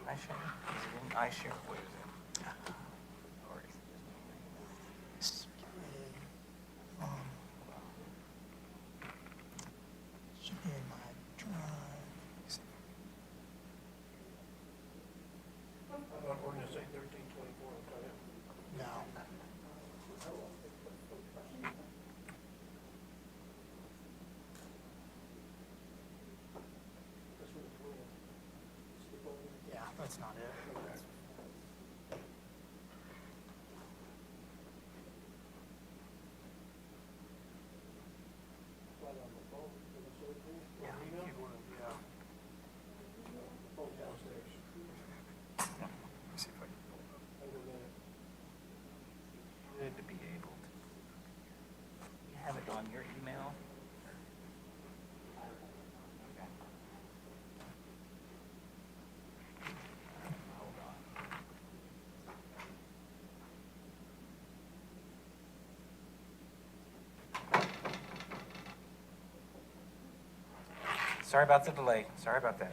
I share, is it in I share? Where is it? Or is it- Should be in my drive. How about ordinance 81324? No. Yeah, that's not it. Yeah, if you wanna, yeah. See if I can Good to be able to. You have it on your email? Okay. Hold on. Sorry about the delay. Sorry about that.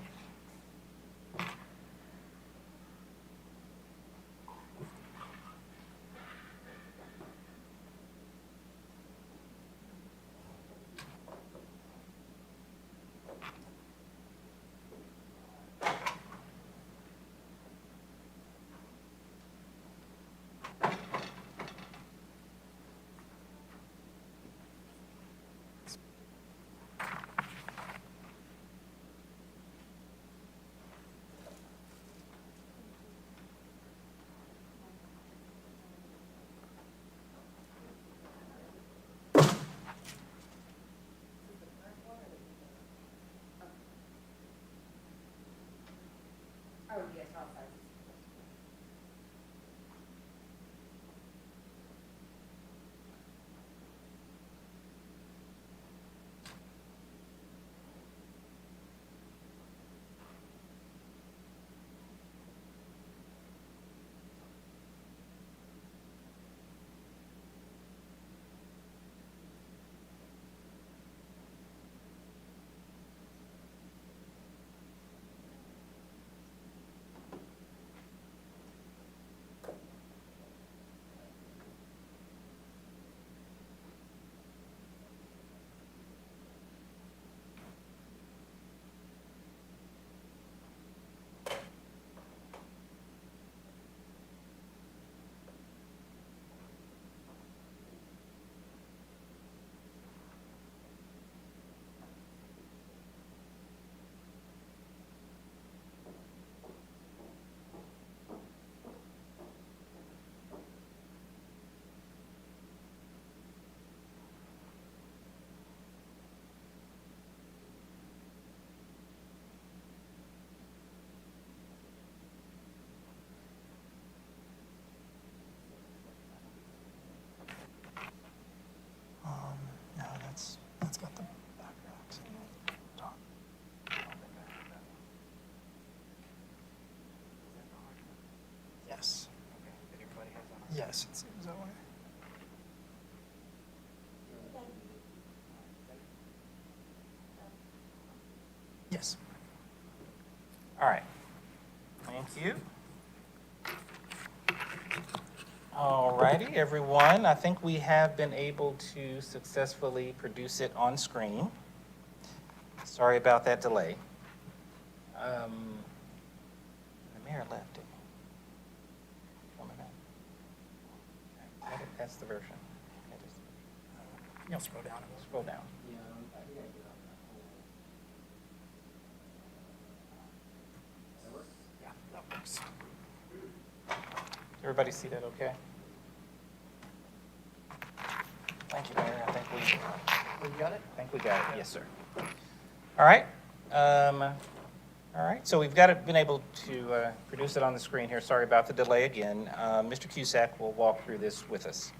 Oh, yes, all sizes. No, that's got the background. Yes. Yes, it seems that way. Yes. All right. Thank you. All righty, everyone. I think we have been able to successfully produce it on screen. Sorry about that delay. The mayor left it. Coming up. That's the version. That is the version. You'll scroll down. Scroll down. Yeah, that works. Everybody see that okay? Thank you, Mayor. I think We got it? I think we got it. Yes, sir. All right. All right, so we've got it, been able to produce it on the screen here. Sorry about the delay again. Mr. Cusack will walk through this with us.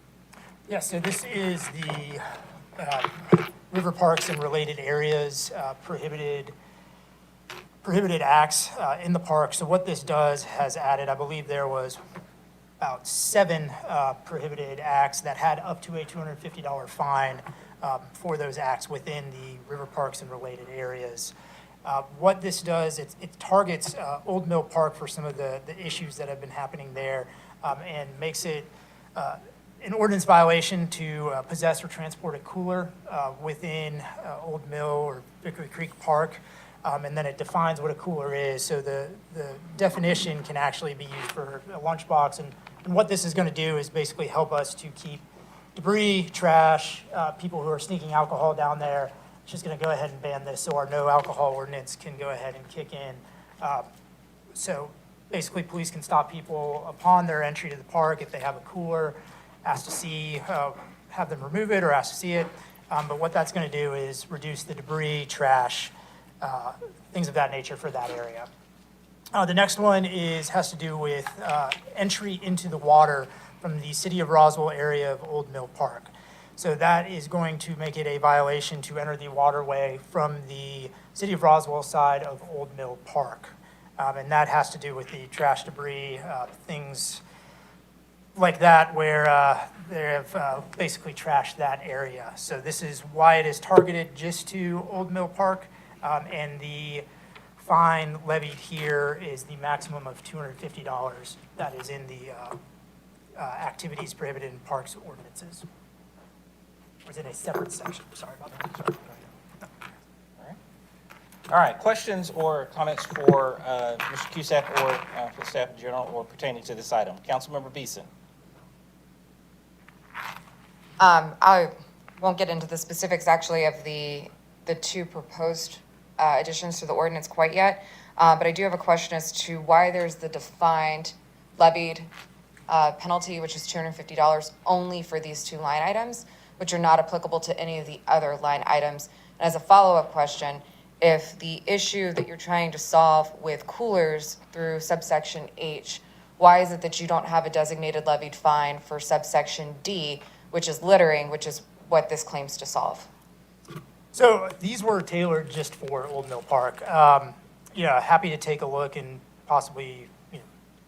Yeah, so this is the river parks and related areas prohibited acts in the park. So what this does has added, I believe there was about 7 prohibited acts that had up to a $250 fine for those acts within the river parks and related areas. What this does, it targets Old Mill Park for some of the issues that have been happening there and makes it an ordinance violation to possess or transport a cooler within Old Mill or Vickery Creek Park. And then it defines what a cooler is. So the definition can actually be used for a lunchbox. And what this is going to do is basically help us to keep debris, trash, people who are sneaking alcohol down there. It's just going to go ahead and ban this so our no alcohol ordinance can go ahead and kick in. So basically, police can stop people upon their entry to the park if they have a cooler, ask to see, have them remove it or ask to see it. But what that's going to do is reduce the debris, trash, things of that nature for that area. The next one has to do with entry into the water from the City of Roswell area of Old Mill Park. So that is going to make it a violation to enter the waterway from the City of Roswell side of Old Mill Park. And that has to do with the trash debris, things like that where they have basically trashed that area. So this is why it is targeted just to Old Mill Park. And the fine levied here is the maximum of $250 that is in the activities prohibited in parks ordinances. Or is it a separate section? Sorry about that. All right, questions or comments for Mr. Cusack or for staff in general or pertaining to this item? Councilmember Beeson. I won't get into the specifics actually of the 2 proposed additions to the ordinance quite yet, but I do have a question as to why there's the defined levied penalty, which is $250 only for these 2 line items, which are not applicable to any of the other line items. And as a follow-up question, if the issue that you're trying to solve with coolers through subsection H, why is it that you don't have a designated levied fine for subsection D, which is littering, which is what this claims to solve? So these were tailored just for Old Mill Park. Happy to take a look and possibly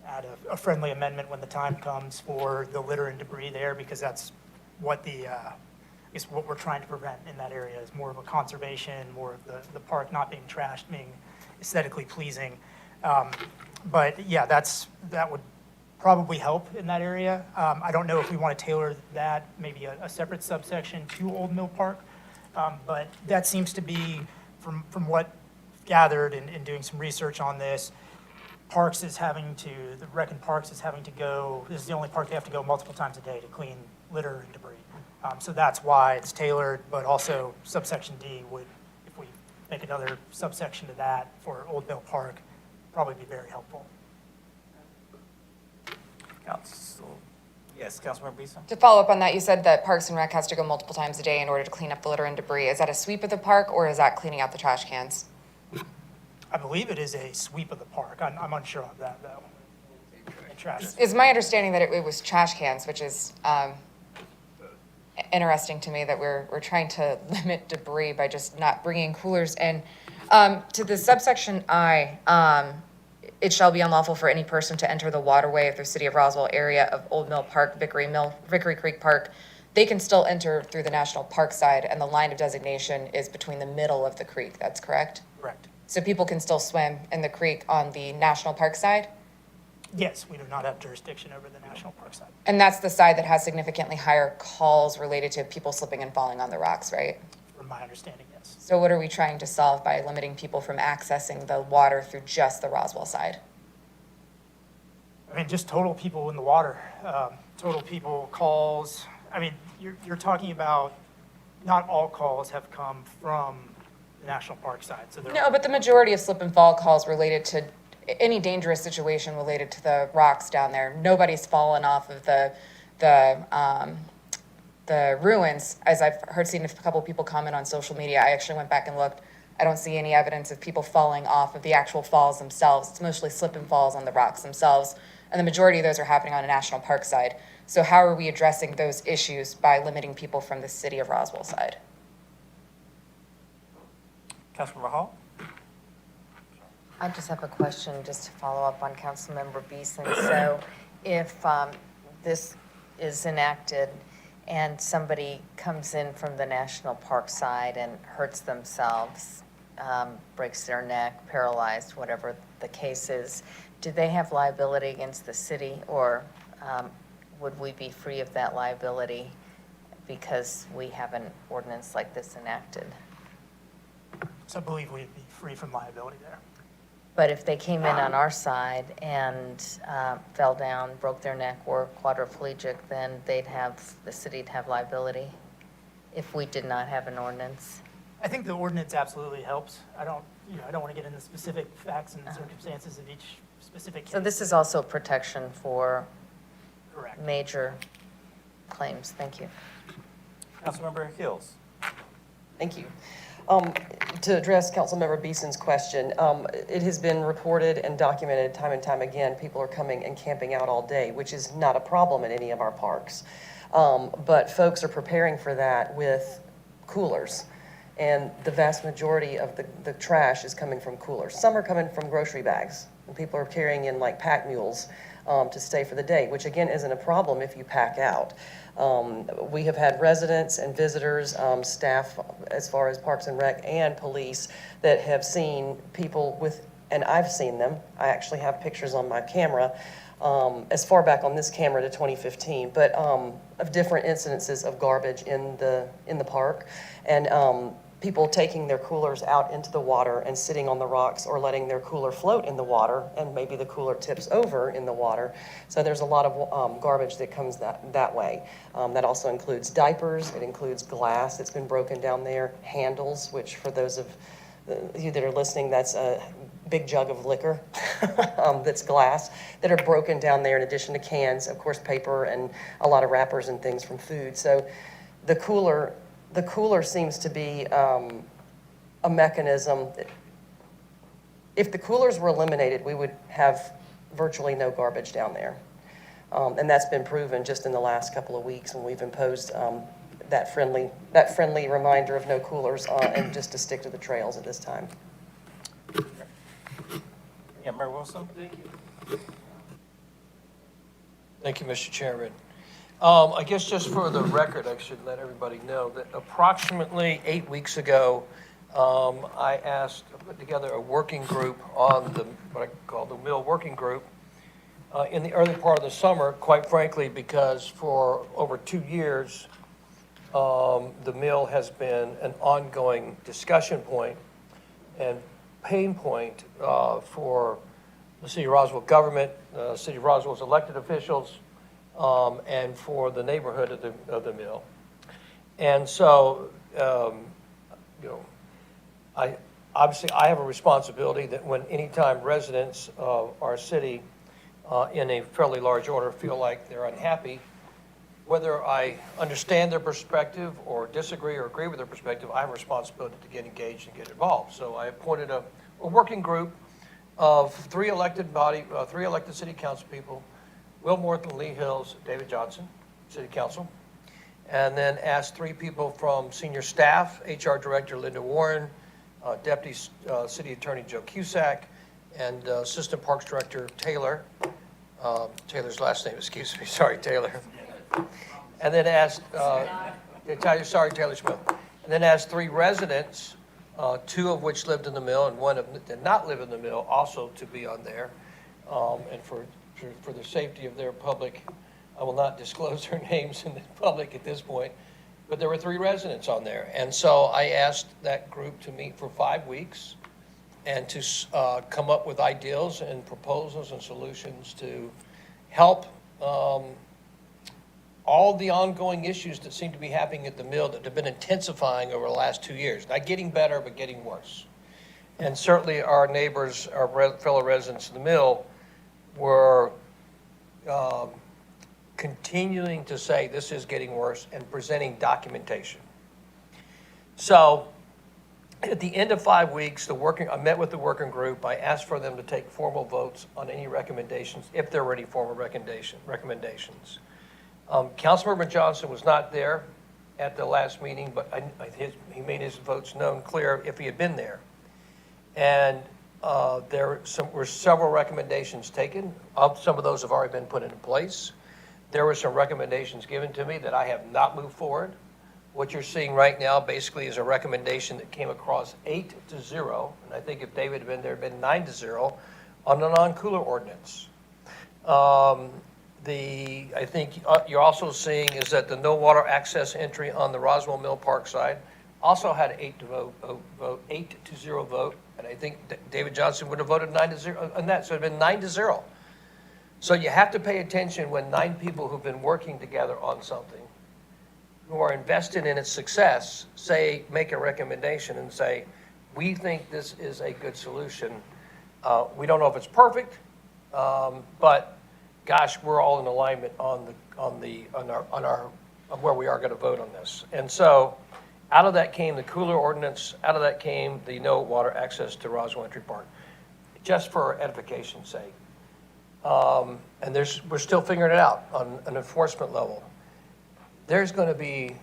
add a friendly amendment when the time comes for the litter and debris there, because that's what what we're trying to prevent in that area is more of a conservation, more of the park not being trashed, being aesthetically pleasing. But yeah, that would probably help in that area. I don't know if we want to tailor that, maybe a separate subsection to Old Mill Park. But that seems to be, from what gathered in doing some research on this, the Rec and Parks is having to go, this is the only park they have to go multiple times a day to clean litter and debris. So that's why it's tailored, but also subsection D would, if we make another subsection to that for Old Mill Park, probably be very helpful. Yes, Councilmember Beeson. To follow up on that, you said that Parks and Rec has to go multiple times a day in order to clean up the litter and debris. Is that a sweep of the park, or is that cleaning out the trash cans? I believe it is a sweep of the park. I'm unsure of that, though. Trash. It's my understanding that it was trash cans, which is interesting to me that we're trying to limit debris by just not bringing coolers in. To the subsection I, it shall be unlawful for any person to enter the waterway of the City of Roswell area of Old Mill Park, Vickery Creek Park. They can still enter through the national park side, and the line of designation is between the middle of the creek. That's correct? Correct. So people can still swim in the creek on the national park side? Yes, we do not have jurisdiction over the national park side. And that's the side that has significantly higher calls related to people slipping and falling on the rocks, right? From my understanding, yes. So what are we trying to solve by limiting people from accessing the water through just the Roswell side? I mean, just total people in the water, total people calls. I mean, you're talking about not all calls have come from the national park side. So No, but the majority of slip and fall calls related to any dangerous situation related to the rocks down there. Nobody's fallen off of the ruins. As I've seen a couple people comment on social media, I actually went back and looked. I don't see any evidence of people falling off of the actual falls themselves. It's mostly slip and falls on the rocks themselves. And the majority of those are happening on a national park side. So how are we addressing those issues by limiting people from the city of Roswell side? Councilmember Hall? I just have a question, just to follow up on Councilmember Beeson. So if this is enacted and somebody comes in from the national park side and hurts themselves, breaks their neck, paralyzed, whatever the case is, do they have liability against the city, or would we be free of that liability because we have an ordinance like this enacted? So I believe we'd be free from liability there. But if they came in on our side and fell down, broke their neck, were quadriplegic, then the city'd have liability if we did not have an ordinance. I think the ordinance absolutely helps. I don't want to get into specific facts and circumstances of each specific case. So this is also protection for Correct. major claims. Thank you. Councilmember Hills? Thank you. To address Councilmember Beeson's question, it has been reported and documented time and time again, people are coming and camping out all day, which is not a problem in any of our parks. But folks are preparing for that with coolers. And the vast majority of the trash is coming from coolers. Some are coming from grocery bags, and people are carrying in like pack mules to stay for the day, which again isn't a problem if you pack out. We have had residents and visitors, staff as far as Parks and Rec and police that have seen people with, and I've seen them, I actually have pictures on my camera, as far back on this camera to 2015, but of different incidences of garbage in the park, and people taking their coolers out into the water and sitting on the rocks, or letting their cooler float in the water, and maybe the cooler tips over in the water. So there's a lot of garbage that comes that way. That also includes diapers, it includes glass that's been broken down there, handles, which for those of you that are listening, that's a big jug of liquor that's glass, that are broken down there in addition to cans, of course, paper, and a lot of wrappers and things from food. So the cooler seems to be a mechanism. If the coolers were eliminated, we would have virtually no garbage down there. And that's been proven just in the last couple of weeks when we've imposed that friendly reminder of no coolers and just to stick to the trails at this time. Yeah, Mayor Wilson? Thank you. Thank you, Mr. Chairman. I guess just for the record, I should let everybody know that approximately 8 weeks ago, I put together a working group on what I call the mill working group in the early part of the summer, quite frankly, because for over 2 years, the mill has been an ongoing discussion point and pain point for the City of Roswell government, City of Roswell's elected officials, and for the neighborhood of the mill. And so, I have a responsibility that when anytime residents of our city in a fairly large order feel like they're unhappy, whether I understand their perspective or disagree or agree with their perspective, I have a responsibility to get engaged and get involved. So I appointed a working group of three elected city council people, Will Morton, Lee Hills, David Johnson, City Council, and then asked 3 people from senior staff, HR Director Linda Warren, Deputy City Attorney Joe Cusack, and Assistant Parks Director Taylor. Taylor's last name, excuse me, sorry, Taylor. And then asked, Taylor Smith. And then asked 3 residents, 2 of which lived in the mill and 1 did not live in the mill, also to be on there, and for the safety of their public, I will not disclose their names in the public at this point, but there were 3 residents on there. And so I asked that group to meet for 5 weeks and to come up with ideas and proposals and solutions to help all the ongoing issues that seem to be happening at the mill that have been intensifying over the last 2 years. Not getting better, but getting worse. And certainly our neighbors, our fellow residents of the mill, were continuing to say this is getting worse and presenting documentation. So At the end of 5 weeks, I met with the working group. I asked for them to take formal votes on any recommendations, if there were any formal recommendations. Councilmember Johnson was not there at the last meeting, but he made his votes known clear if he had been there. And there were several recommendations taken. Some of those have already been put into place. There were some recommendations given to me that I have not moved forward. What you're seeing right now basically is a recommendation that came across 8-0, and I think if David had been there, it'd been 9-0 on the non-cooler ordinance. I think you're also seeing is that the no water access entry on the Roswell Mill Park side also had an 8-0 vote, and I think David Johnson would have voted 9-0 on that, so it'd been 9-0. So you have to pay attention when 9 people who've been working together on something, who are invested in its success, make a recommendation and say, we think this is a good solution. We don't know if it's perfect, but gosh, we're all in alignment on where we are going to vote on this. And so out of that came the cooler ordinance, out of that came the no water access to Roswell Entry Park, just for edification's sake. And we're still figuring it out on an enforcement level. There's going to be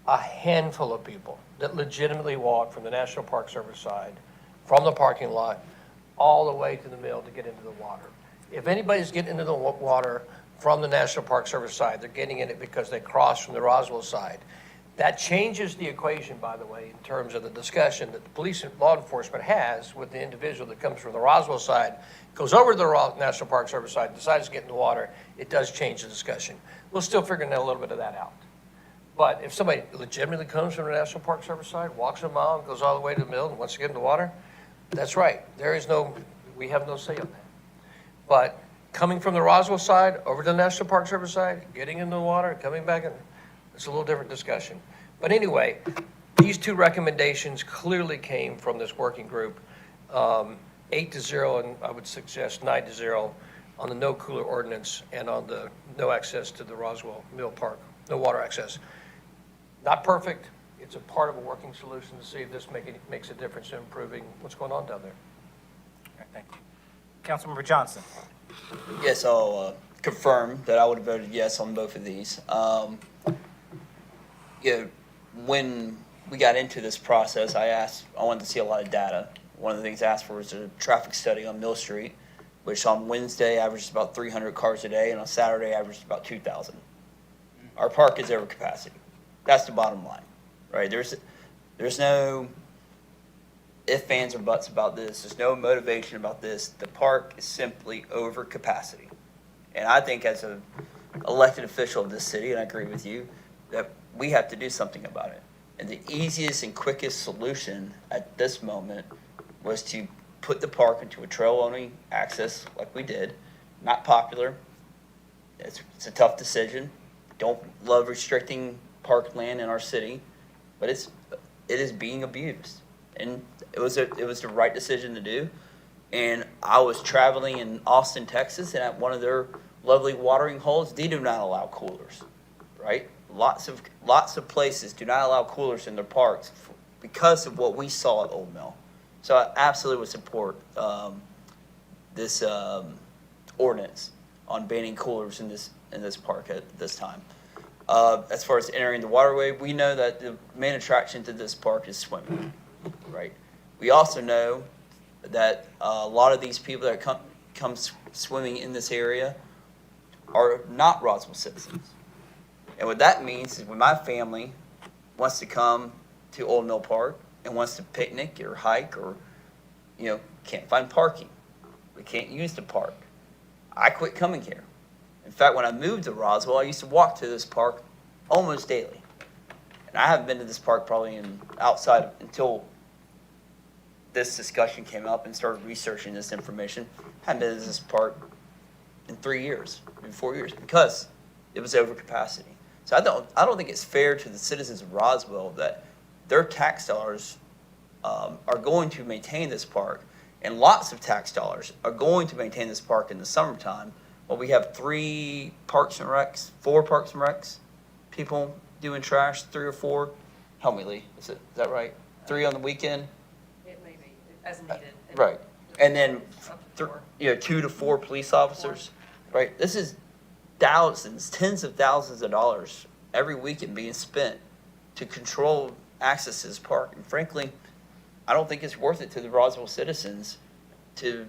a handful of people that legitimately walk from the National Park Service side, from the parking lot, all the way to the mill to get into the water. If anybody's getting into the water from the National Park Service side, they're getting in it because they crossed from the Roswell side. That changes the equation, by the way, in terms of the discussion that the police and law enforcement has with the individual that comes from the Roswell side, goes over to the National Park Service side, decides to get in the water. It does change the discussion. We're still figuring a little bit of that out. But if somebody legitimately comes from the National Park Service side, walks a mile and goes all the way to the mill and wants to get in the water, that's right. We have no say on that. But coming from the Roswell side over to the National Park Service side, getting into the water, coming back in, it's a little different discussion. But anyway, these 2 recommendations clearly came from this working group, 8-0, and I would suggest 9-0 on the no cooler ordinance and on the no access to the Roswell Mill Park, no water access. Not perfect. It's a part of a working solution to see if this makes a difference in improving what's going on down there. All right, thank you. Councilmember Johnson. Yes, I'll confirm that I would have voted yes on both of these. When we got into this process, I wanted to see a lot of data. One of the things I asked for was a traffic study on Mill Street, which on Wednesday averages about 300 cars a day, and on Saturday averages about 2,000. Our park is over capacity. That's the bottom line, right? There's no ifs, ands, or buts about this. There's no motivation about this. The park is simply over capacity. And I think as an elected official of this city, and I agree with you, that we have to do something about it. And the easiest and quickest solution at this moment was to put the park into a trail-only access like we did. Not popular. It's a tough decision. Don't love restricting parkland in our city, but it is being abused. And it was the right decision to do. And I was traveling in Austin, Texas, and at one of their lovely watering holes, they do not allow coolers, right? Lots of places do not allow coolers in their parks because of what we saw at Old Mill. So I absolutely would support this ordinance on banning coolers in this park at this time. As far as entering the waterway, we know that the main attraction to this park is swimming, right? We also know that a lot of these people that come swimming in this area are not Roswell citizens. And what that means is when my family wants to come to Old Mill Park and wants to picnic or hike or, can't find parking, we can't use the park, I quit coming here. In fact, when I moved to Roswell, I used to walk to this park almost daily. And I haven't been to this park probably until this discussion came up and started researching this information. I haven't been to this park in 3 years, in 4 years, because it was over capacity. So I don't think it's fair to the citizens of Roswell that their tax dollars are going to maintain this park, and lots of tax dollars are going to maintain this park in the summertime. Well, we have 4 parks and recs, people doing trash, 3 or 4. Help me, Lee. Is that right? 3 on the weekend, As needed. Right. And then, 2 to 4 police officers, right? This is thousands, tens of thousands of dollars every weekend being spent to control access to this park. And frankly, I don't think it's worth it to the Roswell citizens to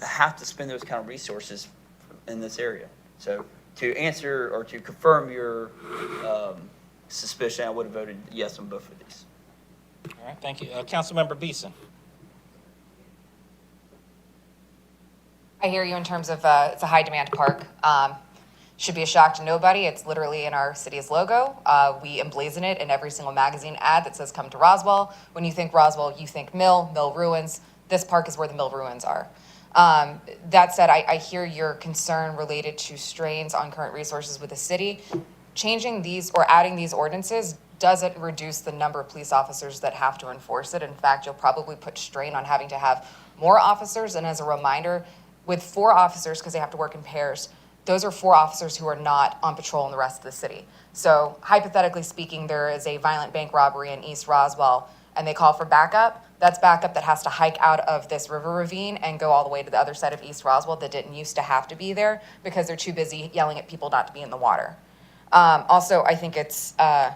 have to spend those kind of resources in this area. So to answer or to confirm your suspicion, I would have voted yes on both of these. All right, thank you. Councilmember Beeson. I hear you in terms of it's a high demand park. Should be a shock to nobody. It's literally in our city's logo. We emblazon it in every single magazine ad that says come to Roswell. When you think Roswell, you think mill ruins. This park is where the mill ruins are. That said, I hear your concern related to strains on current resources with the city. Changing these or adding these ordinances doesn't reduce the number of police officers that have to enforce it. In fact, you'll probably put strain on having to have more officers. And as a reminder, with 4 officers, because they have to work in pairs, those are 4 officers who are not on patrol in the rest of the city. So hypothetically speaking, there is a violent bank robbery in East Roswell and they call for backup. That's backup that has to hike out of this river ravine and go all the way to the other side of East Roswell that didn't used to have to be there because they're too busy yelling at people not to be in the water. Also, I think I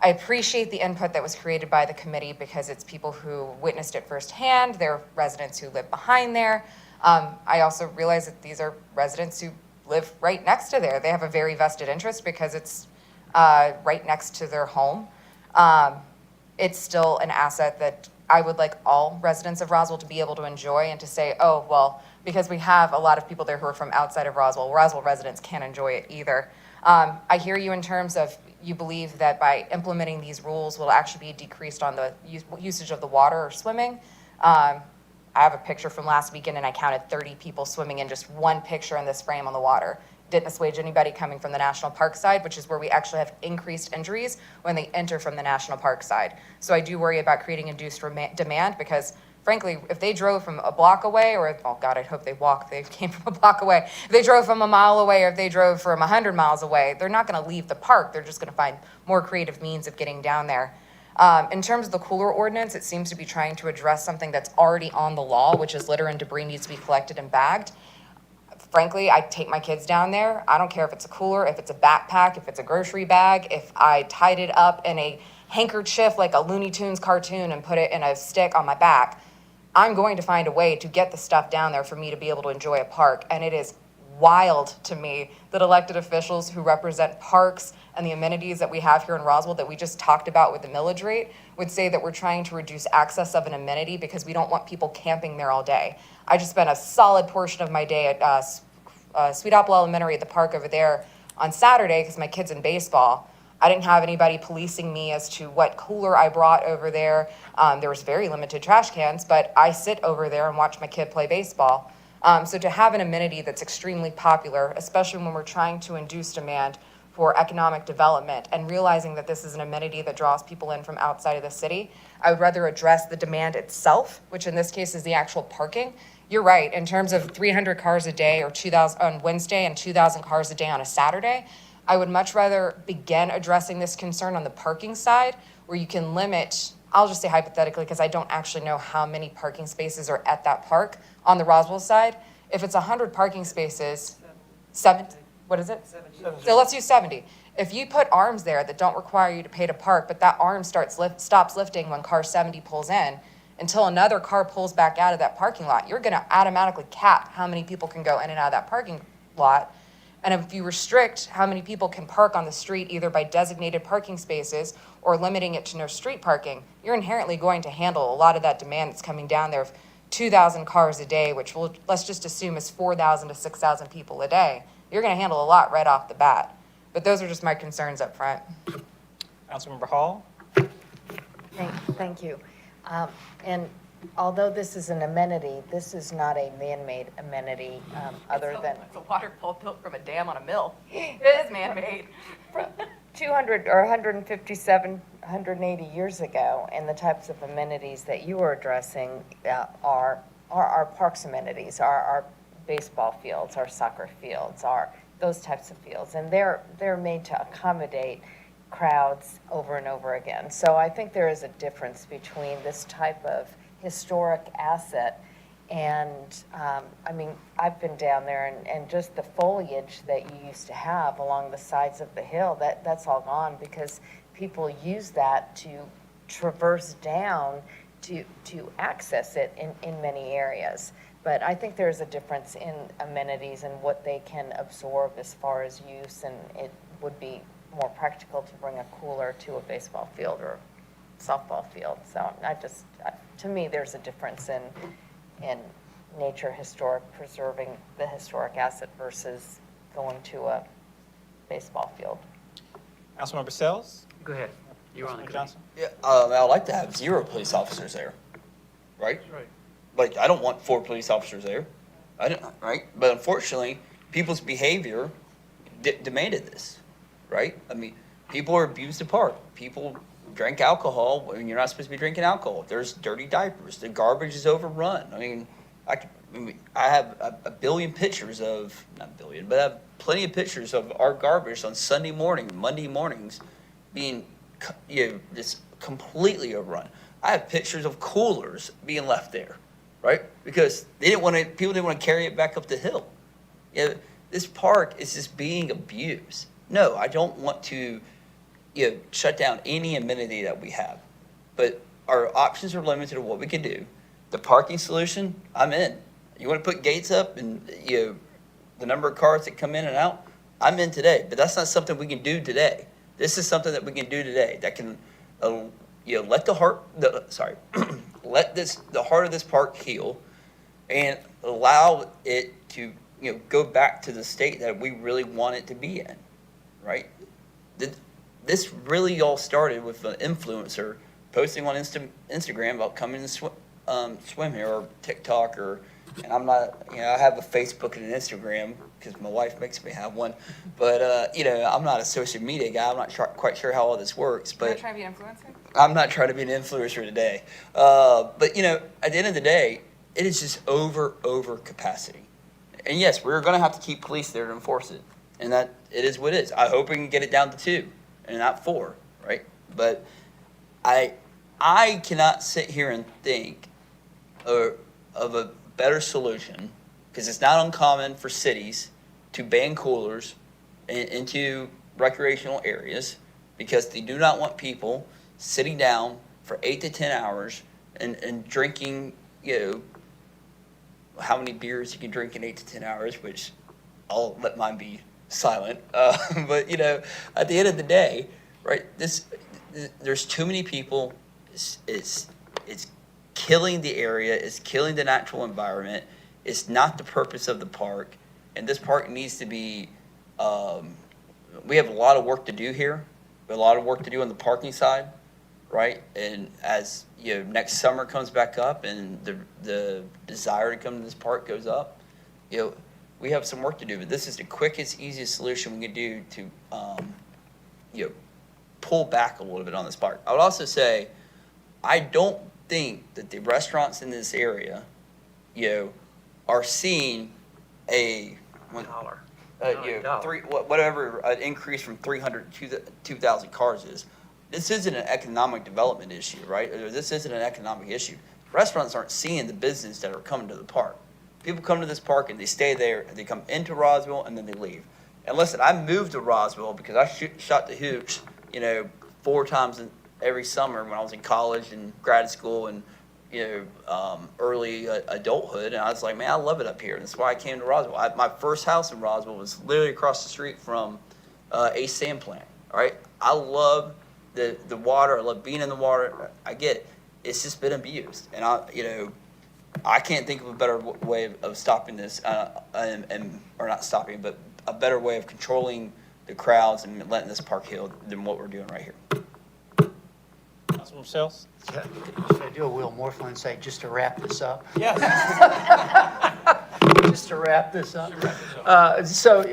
appreciate the input that was created by the committee because it's people who witnessed it firsthand. They're residents who live behind there. I also realize that these are residents who live right next to there. They have a very vested interest because it's right next to their home. It's still an asset that I would like all residents of Roswell to be able to enjoy and to say, oh, well, because we have a lot of people there who are from outside of Roswell residents can't enjoy it either. I hear you in terms of you believe that by implementing these rules will actually be decreased on the usage of the water or swimming. I have a picture from last weekend and I counted 30 people swimming in just one picture in this frame on the water. Didn't assuage anybody coming from the national park side, which is where we actually have increased injuries when they enter from the national park side. So I do worry about creating induced demand because frankly, if they drove from a block away or, oh God, I'd hope they came from a block away. If they drove from a mile away or if they drove from 100 miles away, they're not gonna leave the park. They're just gonna find more creative means of getting down there. In terms of the cooler ordinance, it seems to be trying to address something that's already on the law, which is litter and debris needs to be collected and bagged. Frankly, I take my kids down there. I don't care if it's a cooler, if it's a backpack, if it's a grocery bag, if I tied it up in a handkerchief like a Looney Tunes cartoon and put it in a stick on my back. I'm going to find a way to get the stuff down there for me to be able to enjoy a park. And it is wild to me that elected officials who represent parks and the amenities that we have here in Roswell that we just talked about with the millage rate would say that we're trying to reduce access of an amenity because we don't want people camping there all day. I just spent a solid portion of my day at Sweet Apple Elementary at the park over there on Saturday because my kid's in baseball. I didn't have anybody policing me as to what cooler I brought over there. There was very limited trash cans, but I sit over there and watch my kid play baseball. So to have an amenity that's extremely popular, especially when we're trying to induce demand for economic development and realizing that this is an amenity that draws people in from outside of the city, I would rather address the demand itself, which in this case is the actual parking. You're right, in terms of 300 cars a day or 2,000 on Wednesday and 2,000 cars a day on a Saturday, I would much rather begin addressing this concern on the parking side where you can limit, I'll just say hypothetically because I don't actually know how many parking spaces are at that park on the Roswell side. If it's 100 parking spaces, what is it? 70. So let's use 70. If you put arms there that don't require you to pay to park, but that arm stops lifting when car 70 pulls in, until another car pulls back out of that parking lot, you're gonna automatically cap how many people can go in and out of that parking lot. And if you restrict how many people can park on the street, either by designated parking spaces or limiting it to no street parking, you're inherently going to handle a lot of that demand that's coming down there of 2,000 cars a day, which let's just assume is 4,000 to 6,000 people a day. You're gonna handle a lot right off the bat. But those are just my concerns up front. Councilmember Hall? Thank you. And although this is an amenity, this is not a man-made amenity other than. It's a water pole built from a dam on a mill. It is man-made. 200 or 157, 180 years ago, and the types of amenities that you are addressing are our parks amenities, our baseball fields, our soccer fields, those types of fields. And they're made to accommodate crowds over and over again. So I think there is a difference between this type of historic asset. And, I mean, I've been down there and just the foliage that you used to have along the sides of the hill, that's all gone because people use that to traverse down to access it in many areas. But I think there's a difference in amenities and what they can absorb as far as use, and it would be more practical to bring a cooler to a baseball field or softball field. So to me, there's a difference in nature historic, preserving the historic asset versus going to a baseball field. Councilmember Sells? Go ahead. You're on the Councilmember Johnson? Yeah, I'd like to have 0 police officers there, right? Right. Like, I don't want 4 police officers there, right? But unfortunately, people's behavior demanded this, right? I mean, people are abused apart. People drink alcohol when you're not supposed to be drinking alcohol. There's dirty diapers. The garbage is overrun. I mean, I have a billion pictures of, not a billion, but I have plenty of pictures of our garbage on Sunday morning, Monday mornings being, just completely overrun. I have pictures of coolers being left there, right? Because people didn't want to carry it back up the hill. This park is just being abused. No, I don't want to, shut down any amenity that we have. But our options are limited to what we can do. The parking solution, I'm in. You want to put gates up and, the number of cars that come in and out, I'm in today. But that's not something we can do today. This is something that we can do today that can, let the heart of this park heal and allow it to, go back to the state that we really want it to be in, right? This really all started with an influencer posting on Instagram about coming to swim here, or TikTok, and I'm not, I have a Facebook and an Instagram because my wife makes me have one, but, I'm not a social media guy. I'm not quite sure how all this works, but. You're trying to be an influencer? I'm not trying to be an influencer today. But, at the end of the day, it is just over capacity. And yes, we're going to have to keep police there to enforce it. And that it is what it is. I hope we can get it down to 2 and not 4, right? But I cannot sit here and think of a better solution, because it's not uncommon for cities to ban coolers into recreational areas because they do not want people sitting down for 8 to 10 hours and drinking, how many beers you can drink in 8 to 10 hours, which I'll let mine be silent. But, at the end of the day, right, there's too many people. It's killing the area. It's killing the natural environment. It's not the purpose of the park. And this park needs to be, we have a lot of work to do here. We have a lot of work to do on the parking side, right? And as, next summer comes back up and the desire to come to this park goes up, we have some work to do. But this is the quickest, easiest solution we can do to, pull back a little bit on this park. I would also say, I don't think that the restaurants in this area, are seeing a $1. Whatever an increase from 300 to 2,000 cars is. This isn't an economic development issue, right? This isn't an economic issue. Restaurants aren't seeing the business that are coming to the park. People come to this park and they stay there, and they come into Roswell and then they leave. And listen, I moved to Roswell because I shot the hoops, 4 times every summer when I was in college and grad school and early adulthood, and I was like, man, I love it up here. And that's why I came to Roswell. My first house in Roswell was literally across the street from a sand plant. All right, I love the water. I love being in the water. I get it. It's just been abused, and I can't think of a better way of stopping this, or not stopping, but a better way of controlling the crowds and letting this park heal than what we're doing right here. Councilmember Sells? Should I do a Will Morphle and say, just to wrap this up? Yes. Just to wrap this up. So,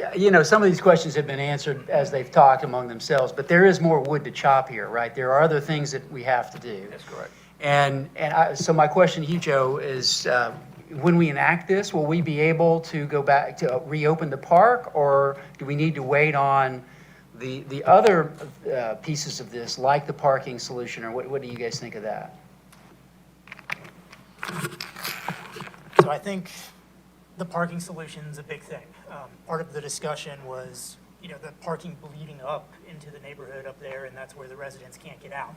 some of these questions have been answered as they've talked among themselves, but there is more wood to chop here, right? There are other things that we have to do. That's correct. So my question to you, Joe, is when we enact this, will we be able to go back to reopen the park, or do we need to wait on the other pieces of this, like the parking solution, or what do you guys think of that? So I think the parking solution's a big thing. Part of the discussion was, the parking bleeding up into the neighborhood up there, and that's where the residents can't get out.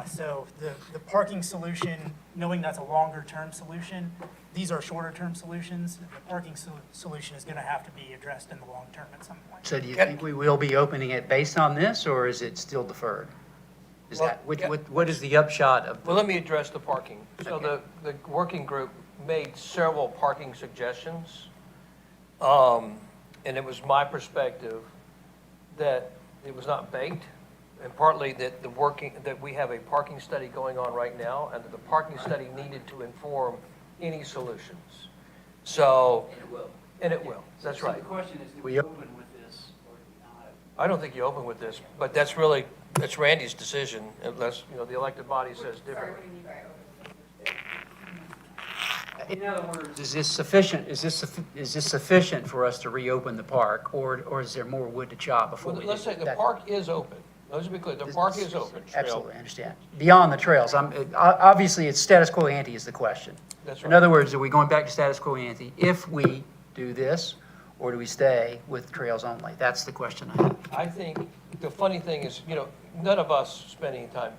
So the parking solution, knowing that's a longer-term solution, these are shorter-term solutions. The parking solution is going to have to be addressed in the long term at some point. So do you think we will be opening it based on this, or is it still deferred? Is Well, that, what is the upshot of? Well, let me address the parking. So the working group made several parking suggestions. And it was my perspective that it was not baked, and partly that that we have a parking study going on right now, and that the parking study needed to inform any solutions. So. And it will, that's So right. the question is, do We we open with this or do we not? I don't think you open with this, but that's Randy's decision, unless, the elected body says differently. In other words, is this sufficient, is this sufficient for us to reopen the park, or is there more wood to chop before Well, we do let's say the that? park is open. Let's be clear, the park is open. Absolutely, I understand. Beyond the trails, obviously, it's status quo ante is the question. That's In right. other words, are we going back to status quo ante if we do this, or do we stay with trails only? That's the question I have. I think, the funny thing is, none of us spend any time,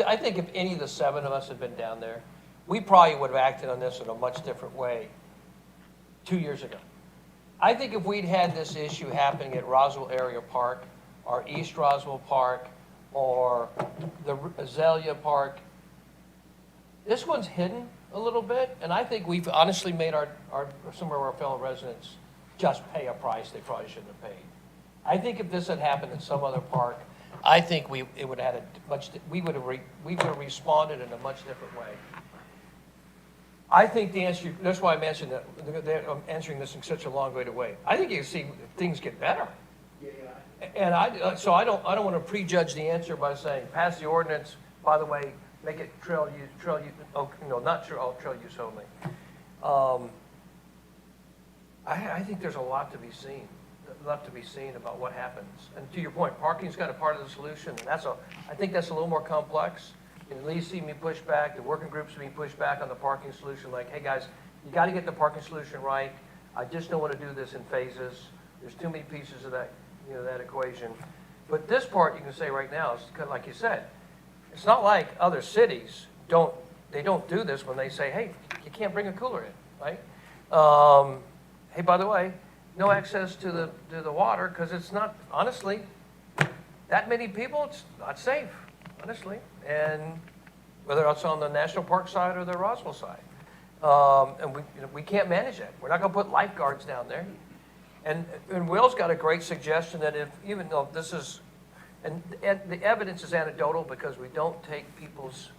I think if any of the 7 of us had been down there, we probably would have acted on this in a much different way 2 years ago. I think if we'd had this issue happening at Roswell Area Park, or East Roswell Park, or the Azalea Park, this one's hidden a little bit, and I think we've honestly made some of our fellow residents just pay a price they probably shouldn't have paid. I think if this had happened in some other park, I think we would have we would have responded in a much different way. I think the answer, that's why I'm answering I'm answering this in such a long-winded way. I think you can see things get better. And I don't want to prejudge the answer by saying, pass the ordinance, by the way, make it trail use, not trail use only. I think there's a lot to be seen about what happens. And to your point, parking's got a part of the solution, and I think that's a little more complex. And at least see me push back, the working groups see me push back on the parking solution, like, hey guys, you got to get the parking solution right. I just don't want to do this in phases. There's too many pieces of that, that equation. But this part, you can say right now, is kind of like you said, it's not like other cities don't do this when they say, hey, you can't bring a cooler in, right? Hey, by the way, no access to the water because it's not, honestly, that many people, it's not safe, honestly. And whether it's on the national park side or the Roswell side. And we can't manage that. We're not going to put lifeguards down there. And Will's got a great suggestion that even though this is, and the evidence is anecdotal because we don't take people's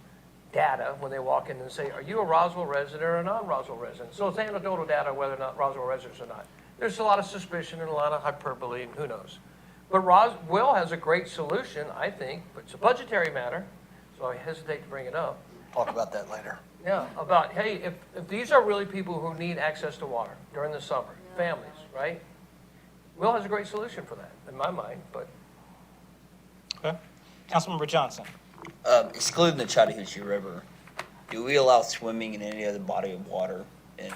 data when they walk in and say, are you a Roswell resident or a non-Roswell resident? So it's anecdotal data whether or not Roswell residents or not. There's a lot of suspicion and a lot of hyperbole and who knows. But Will has a great solution, I think, but it's a budgetary matter, so I hesitate to bring it up. Talk about that later. Yeah, about, hey, if these are really people who need access to water during the summer, families, right? Will has a great solution for that, in my mind, but. Okay. Councilmember Johnson. Excluding the Chattahoochee River, do we allow swimming in any other body of water in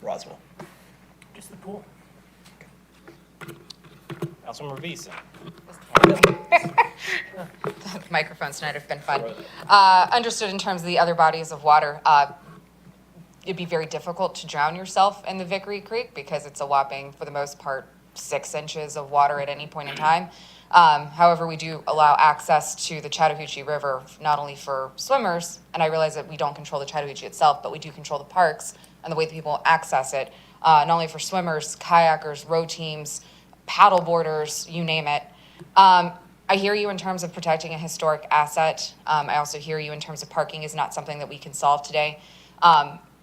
Roswell? Just the pool. Councilmember Beeson. The microphones tonight have been fun. Understood in terms of the other bodies of water. It'd be very difficult to drown yourself in the Vickery Creek because it's a whopping, for the most part, 6 inches of water at any point in time. However, we do allow access to the Chattahoochee River, not only for swimmers, and I realize that we don't control the Chattahoochee itself, but we do control the parks and the way that people access it, not only for swimmers, kayakers, row teams, paddle boarders, you name it. I hear you in terms of protecting a historic asset. I also hear you in terms of parking is not something that we can solve today.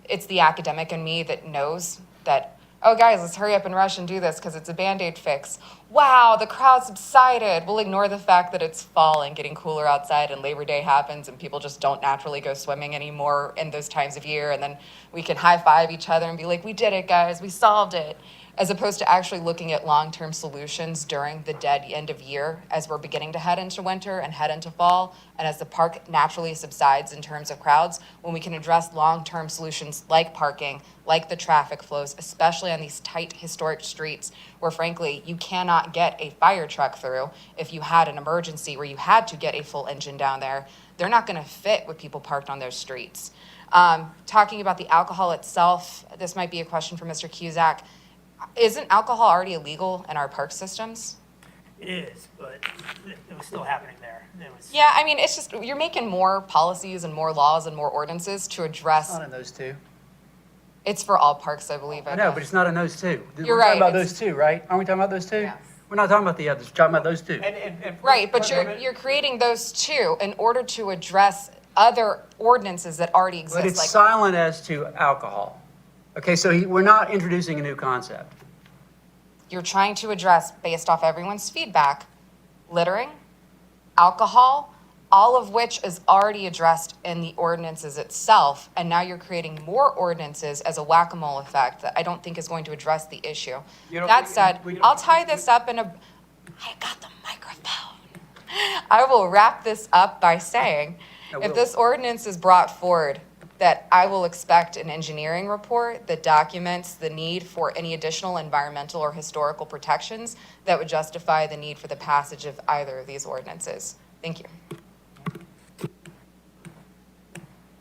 It's the academic in me that knows that, oh guys, let's hurry up and rush and do this because it's a Band-Aid fix. wow, the crowd subsided. We'll ignore the fact that it's fall and getting cooler outside and Labor Day happens and people just don't naturally go swimming anymore in those times of year. And then we can high five each other and be like, we did it, guys, we solved it. As opposed to actually looking at long-term solutions during the dead end of year as we're beginning to head into winter and head into fall, and as the park naturally subsides in terms of crowds, when we can address long-term solutions like parking, like the traffic flows, especially on these tight historic streets where frankly, you cannot get a fire truck through if you had an emergency where you had to get a full engine down there. They're not gonna fit with people parked on those streets. Talking about the alcohol itself, this might be a question for Mr. Cusack. Isn't alcohol already illegal in our park systems? It is, but it was still happening there. Yeah, I mean, it's just, you're making more policies and more laws and more ordinances to address, Not in those two. it's for all parks, I believe. I know, but it's not in those two. You're We're right, talking about it's- those two, right? Aren't we talking about those two? Yes. We're not talking about the others, we're talking about those two. Right, but you're creating those two in order to address other ordinances that already exist. But it's like- silent as to alcohol. Okay, so we're not introducing a new concept. You're trying to address, based off everyone's feedback, littering, alcohol, all of which is already addressed in the ordinances itself, and now you're creating more ordinances as a whack-a-mole effect that I don't think is going to address the issue. That said, I'll tie this up in a, I got the microphone. I will wrap this up by saying, if this ordinance is brought forward, that I will expect an engineering report that documents the need for any additional environmental or historical protections that would justify the need for the passage of either of these ordinances. Thank you.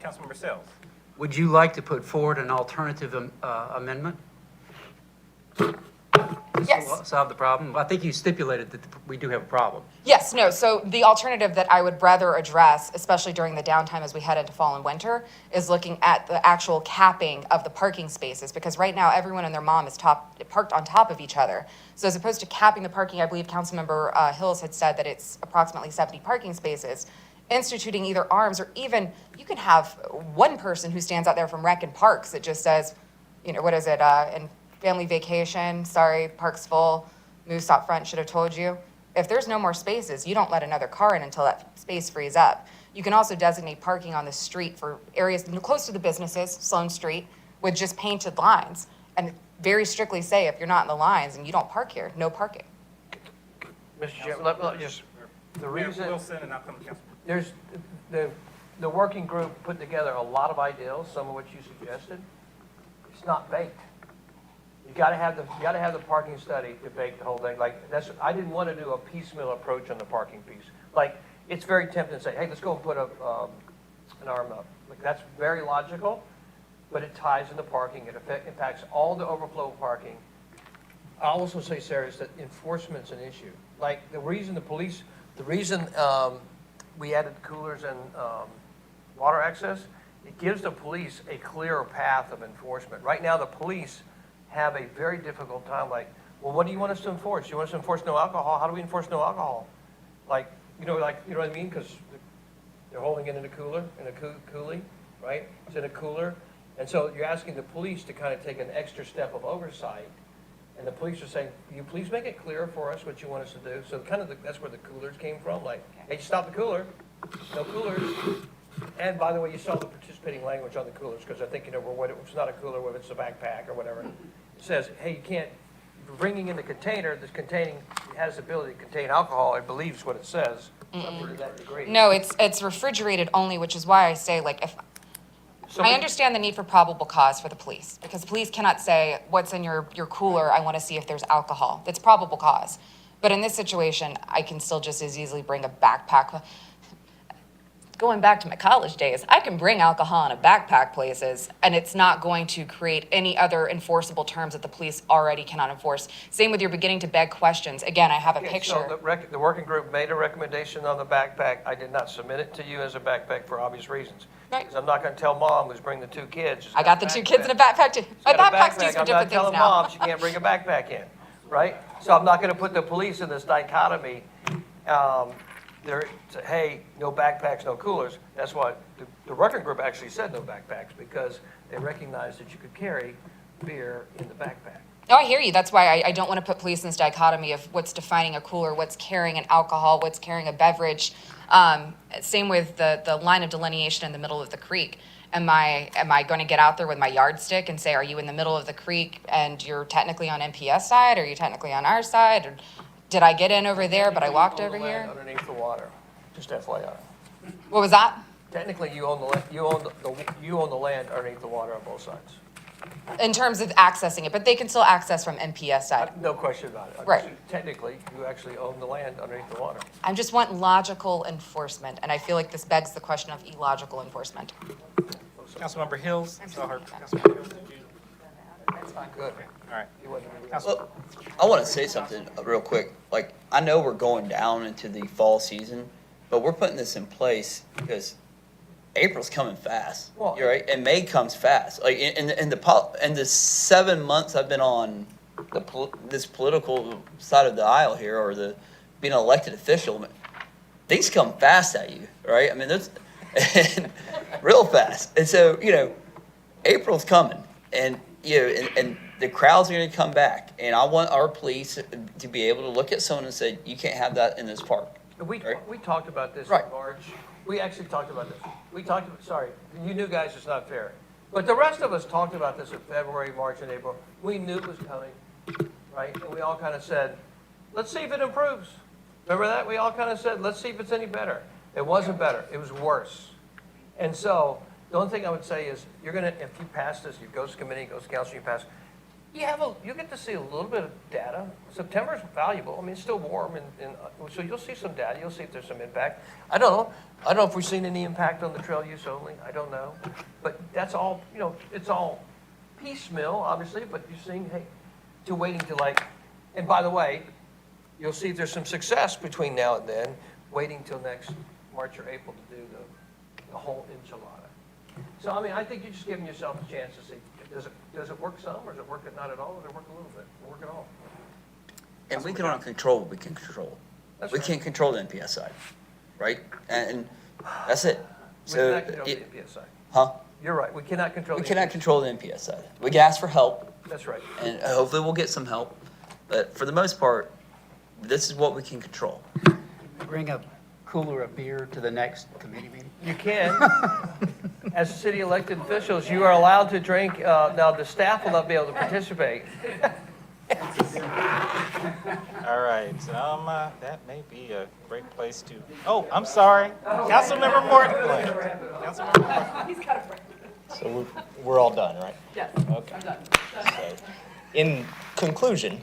Councilmember Sells. Would you like to put forward an alternative amendment? Yes. This will solve the problem? I think you stipulated that we do have a problem. Yes, no, so the alternative that I would rather address, especially during the downtime as we head into fall and winter, is looking at the actual capping of the parking spaces, because right now, everyone and their mom is parked on top of each other. So as opposed to capping the parking, I believe Councilmember Hills had said that it's approximately 70 parking spaces, instituting either arms, or even, you can have one person who stands out there from Rec and Parks that just says, you know, what is it, in family vacation, sorry, park's full, moose out front, should have told you. If there's no more spaces, you don't let another car in until that space frees up. You can also designate parking on the street for areas close to the businesses, Sloan Street, with just painted lines, and very strictly say, if you're not in the lines and you don't park here, no parking. Mr. Chairman, let just, the Mayor reason, Wilson, and I'll come to Councilmember. there's, the working group put together a lot of ideas, some of which you suggested. It's not baked. You gotta have the parking study to bake the whole thing. Like, I didn't want to do a piecemeal approach on the parking piece. Like, it's very tempting to say, hey, let's go and put an arm up. Like, that's very logical, but it ties into parking. It impacts all the overflow parking. I'll also say, Sarah, is that enforcement's an issue. Like, the reason we added coolers and water access, it gives the police a clearer path of enforcement. Right now, the police have a very difficult time, like, well, what do you want us to enforce? You want us to enforce no alcohol? How do we enforce no alcohol? Like, you know what I mean? Because they're holding it in a cooler, in a coolie, right? It's in a cooler. And so you're asking the police to kind of take an extra step of oversight. And the police are saying, will you please make it clear for us what you want us to do? So kind of that's where the coolers came from. Like, hey, stop the cooler. No coolers. And by the way, you saw the participating language on the coolers, because I think, you know, whether it's not a cooler, whether it's a backpack or whatever, it says, hey, you can't, if you're bringing in the container that's containing, it has the ability to contain alcohol, it believes what it says, up to that degree. No, it's refrigerated only, which is why I say, like, if, I understand the need for probable cause for the police, because the police cannot say, what's in your cooler, I want to see if there's alcohol. That's probable cause. But in this situation, I can still just as easily bring a backpack. Going back to my college days, I can bring alcohol in a backpack places, and it's not going to create any other enforceable terms that the police already cannot enforce. Same with your beginning to beg questions. Again, I have a picture. So the working group made a recommendation on the backpack. I did not submit it to you as a backpack for obvious reasons. Right. Because I'm not going to tell mom who's bringing the two kids. I got the two kids in a backpack too. My backpacks do some different things I'm not telling now. mom she can't bring a backpack in, right? So I'm not going to put the police in this dichotomy. Hey, no backpacks, no coolers. That's why the working group actually said no backpacks, because they recognized that you could carry beer in the backpack. No, I hear you. That's why I don't want to put police in this dichotomy of what's defining a cooler, what's carrying an alcohol, what's carrying a beverage. Same with the line of delineation in the middle of the creek. Am I going to get out there with my yardstick and say, are you in the middle of the creek and you're technically on MPS side, or are you technically on our side? Or did I get in over there, but I walked over here? Underneath the water, just FYI. What was that? Technically, you own the land underneath the water on both sides. In terms of accessing it, but they can still access from MPS side. No question about it. Right. Technically, you actually own the land underneath the water. I just want logical enforcement, and I feel like this begs the question of illogical enforcement. Councilmember Hills, I saw her. Councilmember Hills, did you? That's not good. All right. Well, I want to say something real quick. Like, I know we're going down into the fall season, but we're putting this in place because April's coming fast. Well, You're right, and May comes fast. Like in the 7 months I've been on this political side of the aisle here, or the being an elected official, things come fast at you, right? I mean, there's real fast, and so April's coming, and and the crowds are going to come back, and I want our police to be able to look at someone and say, you can't have that in this park. We talked about this Right. in March. We actually talked about this. Sorry, you new guys, it's not fair. But the rest of us talked about this in February, March, and April. We knew it was coming, right? And we all kind of said, let's see if it improves. Remember that? We all kind of said, let's see if it's any better. It wasn't better. It was worse. And so the only thing I would say is, if you pass this, you go to committee, goes to council, you pass, you get to see a little bit of data. September's valuable. I mean, it's still warm, and so you'll see some data. You'll see if there's some impact. I don't know. I don't know if we've seen any impact on the trail use only. I don't know. But that's all, it's all piecemeal, obviously, but you're seeing, waiting to and by the way, you'll see if there's some success between now and then, waiting till next March or April to do the whole enchilada. So, I mean, I think you're just giving yourself a chance to see, does it work some, or does it work not at all, or does it work a little bit, or work at all? And we cannot control what we can control. That's We right. can't control the NPS side, right? And that's it. We So, cannot control the NPS side. huh? You're right, we cannot control We the cannot NPS. control the NPS side. We can ask for help, That's right. and hopefully we'll get some help. But for the most part, this is what we can control. Bring a cooler of beer to the next committee meeting? You can. As city elected officials, you are allowed to drink. Now, the staff will not be able to participate. All right, that may be a great place to, oh, I'm sorry. Councilmember Morton. Councilmember Morton. So we're all done, right? Yes. Okay. I'm done. So, in conclusion,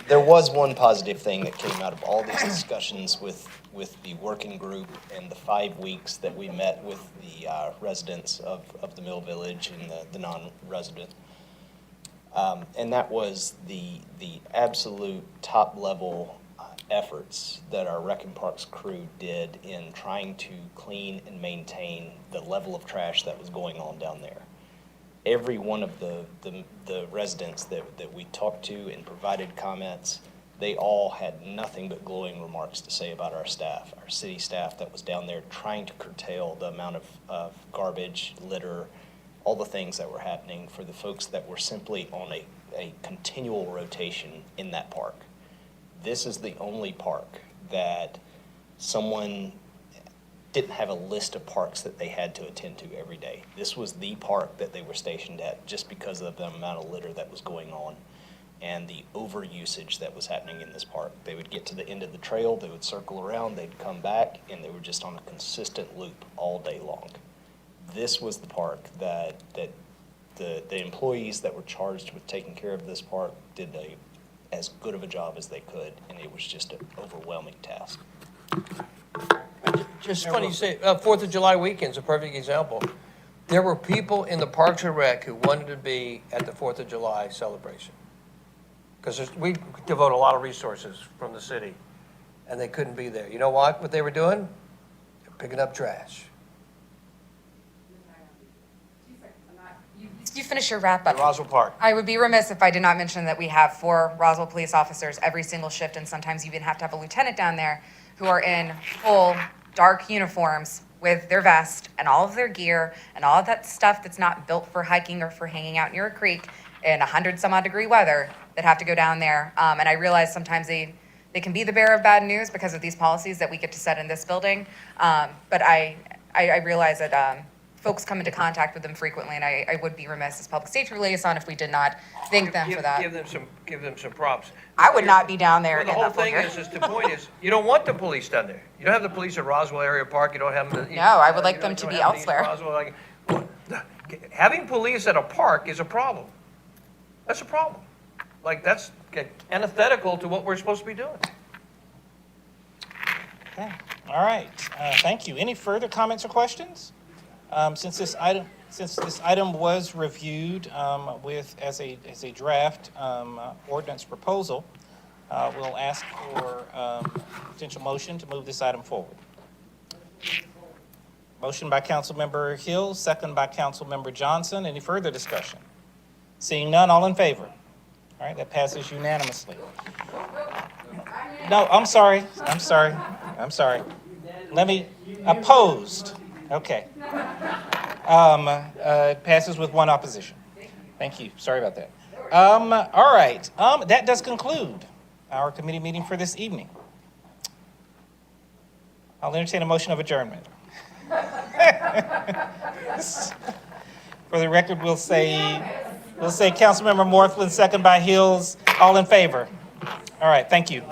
there was one positive thing that came out of all these discussions with the working group and the 5 weeks that we met with the residents of the Mill Village and the non-resident. And that was the absolute top-level efforts that our Rec and Parks crew did in trying to clean and maintain the level of trash that was going on down there. Every one of the residents that we talked to and provided comments, they all had nothing but glowing remarks to say about our staff, our city staff that was down there trying to curtail the amount of garbage, litter, all the things that were happening for the folks that were simply on a continual rotation in that park. This is the only park that someone didn't have a list of parks that they had to attend to every day. This was the park that they were stationed at just because of the amount of litter that was going on and the overusage that was happening in this park. They would get to the end of the trail, they would circle around, they'd come back, and they were just on a consistent loop all day long. This was the park that the employees that were charged with taking care of this park did as good of a job as they could, and it was just an overwhelming task. Just funny you say, 4th of July weekend's a perfect example. There were people in the Parks and Rec who wanted to be at the 4th of July celebration. Because we devote a lot of resources from the city, and they couldn't be there. You know what they were doing? They're picking up trash. You finish your wrap up. Roswell Park. I would be remiss if I did not mention that we have 4 Roswell police officers every single shift, and sometimes you even have to have a lieutenant down there who are in full dark uniforms with their vest and all of their gear and all of that stuff that's not built for hiking or for hanging out near a creek in 100 some odd degree weather that have to go down there. And I realize sometimes they can be the bearer of bad news because of these policies that we get to set in this building. But I realize that folks come into contact with them frequently, and I would be remiss as public safety liaison if we did not thank them for that. Give them some props. I would not be down there Well, in the whole that full thing gear. is the point is, you don't want the police down there. You don't have the police at Roswell Area Park, you don't have them. No, I would like you them don't- to you be don't have these elsewhere. Roswell, like, having police at a park is a problem. That's a problem. Like, that's antithetical to what we're supposed to be doing. Okay, all right, thank you. Any further comments or questions? Since this item was reviewed as a draft ordinance proposal, we'll ask for potential motion to move this item forward. Motion by Councilmember Hill, second by Councilmember Johnson. Any further discussion? Seeing none, all in favor? All right, that passes unanimously. No, I'm sorry. Let me, opposed. Okay. It passes with one opposition. Thank you. Sorry about that. All right. That does conclude our committee meeting for this evening. I'll entertain a motion of adjournment. For the record, we'll say Councilmember Morthland, second by Hills. All in favor? All right. Thank you.